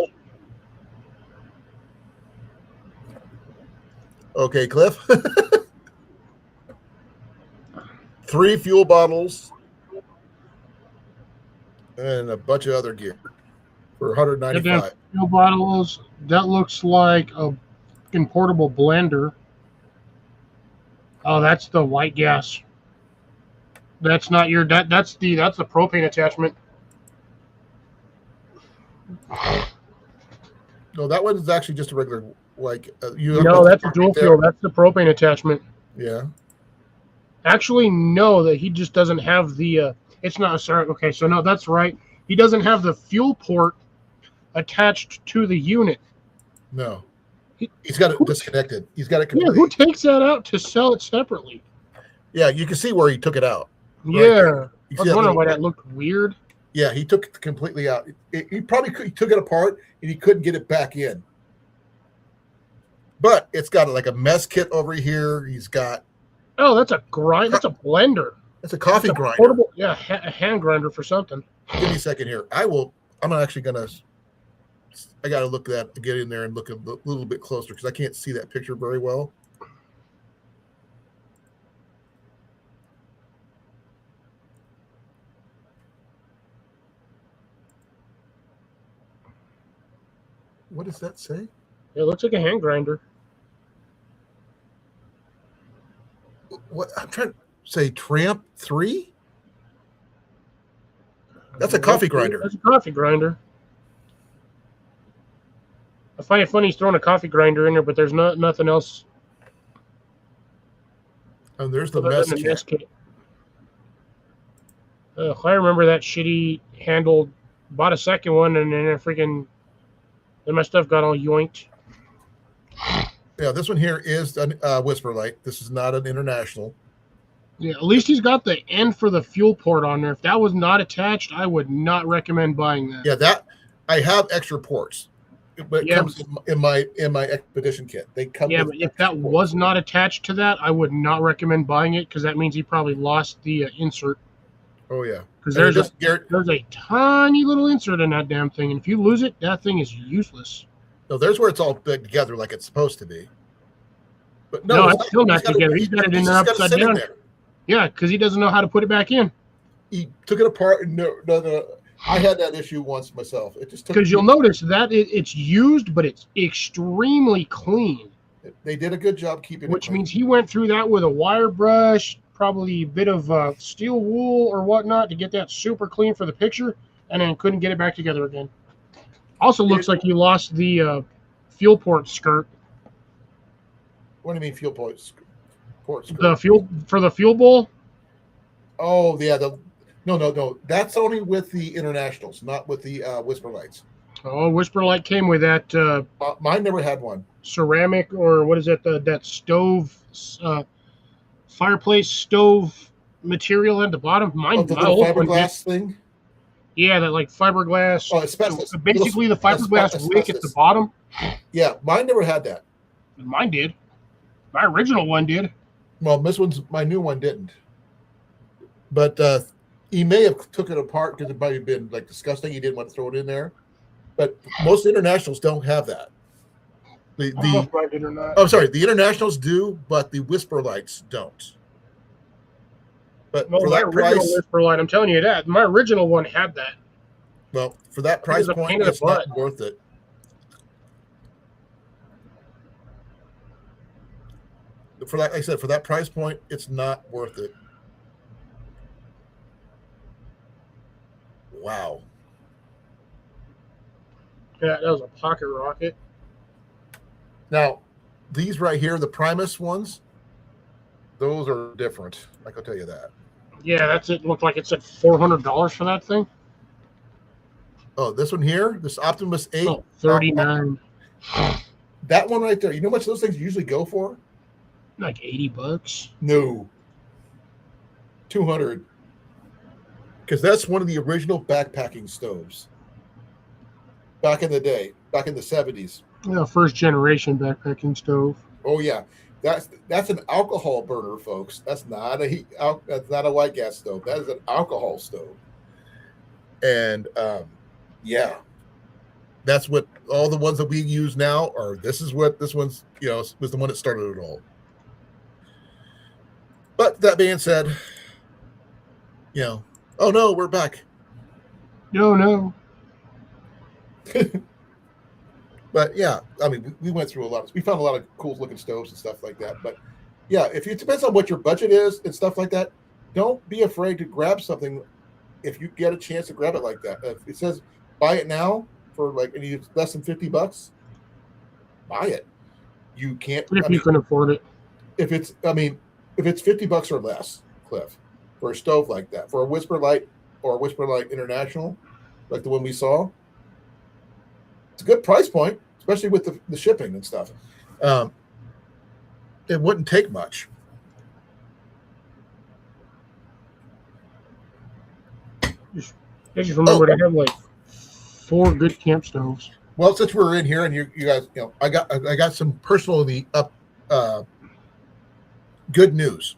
Okay, Cliff. 3 fuel bottles and a bunch of other gear for That damn 195. fuel bottles. That looks like a fucking portable blender. Oh, that's the white gas. That's not your that's the propane attachment. No, that one is actually just a regular you have No, the that's a part dual right there. fuel. That's the propane attachment. Yeah. Actually, no, that he just doesn't have the. It's not sorry. Okay, so no, that's right. He doesn't have the fuel port attached to the unit. No. He's got it disconnected. He's got it Yeah, completely. who takes that out to sell it separately? Yeah, you can see where he took it out. Yeah, Right, I was wondering why that looked weird. Yeah, he took it completely out. He took it apart and he couldn't get it back in. But it's got like a mess kit over here. He's got. Oh, that's a grind. That's a blender. It's a coffee grinder. Portable, yeah, a hand grinder for something. Give me a second here. I'm actually gonna. I got to look at that, get in there and look a little bit closer because I can't see that picture very well. What does that say? It looks like a hand grinder. What I'm trying to say, Tramp 3? That's a coffee grinder. That's a coffee grinder. I find it funny he's throwing a coffee grinder in there, but there's nothing else. And there's the mess kit. I remember that shitty handled. Bought a second one, and then then my stuff got all yoinked. Yeah, this one here is a Whisper Light. This is not an international. Yeah, at least he's got the end for the fuel port on there. If that was not attached, I would not recommend buying that. Yeah, that I have extra ports, but it comes in my expedition kit. They come. Yeah, but if that was not attached to that, I would not recommend buying it because that means he probably lost the insert. Oh yeah, because there's a tiny little insert in that damn thing, and if you lose it, that thing is useless. No, there's where it's all put together like it's supposed to be. But no it's still not together. He's got it in there upside down. Yeah, because he doesn't know how to put it back in. He took it apart. And no. I had that issue once myself. It just because you'll notice that it's used, but it's extremely clean. They did a good job keeping it. Which means he went through that with a wire brush, probably a bit of steel wool or whatnot to get that super clean for the picture, and then couldn't get it back together again. Also looks like he lost the fuel port skirt. What do you mean fuel port skirt? The fuel for the fuel bowl? Oh, yeah. No. That's only with the internationals, not with the Whisper Lights. Oh, Whisper Light came with that. Mine never had one. Ceramic, or what is it? That stove, fireplace stove material at the bottom. Mine, the little fiberglass thing. Yeah, that like fiberglass. Oh, asbestos. Basically, the fiberglass wick at the bottom. Yeah, mine never had that. Mine did. My original one did. Well, my new one didn't. But he may have took it apart because it might have been like disgusting. He didn't want to throw it in there. But most internationals don't have that. I don't know if I did or not. Oh, sorry. The internationals do, but the Whisper Lights don't. But for that price, Whisper Light, I'm telling you that my original one had that. Well, for that price point, it's not worth it. Like I said, for that price point, it's not worth it. Wow. Yeah, that was a pocket rocket. Now, these right here, the Primus ones, those are different. I can tell you that. Yeah, that's it. Looked like it said $400 for that thing. Oh, this one here, this Optimus 8. Oh, 39. That one right there. You know how much those things usually go for? Like $80. No. 200. Because that's one of the original backpacking stoves. Back in the day, back in the 70s. Yeah, first generation backpacking stove. Oh yeah. That's an alcohol burner, folks. That's not that's not a white gas stove. That is an alcohol stove. And yeah. That's what all the ones that we use now are. This is what this one's, was the one that started it all. But that being said, oh no, we're back. No. But yeah, I mean, we went through a lot. We found a lot of cool looking stoves and stuff like that. But yeah, if it depends on what your budget is and stuff like that, don't be afraid to grab something if you get a chance to grab it like that. If it says buy it now for like less than $50, buy it. You can't. If you can afford it. If it's $50 or less, Cliff, for a stove like that, for a Whisper Light or a Whisper Light International, like the one we saw, it's a good price point, especially with the shipping and stuff. It wouldn't take much. Just remember to have like 4 good camp stoves. Well, since we're in here and you guys, I got some personally good news.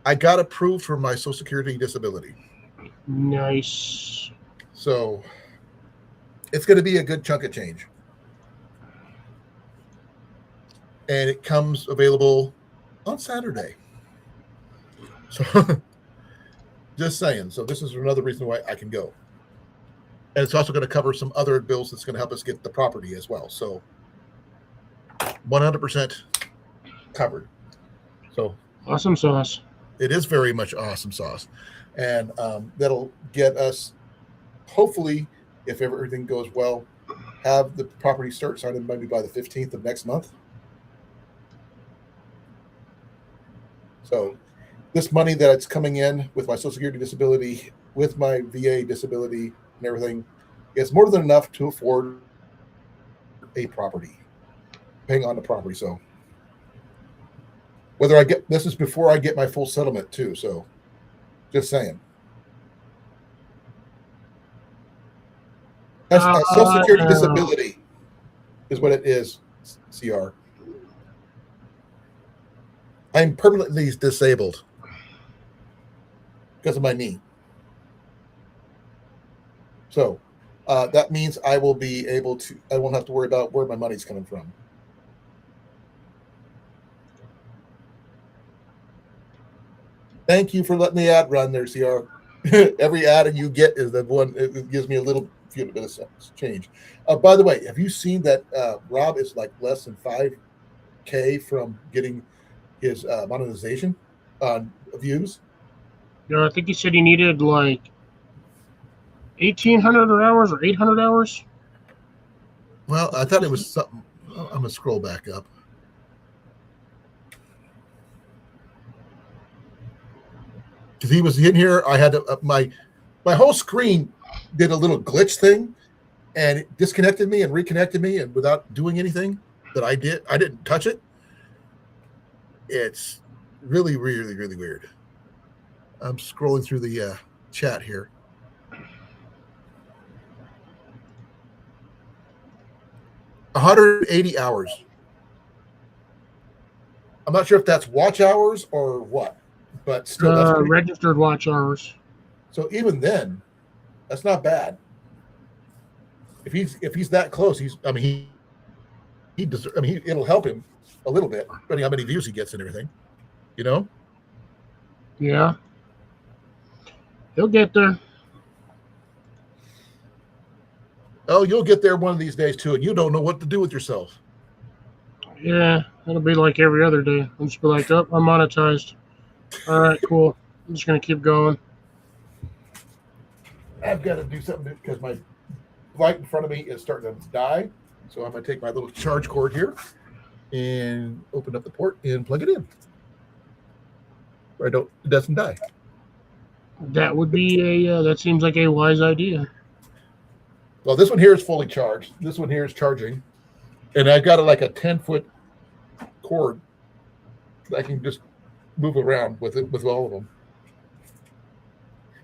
I got approved for my Social Security disability. Nice. So it's going to be a good chunk of change. And it comes available on Saturday. So just saying. So this is another reason why I can go. And it's also going to cover some other bills that's going to help us get the property as well. So 100% covered. So awesome sauce. It is very much awesome sauce. And that'll get us, hopefully, if everything goes well, have the property start signing maybe by the 15th of next month. So this money that's coming in with my Social Security disability, with my VA disability and everything, is more than enough to afford a property, paying on the property. So whether this is before I get my full settlement too. So just saying. Social Security disability is what it is, CR. I'm permanently disabled because of my knee. So that means I won't have to worry about where my money's coming from. Thank you for letting the ad run there, CR. Every ad you get is the one, it gives me a little bit of change. By the way, have you seen that Rob is like less than $5,000 from getting his monetization on views? Yeah, I think he said he needed like 1,800 hours or 800 hours. Well, I thought it was something. I'm going to scroll back up. Because he was in here, I had to, my whole screen did a little glitch thing, and it disconnected me and reconnected me, and without doing anything that I didn't touch it. It's really, really, really weird. I'm scrolling through the chat here. $180 hours. I'm not sure if that's watch hours or what, but still, that's registered watch hours. So even then, that's not bad. If he's that close, it'll help him a little bit, depending how many views he gets and everything. Yeah. He'll get there. Oh, you'll get there one of these days too, and you don't know what to do with yourself. Yeah, it'll be like every other day. I'll just be like, oh, I'm monetized. All right, cool. I'm just going to keep going. I've got to do something because my light in front of me is starting to die. So I'm going to take my little charge cord here and open up the port and plug it in. It doesn't die. That would be that seems like a wise idea. Well, this one here is fully charged. This one here is charging. And I've got like a 10-foot cord that I can just move around with it, with all of them.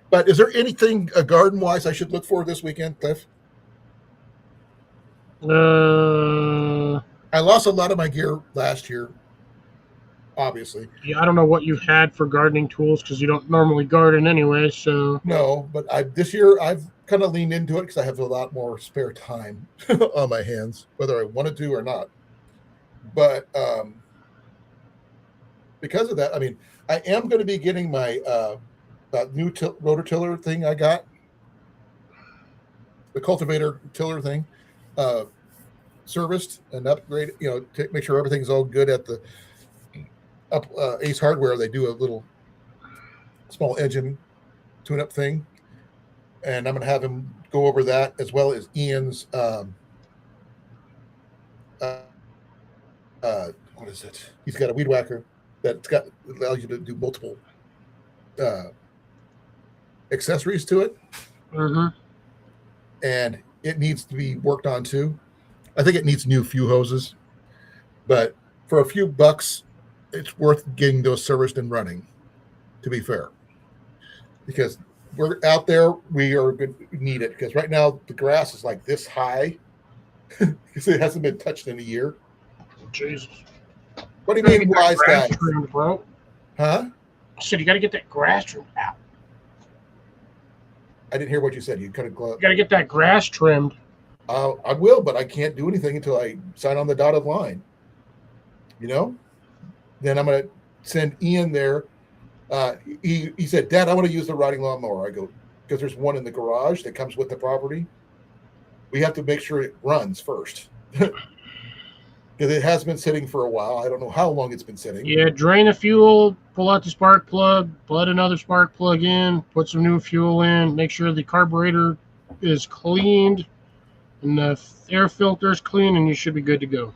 But is there anything garden-wise I should look for this weekend, Cliff? I lost a lot of my gear last year, obviously. Yeah, I don't know what you had for gardening tools because you don't normally garden anyway. So no, but this year I've kind of leaned into it because I have a lot more spare time on my hands, whether I wanted to or not. But because of that, I mean, I am going to be getting my that new rototiller thing I got, the cultivator tiller thing, serviced and upgraded. To make sure everything's all good at the Ace Hardware. They do a little small engine tune-up thing, and I'm going to have him go over that as well as Ian's. What is it? He's got a weed whacker that's allows you to do multiple accessories to it, and it needs to be worked on too. I think it needs new fuel hoses, but for a few bucks, it's worth getting those serviced and running. To be fair, because we're out there, we need it because right now the grass is like this high because it hasn't been touched in a year. Jesus. What do you mean, wise guy? Bro. Huh? I said you got to get that grass trimmed out. I didn't hear what you said. You got to get that grass trimmed. I will, but I can't do anything until I sign on the dotted line. Then I'm going to send Ian there. He said, Dad, I want to use the riding lawnmower. I go, because there's one in the garage that comes with the property. We have to make sure it runs first. Because it has been sitting for a while. I don't know how long it's been sitting. Yeah, drain the fuel, pull out the spark plug, put another spark plug in, put some new fuel in, make sure the carburetor is cleaned and the air filter is clean, and you should be good to go.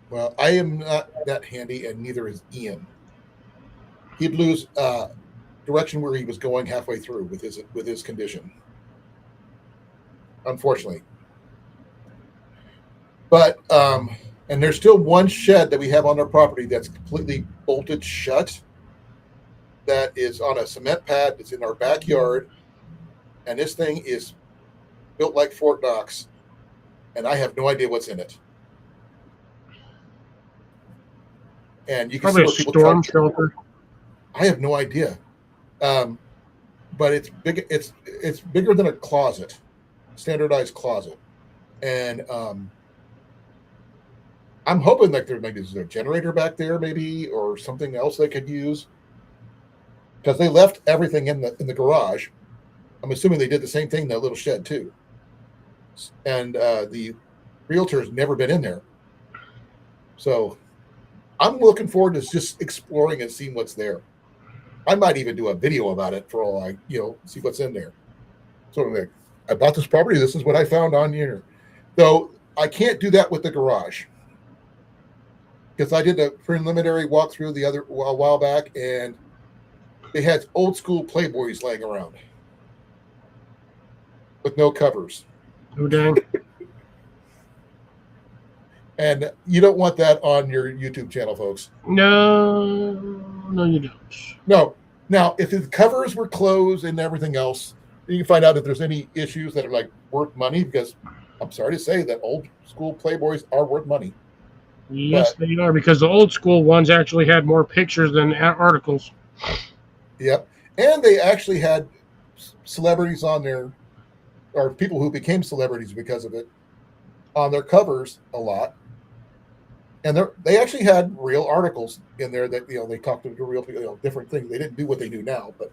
Well, I am not that handy, and neither is Ian. He'd lose direction where he was going halfway through with his condition, unfortunately. But and there's still one shed that we have on our property that's completely bolted shut. That is on a cement pad. It's in our backyard, and this thing is built like Fort Knox, and I have no idea what's in it. And you can probably see a storm shelter. I have no idea, but it's big. It's bigger than a closet, standardized closet, and I'm hoping like there's a generator back there, maybe, or something else they could use, because they left everything in the garage. I'm assuming they did the same thing in that little shed too, and the realtor's never been in there, so I'm looking forward to just exploring and seeing what's there. I might even do a video about it for all I, see what's in there. So I'm like, I bought this property. This is what I found on here. Though I can't do that with the garage because I did a preliminary walkthrough a while back, and they had old school Playboys laying around with no covers. Oh, dang. And you don't want that on your YouTube channel, folks. No, you don't. No. Now, if the covers were closed and everything else, you can find out if there's any issues that are like worth money, because I'm sorry to say that old school Playboys are worth money. Yes, they are, because the old school ones actually had more pictures than articles. Yep. And they actually had celebrities on there, or people who became celebrities because of it, on their covers a lot. And they actually had real articles in there that, they talked to real people, different things. They didn't do what they do now, but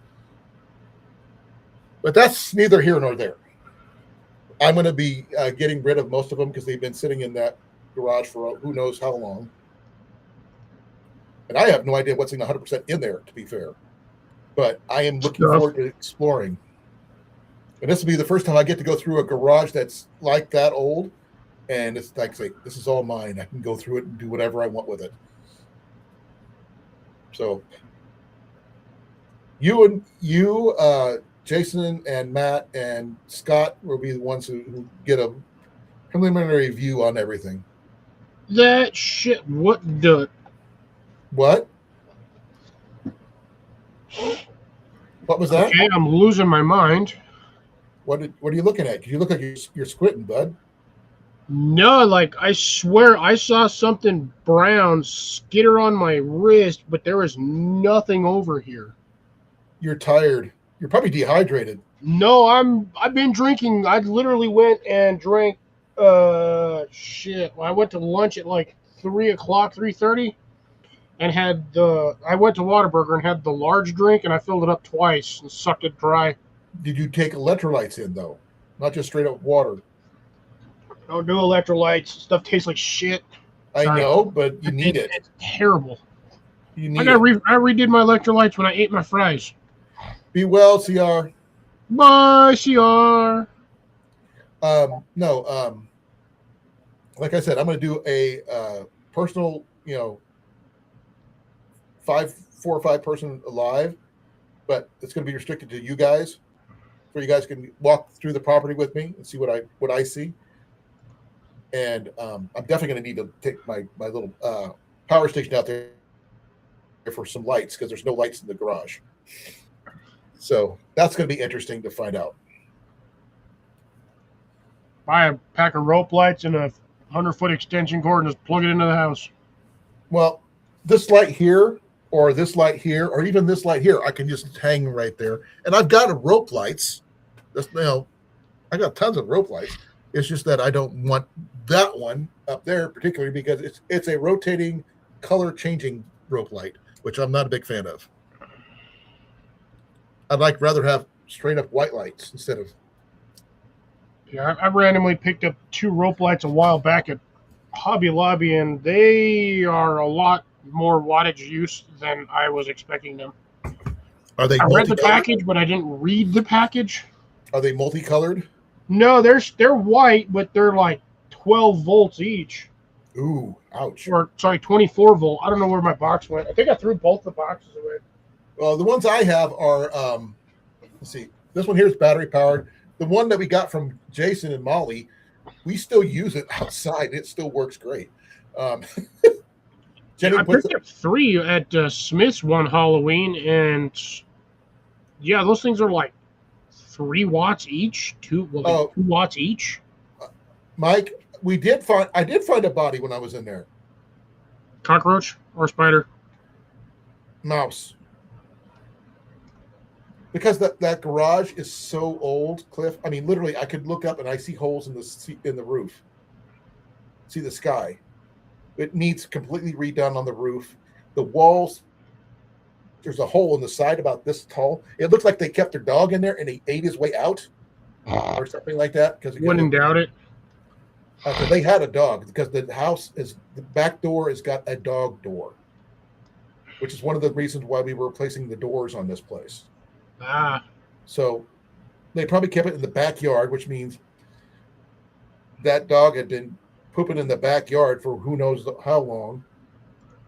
that's neither here nor there. I'm going to be getting rid of most of them because they've been sitting in that garage for who knows how long. And I have no idea what's in 100% in there, to be fair. But I am looking forward to exploring. And this will be the first time I get to go through a garage that's like that old and it's like this is all mine. I can go through it and do whatever I want with it. So Jason and Matt and Scott will be the ones who get a preliminary view on everything. That shit. What the? What? What was that? Okay, I'm losing my mind. What are you looking at? You look like you're squinting, bud. No, like I swear I saw something brown skitter on my wrist, but there was nothing over here. You're tired. You're probably dehydrated. No, I've been drinking. I literally went and drank shit. I went to lunch at like 3 o'clock, 3:30, and I went to Whataburger and had the large drink, and I filled it up twice and sucked it dry. Did you take electrolytes in though? Not just straight up water. Don't do electrolytes. Stuff tastes like shit. I Sorry. know, but you need it. It's terrible. You need I it. I redid my electrolytes when I ate my fries. Be well, CR. Bye, CR. No, like I said, I'm going to do a personal, 4 or 5 person live, but it's going to be restricted to you guys, so you guys can walk through the property with me and see what I see. And I'm definitely going to need to take my little power station out there for some lights because there's no lights in the garage. So that's going to be interesting to find out. Buy a pack of rope lights and a 100-foot extension cord and just plug it into the house. Well, this light here, or this light here, or even this light here, I can just hang right there. And I've got a rope lights. I got tons of rope lights. It's just that I don't want that one up there particularly because it's a rotating, color changing rope light, which I'm not a big fan of. I'd rather have straight up white lights instead of. Yeah, I randomly picked up 2 rope lights a while back at Hobby Lobby, and they are a lot more wattage use than I was expecting them. Are they? I read the package, but I didn't read the package. Are they multicolored? No, they're white, but they're like 12 volts each. Ooh, ouch. Or sorry, 24 volt. I don't know where my box went. I think I threw both the boxes away. Well, the ones I have are, let's see, this one here is battery powered. The one that we got from Jason and Molly, we still use it outside. It still works great. Jenny I picked up 3 at Smith's one Halloween, and yeah, those things are like 3 watts each. 2 watts each. Mike, I did find a body when I was in there. Cockroach or spider? Mouse. Because that garage is so old, Cliff. I mean, literally, I could look up and I see holes in the roof. See the sky. It needs completely redone on the roof. The walls. There's a hole in the side about this tall. It looks like they kept their dog in there and he ate his way out, or something like that. Because wouldn't doubt it. They had a dog because the back door has got a dog door, which is one of the reasons why we were replacing the doors on this place. So they probably kept it in the backyard, which means that dog had been pooping in the backyard for who knows how long.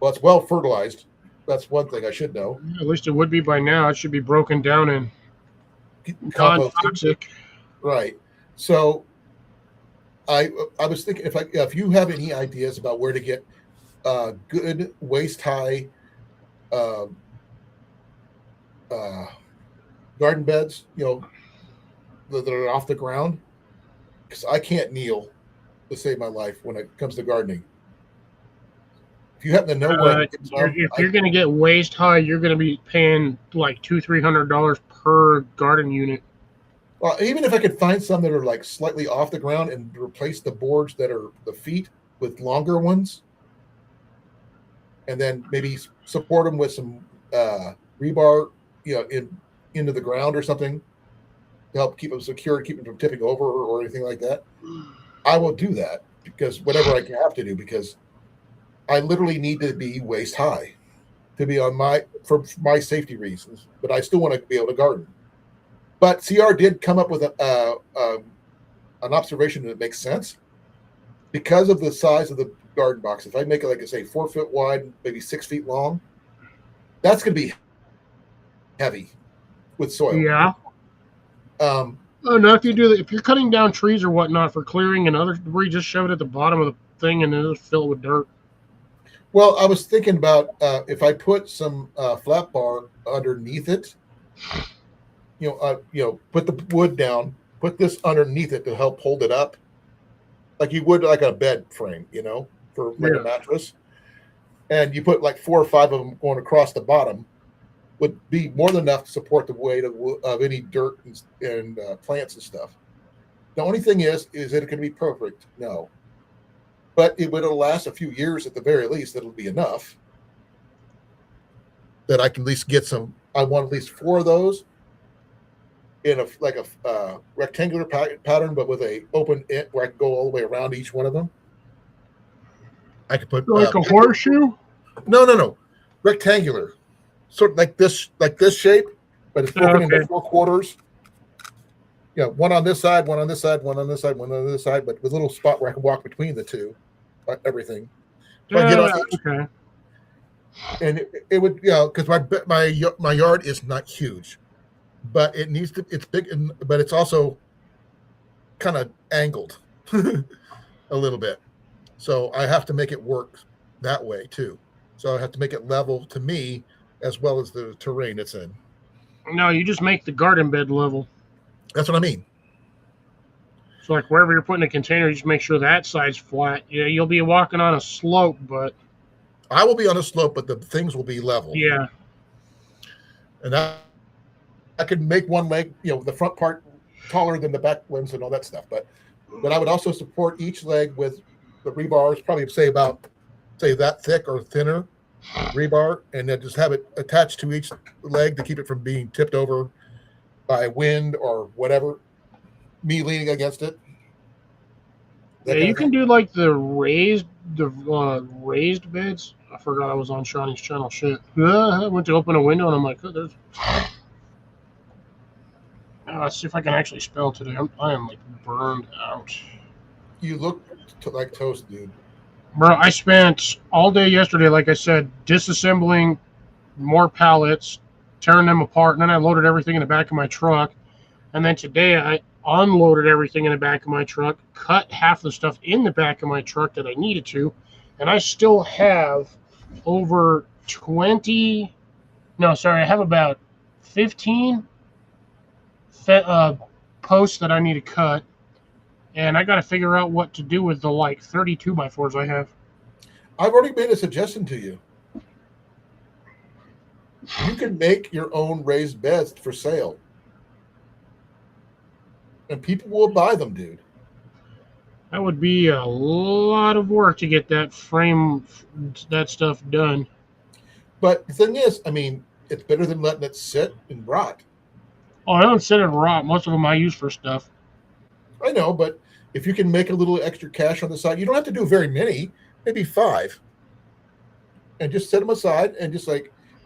Well, it's well fertilized. That's one thing I should know. At least it would be by now. It should be broken down and non-toxic. Right. So I was thinking if you have any ideas about where to get good waist high garden beds, that are off the ground, because I can't kneel to save my life when it comes to gardening. If you happen to know where, if you're going to get waist high, you're going to be paying like $200-300 per garden unit. Well, even if I could find some that are like slightly off the ground and replace the boards that are the feet with longer ones, and then maybe support them with some rebar, into the ground or something to help keep them secure, keep them from tipping over or anything like that, I will do that because whatever I have to do, because I literally need to be waist high to be for my safety reasons, but I still want to be able to garden. But CR did come up with an observation that makes sense. because of the size of the garden box, if I make it, like I say, 4 foot wide, maybe 6 feet long, that's going to be heavy with soil. Yeah. Um, Oh no! If you do that, if you're cutting down trees or whatnot for clearing and other debris, just shove it at the bottom of the thing and then just fill it with dirt. well, I was thinking about if I put some flat bar underneath it, put the wood down, put this underneath it to help hold it up, like you would like a bed frame, for like a Yeah. mattress, and you put like 4 or 5 of them going across the bottom, would be more than enough to support the weight of any dirt and plants and stuff. The only thing is it going to be perfect? No, but it'll last a few years at the very least. It'll be enough that I can at least get some. I want at least 4 of those in a rectangular pattern, but with a open end where I can go all the way around each one of them. I could put Like a horseshoe? No, rectangular, sort of like this shape, but it's broken into Okay. 4 quarters. One on this side, one on this side, one on this side, one on this side, but with a little spot where I can walk between the two, everything. So I get on each, Okay. and it would, because my yard is not huge, but it's big, but it's also kind of angled a little bit. So I have to make it work that way too. So I have to make it level to me as well as the terrain it's in. No, you just make the garden bed level. That's what I mean. So like wherever you're putting a container, you just make sure that side's flat. Yeah, you'll be walking on a slope, but I will be on a slope, but the things will be level. yeah. And I could make one leg, the front part taller than the back limbs and all that stuff. But I would also support each leg with the rebars, probably say that thick or thinner rebar, and then just have it attached to each leg to keep it from being tipped over by wind or whatever, me leaning against it. Yeah, you can do like the raised beds. I forgot I was on Shawnee's channel. Shit. I went to open a window and I'm like, oh, there's. Let's see if I can actually spell today. I am like burned out. You look like toast, dude. Bro, I spent all day yesterday, like I said, disassembling more pallets, tearing them apart, and then I loaded everything in the back of my truck. And then today I unloaded everything in the back of my truck, cut half the stuff in the back of my truck that I needed to, and I still have over 20. No, sorry, I have about 15 posts that I need to cut, and I got to figure out what to do with the like 32 by 4s I have. I've already made a suggestion to you. You can make your own raised beds for sale. And people will buy them, dude. That would be a lot of work to get that stuff done. But the thing is, it's better than letting it sit and rot. Oh, I don't sit and rot. Most of them I use for stuff. I know, but if you can make a little extra cash on the side, you don't have to do very many, maybe 5. And just set them aside and just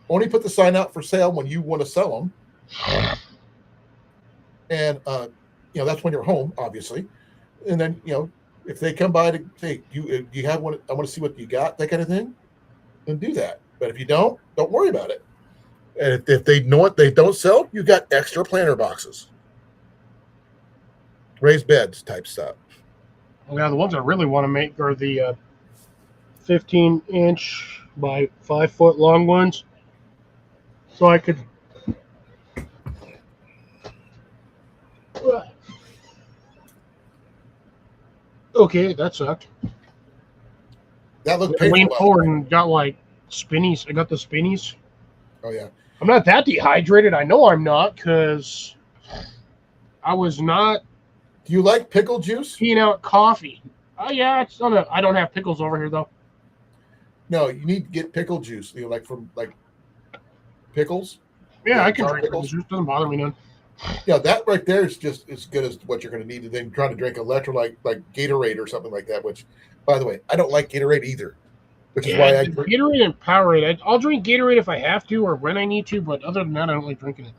only put the sign out for sale when you want to sell them. And, that's when you're home, obviously. And then, if they come by to say, you have one, I want to see what you got, that kind of thing, then do that. But if you don't worry about it. And if they know what they don't sell, you got extra planter boxes, raised beds type stuff. Yeah, the ones I really want to make are the 15-inch by 5-foot long ones. So I could. Okay, that sucked. That looked I leaned painful. forward and got like spinnies. I got the spinnies. Oh yeah. I'm not that dehydrated. I know I'm not, because I was not Do you like pickle juice? peeing out coffee. Oh yeah, I don't have pickles over here though. No, you need to get pickle juice. From pickles. Yeah, Yeah, I can jar drink pickle pickles. juice. Doesn't bother me none. Yeah, that right there is just as good as what you're going to need. And then trying to drink electrolyte like Gatorade or something like that. Which, by the way, I don't like Gatorade either. Which is why I drink. Gatorade and Powerade. I'll drink Gatorade if I have to or when I need to, but other than that, I don't like drinking it.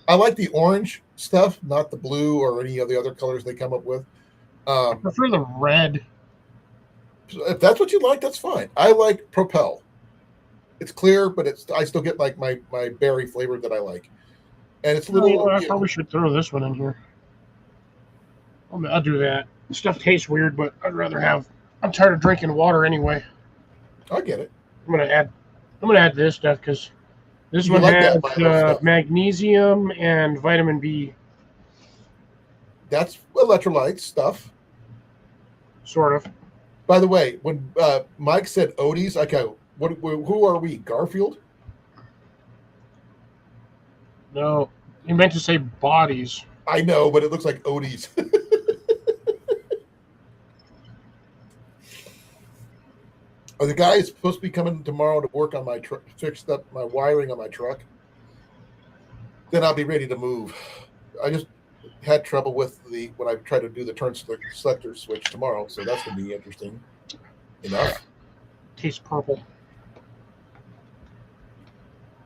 I like the orange stuff, not the blue or any of the other colors they come up with. I prefer the red. If that's what you like, that's fine. I like Propel. It's clear, but I still get like my berry flavor that I like, and it's a Oh, you know, little. I probably should throw this one in here. I'll do that. Stuff tastes weird, but I'd rather have. I'm tired of drinking water anyway. I get it. I'm gonna add. I'm gonna add this stuff because this You one like has that Milo stuff? magnesium and vitamin B, That's electrolyte stuff. sort of. By the way, when Mike said Odie's, I go, who are we? Garfield? No, you meant to say bodies. I know, but it looks like Odie's. The guy is supposed to be coming tomorrow to work on my truck, fix up my wiring on my truck. Then I'll be ready to move. I just had trouble with when I try to do the turn selector switch tomorrow, so that's going to be interesting enough. Tastes purple.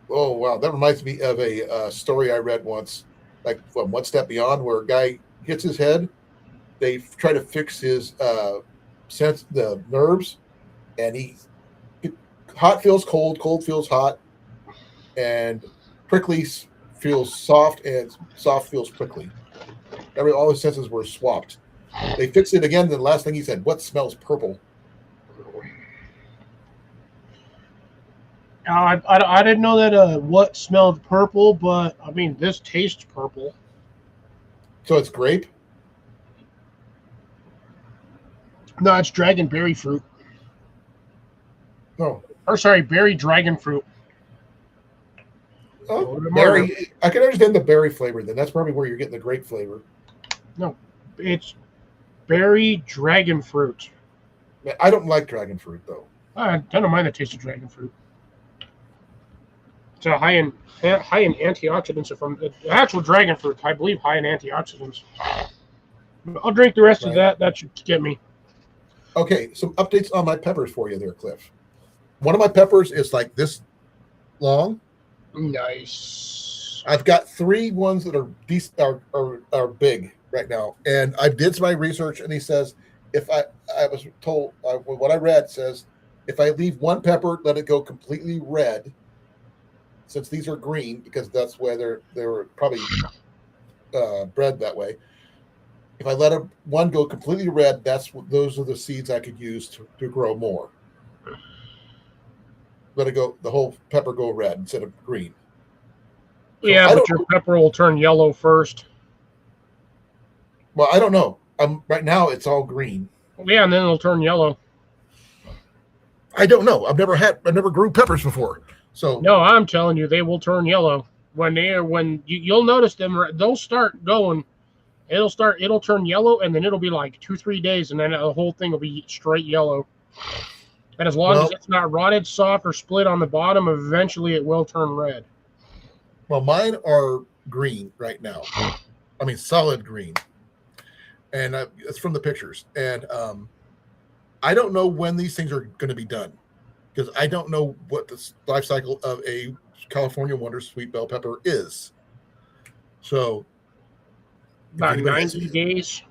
Oh wow, that reminds me of a story I read once, like from One Step Beyond, where a guy hits his head. They try to fix his the nerves, and hot feels cold, cold feels hot, and prickly feels soft, and soft feels prickly. All his senses were swapped. They fixed it again. The last thing he said, "What smells purple?" I didn't know that what smelled purple, but I mean this tastes purple. So it's grape. No, it's dragonberry fruit. No, Or sorry, berry dragon fruit. oh, berry. I can understand the berry flavor. Then that's probably where you're getting the grape flavor. No, it's berry dragon fruit. I don't like dragon fruit though. I don't mind the taste of dragon fruit. It's high in antioxidants. From the actual dragon fruit, I believe high in antioxidants. I'll drink the rest of that. That should get me. Okay, some updates on my peppers for you there, Cliff. One of my peppers is like this long. Nice. I've got 3 ones that are decent, are big right now, and I did my research, and he says if I was told what I read says if I leave one pepper, let it go completely red, since these are green because that's where they were probably bred that way. If I let one go completely red, those are the seeds I could use to grow more. Let it go, the whole pepper go red instead of green. So yeah, but your pepper will turn yellow first. Well, I don't know. Right now it's all green. Yeah, and then it'll turn yellow. I don't know. I never grew peppers before. So no, I'm telling you, they will turn yellow you'll notice them. They'll start going. It'll turn yellow, and then it'll be like 2-3 days, and then the whole thing will be straight yellow. And as long as it's not rotted, soft, or split on the bottom, eventually it will turn red. Well, mine are green right now. I mean, solid green. And it's from the pictures. And I don't know when these things are going to be done because I don't know what the life cycle of a California Wonder Sweet Bell Pepper is. So about 90 days.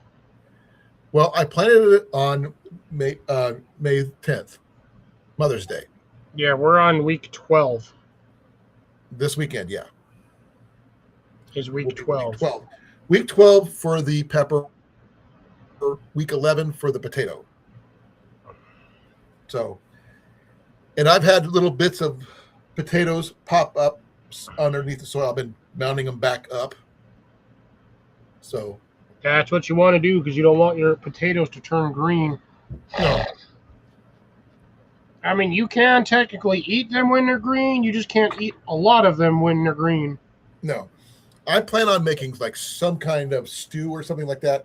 Well, I planted it on May 10th, Mother's Day. Yeah, we're on week 12. This weekend, yeah. Is week 12. Week 12 for the pepper, week 11 for the potato. So, and I've had little bits of potatoes pop up underneath the soil. I've been mounting them back up. So that's what you want to do because you don't want your potatoes to turn green. No. I mean, you can technically eat them when they're green. You just can't eat a lot of them when they're green. No. I plan on making like some kind of stew or something like that.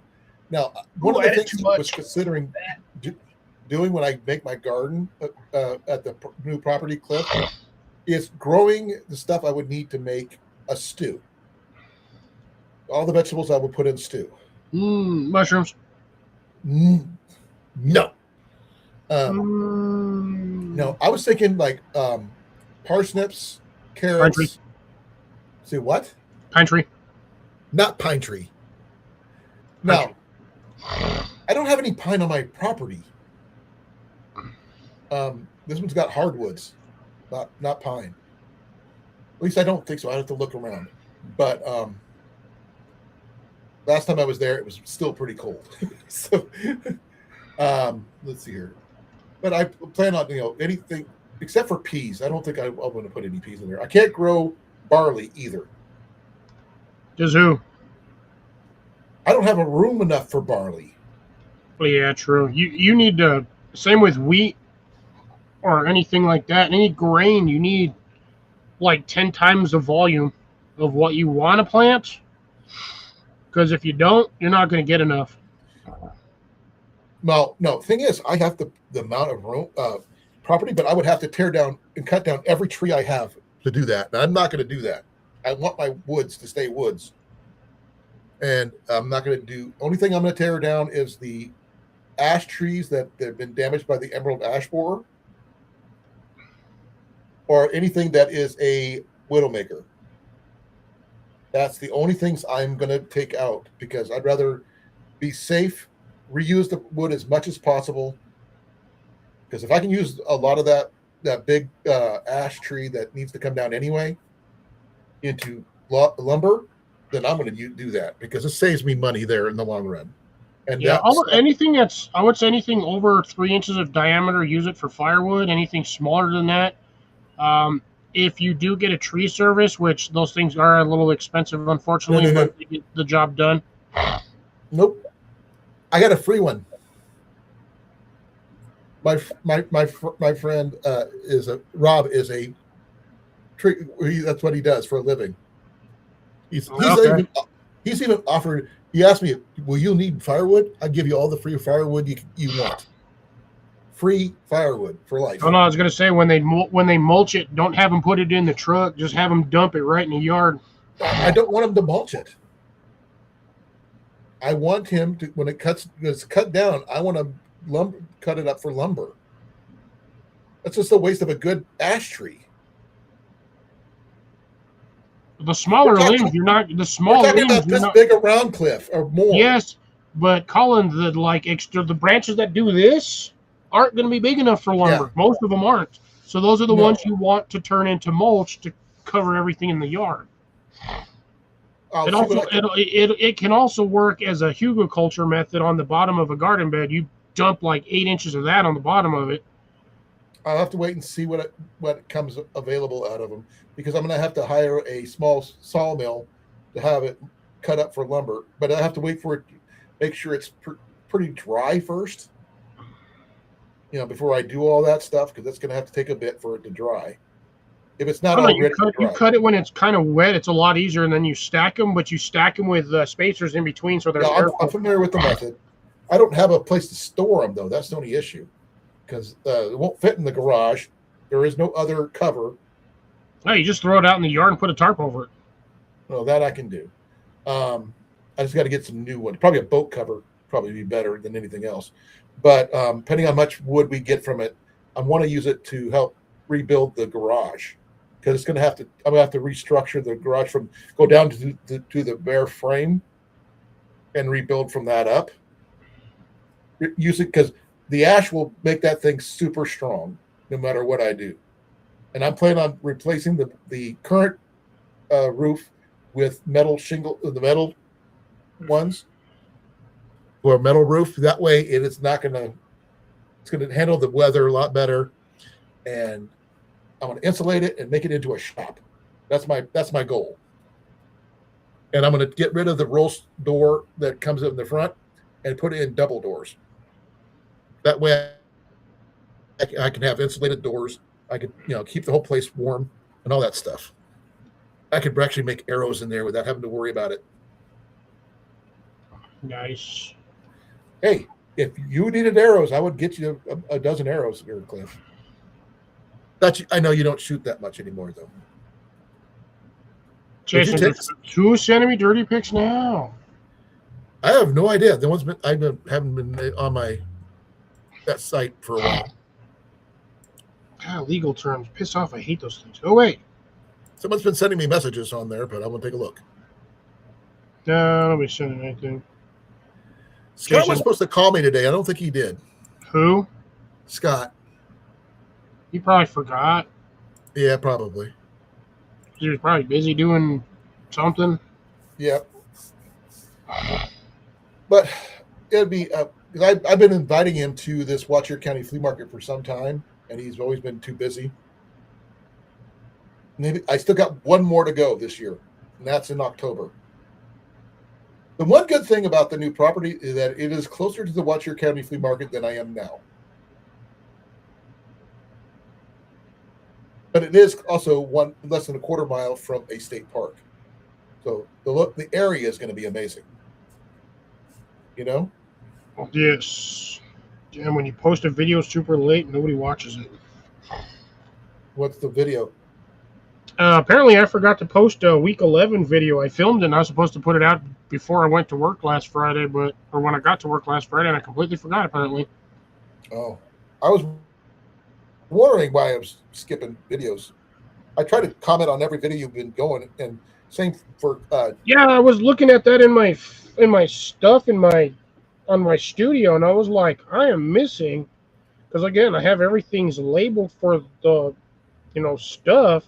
Now, one of the things I was considering doing when I make my garden at the new property, Cliff, is growing the stuff I would need to make a stew. All the vegetables I would put in stew. Mushrooms. No. No, I was thinking like parsnips, carrots. Pine tree. See what? Pine tree. Not pine tree. No. I don't have any pine on my property. This one's got hardwoods, not pine. At least I don't think so. I have to look around. But last time I was there, it was still pretty cold. So let's see here. But I plan on anything except for peas. I don't think I'm going to put any peas in there. I can't grow barley either. Does who? I don't have a room enough for barley. Well, yeah, true. You need to. Same with wheat or anything like that. Any grain, you need like 10 times the volume of what you want to plant. Because if you don't, you're not going to get enough. Well, no. Thing is, I have the amount of room property, but I would have to tear down and cut down every tree I have to do that. And I'm not going to do that. I want my woods to stay woods, and I'm not going to do. Only thing I'm going to tear down is the ash trees that have been damaged by the emerald ash borer, or anything that is a widowmaker. That's the only things I'm going to take out because I'd rather be safe, reuse the wood as much as possible. Because if I can use a lot of that big ash tree that needs to come down anyway into lumber, then I'm going to do that because it saves me money there in the long run. And yeah, anything that's, I would say anything over 3 inches of diameter, use it for firewood. Anything smaller than that, if you do get a tree service, which those things are a little expensive, unfortunately, but they get the job done. Nope, I got a free one. My friend Rob is a tree. That's what he does for a living. He's even offered. He asked me, "Will you need firewood? I'll give you all the free firewood you want. Free firewood for life." Oh no, I was gonna say when they mulch it, don't have them put it in the truck. Just have them dump it right in the yard. I don't want him to mulch it. I want him to when it's cut down. I want to cut it up for lumber. That's just a waste of a good ash tree. The smaller limbs, you're not. The small we're talking limbs, about this big around cliff or more. Yes, but Colin, the branches that do this aren't going to be big enough for lumber. Yeah. Most of them aren't. So those are the ones you want to turn into mulch to cover everything in the yard. It can also work as a hugelkultur method on the bottom of a garden bed. You dump like 8 inches of that on the bottom of it. I'll have to wait and see what comes available out of them because I'm going to have to hire a small sawmill to have it cut up for lumber. But I have to wait for it, make sure it's pretty dry first, before I do all that stuff because it's going to have to take a bit for it to dry. If it's not already dry. You cut it when it's kind of wet. It's a lot easier, and then you stack them, but you stack them with spacers in between so they're. I'm familiar with the method. I don't have a place to store them though. That's the only issue. Because it won't fit in the garage. There is no other cover. No, you just throw it out in the yard and put a tarp over it. No, that I can do. I just got to get some new ones. Probably a boat cover probably be better than anything else. But depending on how much wood we get from it, I want to use it to help rebuild the garage. Because I'm going to have to restructure the garage go down to the bare frame and rebuild from that up. Use it because the ash will make that thing super strong no matter what I do. And I'm planning on replacing the current roof with metal shingle, the metal ones, or a metal roof. That way it's going to handle the weather a lot better. And I'm going to insulate it and make it into a shop. That's my goal. And I'm going to get rid of the roll door that comes in the front and put in double doors. That way I can have insulated doors. I could, keep the whole place warm and all that stuff. I could actually make arrows in there without having to worry about it. Nice. Hey, if you needed arrows, I would get you a dozen arrows here, Cliff. I know you don't shoot that much anymore, though. Jason, who's sending me dirty pics now? I have no idea. The ones haven't been on that site for a while. God, legal terms piss off. I hate those things. Oh wait, someone's been sending me messages on there, but I want to take a look. No, nobody's sending anything. Scott was supposed to call me today. I don't think he did. Who? Scott. He probably forgot. Yeah, probably. He was probably busy doing something. Yeah, but it'd be because I've been inviting him to this Watch Your County flea market for some time, and he's always been too busy. Maybe I still got one more to go this year, and that's in October. The one good thing about the new property is that it is closer to the Watch Your County flea market than I am now. But it is also one less than a quarter mile from a state park. So the area is going to be amazing. You know? Yes. And when you post a video super late, nobody watches it. What's the video? Apparently, I forgot to post a week 11 video I filmed, and I was supposed to put it out before I went to work last Friday, or when I got to work last Friday, and I completely forgot. Apparently. Oh, I was wondering why I was skipping videos. I try to comment on every video you've been going, and same for Yeah, I was looking at that in my stuff in my on my studio, and I was like, I am missing because again, I have everything's labeled for the stuff,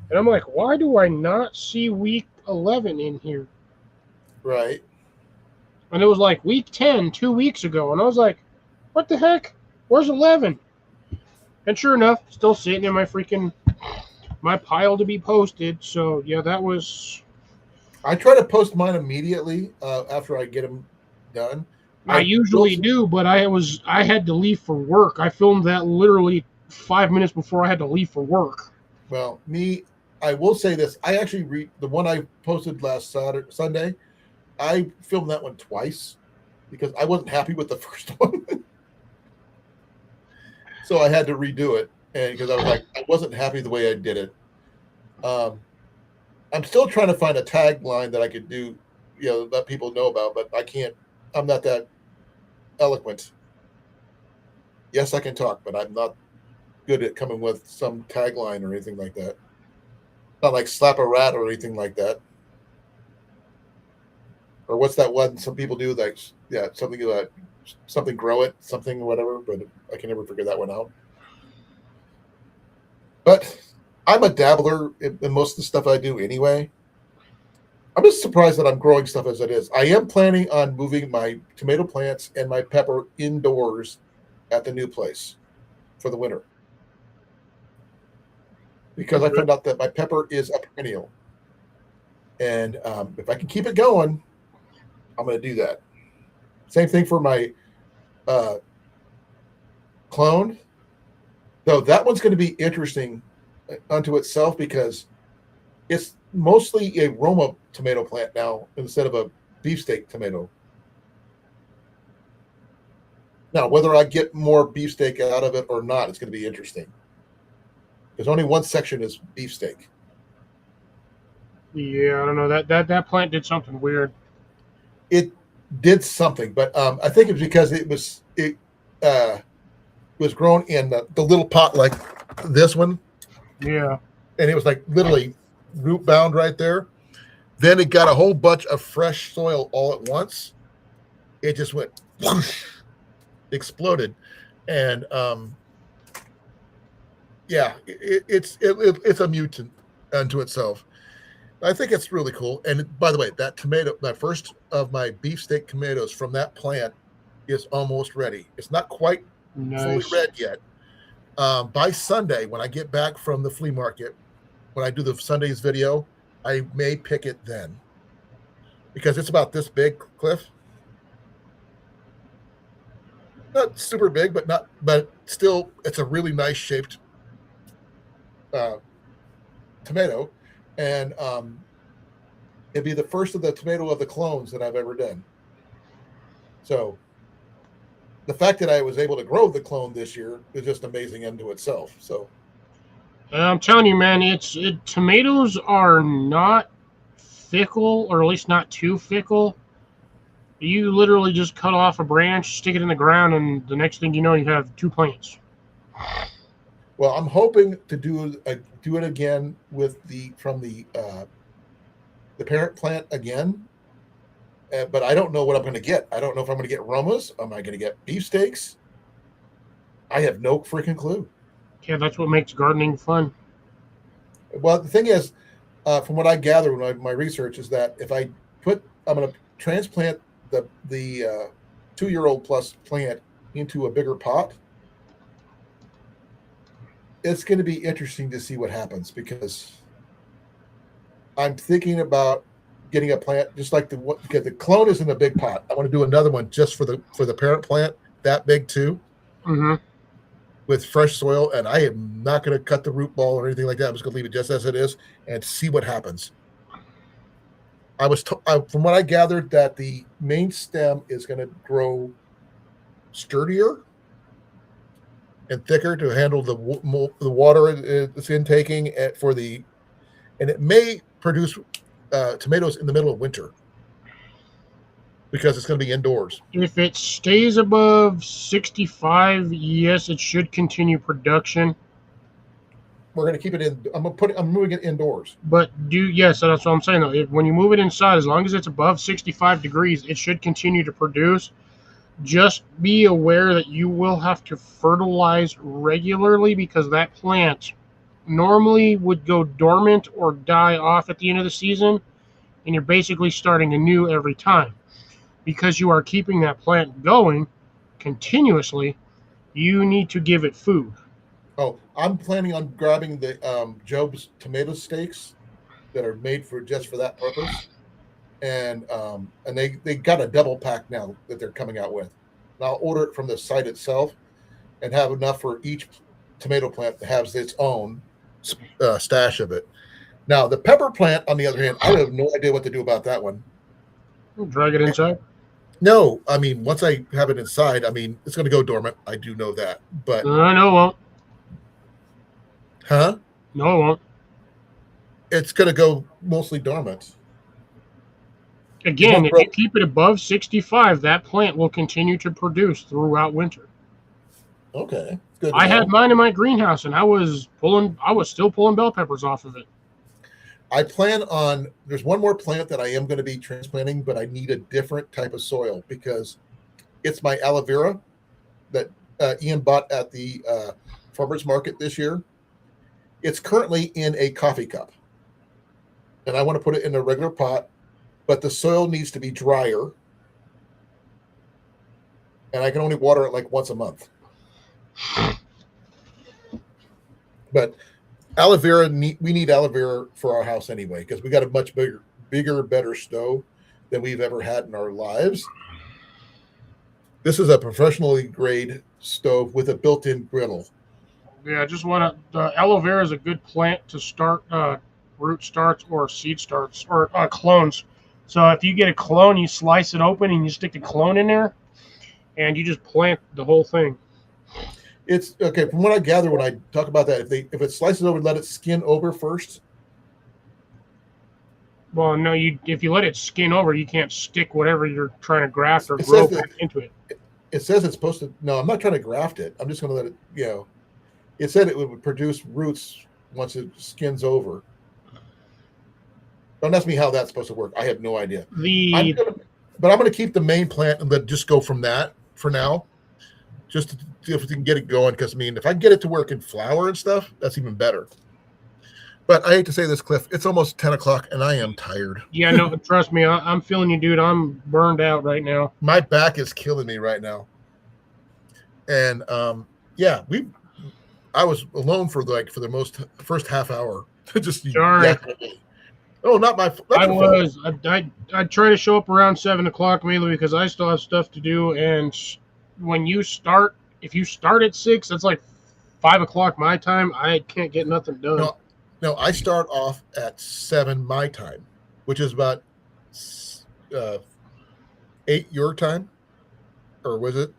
and I'm like, why do I not see week 11 in here? right. And it was like week 10 2 weeks ago, and I was like, what the heck? Where's 11? And sure enough, still sitting in my pile to be posted. So yeah, that was. I try to post mine immediately after I get them done. I I will. usually do, but I had to leave for work. I filmed that literally 5 minutes before I had to leave for work. Well, I will say this. I actually read the one I posted last Sunday. I filmed that one twice because I wasn't happy with the first one. So I had to redo it. And because I was like, I wasn't happy the way I did it. I'm still trying to find a tagline that I could do, let people know about, but I can't. I'm not that eloquent. Yes, I can talk, but I'm not good at coming with some tagline or anything like that. Not like slap a rat or anything like that. Or what's that one some people do? Like, yeah, something grow it, something whatever. But I can never figure that one out. But I'm a dabbler in most of the stuff I do anyway. I'm just surprised that I'm growing stuff as it is. I am planning on moving my tomato plants and my pepper indoors at the new place for the winter because I found out that my pepper is a perennial, and if I can keep it going, I'm going to do that. Same thing for my clone, though that one's going to be interesting unto itself because it's mostly a Roma tomato plant now instead of a beefsteak tomato. Now, whether I get more beefsteak out of it or not, it's going to be interesting. There's only one section is beefsteak. Yeah, I don't know that plant did something weird. It did something, but I think it's because it was grown in the little pot like this one. Yeah. And it was like literally root bound right there. Then it got a whole bunch of fresh soil all at once. It just went whoosh, exploded, and yeah, it's a mutant unto itself. I think it's really cool. And by the way, that first of my beefsteak tomatoes from that plant is almost ready. It's not quite fully Nice. red yet. By Sunday, when I get back from the flea market, when I do the Sunday's video, I may pick it then because it's about this big, Cliff. Not super big, but still, it's a really nice shaped tomato, and it'd be the first of the tomato of the clones that I've ever done. So the fact that I was able to grow the clone this year is just amazing unto itself. So I'm telling you, man, tomatoes are not fickle, or at least not too fickle. You literally just cut off a branch, stick it in the ground, and the next thing you know, you have two plants. well, I'm hoping to do it again with from the parent plant again. But I don't know what I'm going to get. I don't know if I'm going to get Romas. Am I going to get beefsteaks? I have no freaking clue. Yeah, that's what makes gardening fun. Well, the thing is, from what I gather when my research is that if I'm going to transplant the 2 year old plus plant into a bigger pot, it's going to be interesting to see what happens because I'm thinking about getting a plant just like because the clone is in a big pot. I want to do another one just for the parent plant that big too Mm-hmm. with fresh soil, and I am not going to cut the root ball or anything like that. I'm just going to leave it just as it is and see what happens. From what I gathered that the main stem is going to grow sturdier and thicker to handle the water it's intaking and it may produce tomatoes in the middle of winter because it's going to be indoors. If it stays above 65, yes, it should continue production. We're going to keep it in. I'm moving it indoors. But yes, so that's what I'm saying though. When you move it inside, as long as it's above 65 degrees, it should continue to produce. Just be aware that you will have to fertilize regularly because that plant normally would go dormant or die off at the end of the season, and you're basically starting anew every time. Because you are keeping that plant going continuously, you need to give it food. Oh, I'm planning on grabbing the Job's tomato steaks that are made for just for that purpose, and they got a double pack now that they're coming out with. And I'll order it from the site itself and have enough for each tomato plant that has its own stash of it. Now, the pepper plant, on the other hand, I have no idea what to do about that one. Drag it inside. No, I mean, once I have it inside, I mean, it's going to go dormant. I do know that. But, No, it won't. huh? No, it won't. It's going to go mostly dormant. It Again, won't if grow. you keep it above 65, that plant will continue to produce throughout winter. Okay. Good to I had know. mine in my greenhouse, and I was still pulling bell peppers off of it. There's one more plant that I am going to be transplanting, but I need a different type of soil because it's my aloe vera that Ian bought at the farmer's market this year. It's currently in a coffee cup, and I want to put it in a regular pot, but the soil needs to be drier, and I can only water it like once a month. But aloe vera, we need aloe vera for our house anyway because we got a much bigger, better stove than we've ever had in our lives. This is a professionally grade stove with a built-in griddle. Yeah, I just want to. The aloe vera is a good plant to start root starts or seed starts or clones. So if you get a clone, you slice it open and you stick the clone in there, and you just plant the whole thing. It's okay from what I gather when I talk about that. If it slices over, let it skin over first. Well, no, if you let it skin over, you can't stick whatever you're trying to graft or It grow says that back into it. it says it's supposed to. No, I'm not trying to graft it. I'm just going to let it. It said it would produce roots once it skins over. Don't ask me how that's supposed to work. I have no idea. The But I'm gonna keep the main plant and just go from that for now, just to see if we can get it going. Because I mean, if I can get it to work in flower and stuff, that's even better. But I hate to say this, Cliff. It's almost 10 o'clock, and I am tired. Yeah, no, trust me, I'm feeling you, dude. I'm burned out right now. My back is killing me right now. And yeah, I was alone for the first half hour. Just Sorry. Oh, not my. I was. I try to show up around 7 o'clock mainly because I still have stuff to do. And when you start, if you start at 6, that's like 5 o'clock my time. I can't get nothing done. No, I start off at 7 my time, which is about 8 your time, or was it?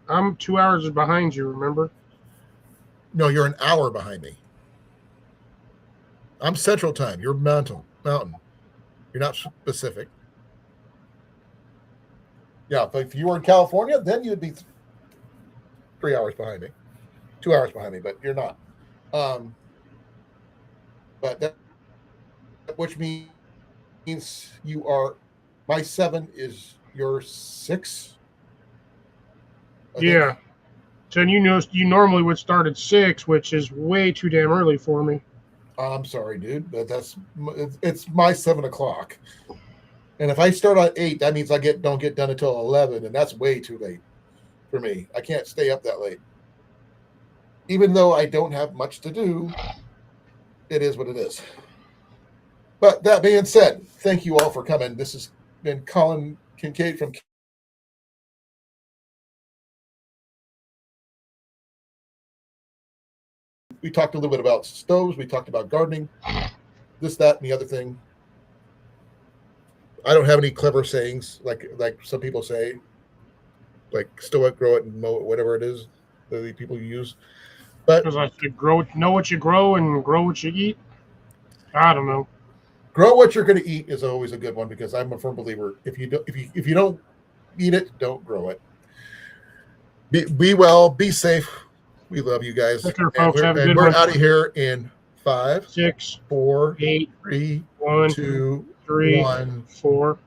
I'm 2 hours behind you. Remember? No, you're an hour behind me. I'm Central Time. You're Mountain. You're not Pacific. Yeah, but if you were in California, then you'd be 3 hours behind me, 2 hours behind me. But you're not. But that which means you are. My 7 is your 6. Yeah. So you normally would start at 6, which is way too damn early for me. I'm sorry, dude, but it's my 7 o'clock. And if I start at 8, that means I don't get done until 11, and that's way too late for me. I can't stay up that late. Even though I don't have much to do, it is what it is. But that being said, thank you all for coming. This has been Colin Kincaid from. We talked a little bit about stoves. We talked about gardening, this, that, and the other thing. I don't have any clever sayings like some people say, like stow it, grow it, and mow it, whatever it is that people use. But Because I said, know what you grow and grow what you eat. I don't know. grow what you're going to eat is always a good one, because I'm a firm believer. If you don't eat it, don't grow it. Be well, be safe. We love you guys. Take care, folks. Have a good we're one. out of here in 5, 6, 4, 8, 3, 1, 2, 3, 1. 4.